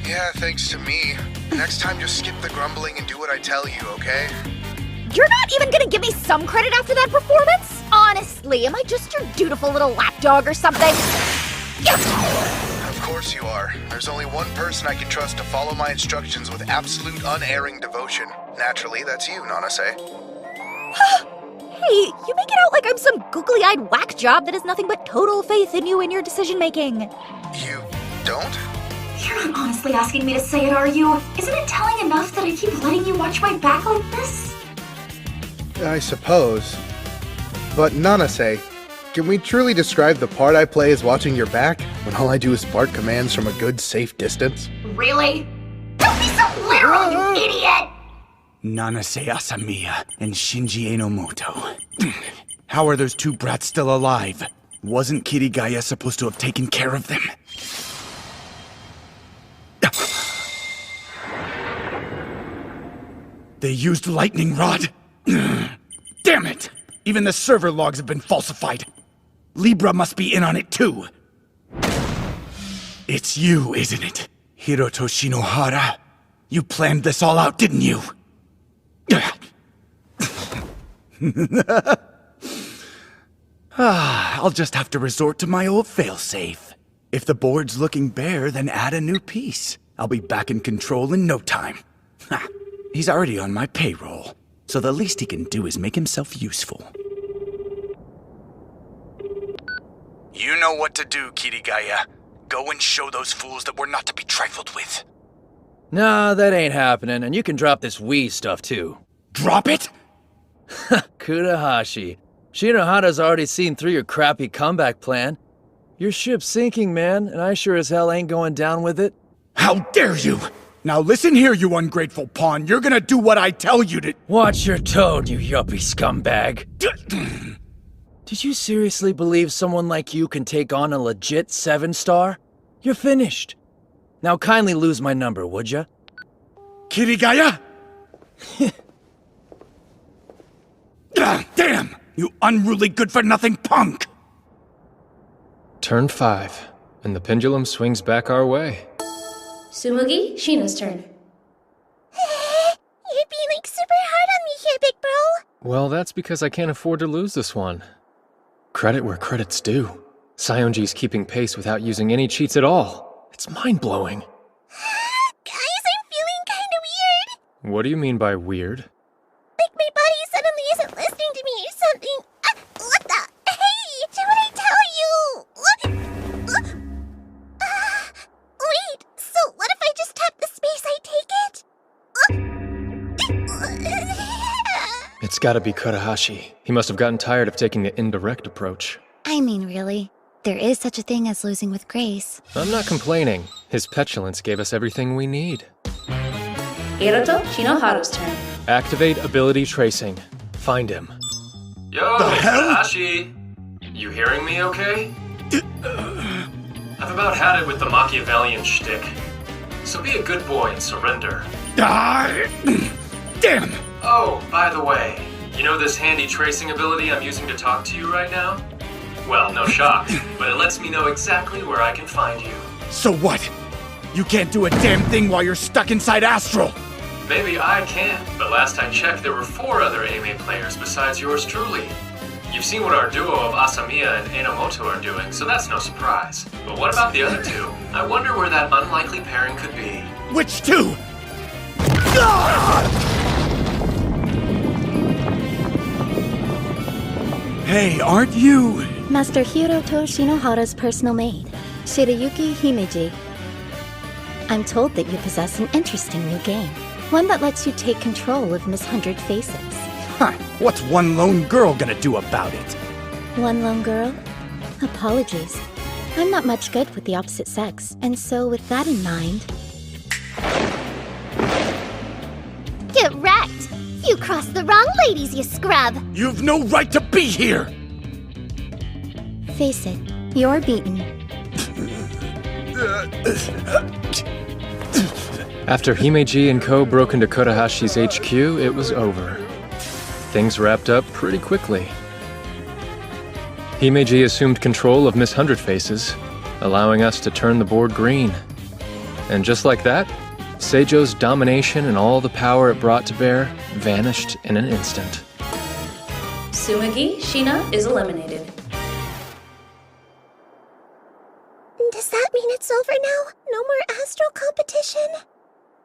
Yeah, thanks to me. Next time just skip the grumbling and do what I tell you, okay? You're not even gonna give me some credit after that performance? Honestly, am I just your dutiful little lapdog or something? Of course you are. There's only one person I can trust to follow my instructions with absolute unerring devotion. Naturally, that's you, Nanase. Hey, you make it out like I'm some googly-eyed whack job that has nothing but total faith in you and your decision-making. You don't? You're not honestly asking me to say it, are you? Isn't it telling enough that I keep letting you watch my back like this? I suppose. But Nanase, can we truly describe the part I play as watching your back, when all I do is bark commands from a good, safe distance? Really? Don't be so literal, you idiot! Nanase Asamiya and Shinji Enomoto. How are those two brats still alive? Wasn't Kirigaya supposed to have taken care of them? They used lightning rod? Damn it! Even the server logs have been falsified. Libra must be in on it too. It's you, isn't it? Hiroto Shinohara. You planned this all out, didn't you? I'll just have to resort to my old failsafe. If the board's looking bare, then add a new piece. I'll be back in control in no time. He's already on my payroll, so the least he can do is make himself useful. You know what to do, Kirigaya. Go and show those fools that we're not to be trifled with. Nah, that ain't happening, and you can drop this Wii stuff too. Drop it? Kurahashi. Shinohara's already seen through your crappy comeback plan. Your ship's sinking, man, and I sure as hell ain't going down with it. How dare you! Now listen here, you ungrateful pawn. You're gonna do what I tell you to— Watch your tone, you yuppie scumbag. Did you seriously believe someone like you can take on a legit 7-star? You're finished. Now kindly lose my number, would ya? Kirigaya! Damn! You unruly good-for-nothing punk! Turn 5, and the pendulum swings back our way. Tsumugi, Sheena's turn. You're being like super hard on me here, big bro. Well, that's because I can't afford to lose this one. Credit where credit's due. Sionji's keeping pace without using any cheats at all. It's mind-blowing. Guys, I'm feeling kinda weird. What do you mean by weird? Like my body suddenly isn't listening to me or something. What the? Hey, do what I tell you. It's gotta be Kurahashi. He must have gotten tired of taking the indirect approach. I mean, really. There is such a thing as losing with grace. I'm not complaining. His petulance gave us everything we need. Hiroto Shinohara's turn. Activate ability tracing. Find him. Yo, Kurahashi! You hearing me okay? I've about had it with the Machiavellian shtick. So be a good boy and surrender. Damn! Oh, by the way, you know this handy tracing ability I'm using to talk to you right now? Well, no shock, but it lets me know exactly where I can find you. So what? You can't do a damn thing while you're stuck inside Astral! Maybe I can, but last I checked there were 4 other AMA players besides yours truly. You've seen what our duo of Asamiya and Enomoto are doing, so that's no surprise. But what about the other 2? I wonder where that unlikely pairing could be. Which 2? Hey, aren't you... Master Hiroto Shinohara's personal maid, Shirayuki Himeji. I'm told that you possess an interesting new game. One that lets you take control of Miss 100 Faces. Huh, what's one lone girl gonna do about it? One lone girl? Apologies. I'm not much good with the opposite sex, and so with that in mind... Get wrecked! You crossed the wrong ladies, you scrub! You've no right to be here! Face it, you're beaten. After Himeji and Co. broke into Kurahashi's HQ, it was over. Things wrapped up pretty quickly. Himeji assumed control of Miss 100 Faces, allowing us to turn the board green. And just like that, Seijo's domination and all the power it brought to bear vanished in an instant. Tsumugi Shina is eliminated. Does that mean it's over now? No more Astral competition?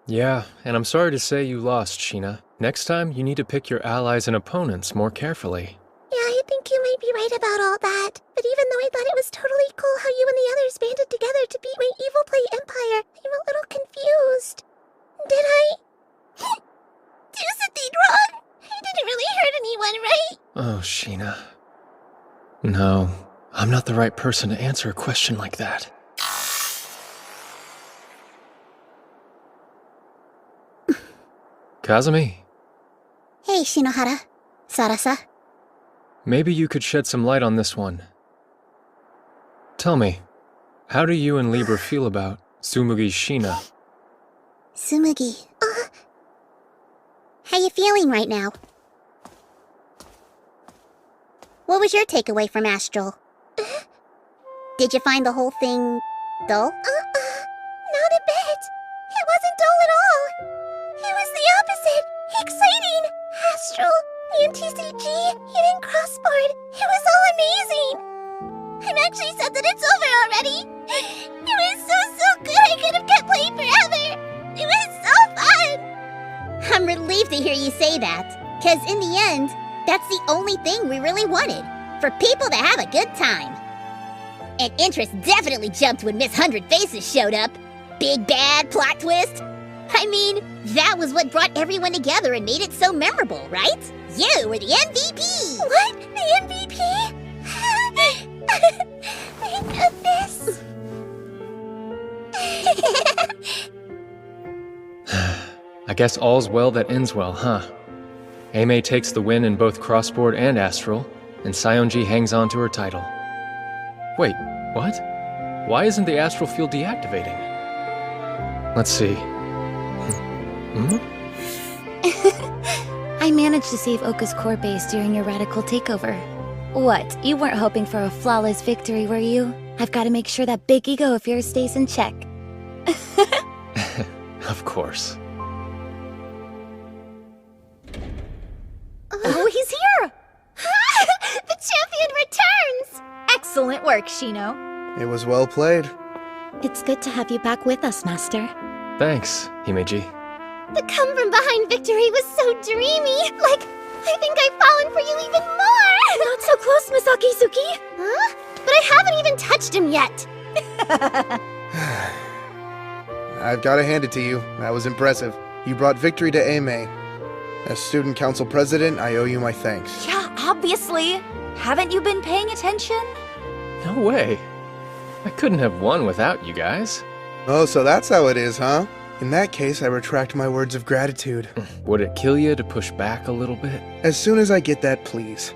Yeah, and I'm sorry to say you lost, Shina. Next time, you need to pick your allies and opponents more carefully. Yeah, I think you might be right about all that. But even though I thought it was totally cool how you and the others banded together to beat my Evil Play Empire, I'm a little confused. Did I do something wrong? I didn't really hurt anyone, right? Oh, Shina. No, I'm not the right person to answer a question like that. Kazumi, Hey, Shinohara. Sarasa. maybe you could shed some light on this one. Tell me, how do you and Libra feel about Tsumugi Shina? Tsumugi. How you feeling right now? What was your takeaway from Astral? Did you find the whole thing dull? Not a bit. It wasn't dull at all. It was the opposite. Exciting. Astral, the NTCG, Hidden Crossboard. It was all amazing. I'm actually sad that it's over already. It was so good. I could have kept playing forever. It was so fun. I'm relieved to hear you say that. Because in the end, that's the only thing we really wanted. For people to have a good time. And interest definitely jumped when Miss 100 Faces showed up. Big bad plot twist. I mean, that was what brought everyone together and made it so memorable, right? You were the MVP! What? The MVP? Thank goodness! I guess all's well that ends well, huh? Aimei takes the win in both Crossboard and Astral, and Saionji hangs on to her title. Wait, what? Why isn't the Astral field deactivating? Let's see. I managed to save Oka's core base during your radical takeover. What, you weren't hoping for a flawless victory, were you? I've got to make sure that big ego of yours stays in check. Of course. Oh, he's here! The champion returns! Excellent work, Shino. It was well played. It's good to have you back with us, Master. Thanks, Himeji. The come-from-behind victory was so dreamy! Like, I think I've fallen for you even more! Not so close, Miss Akizuki! Huh? But I haven't even touched him yet! I've gotta hand it to you. That was impressive. You brought victory to Aimei. As student council president, I owe you my thanks. Yeah, obviously. Haven't you been paying attention? No way. I couldn't have won without you guys. Oh, so that's how it is, huh? In that case, I retract my words of gratitude. Would it kill you to push back a little bit? As soon as I get that, please.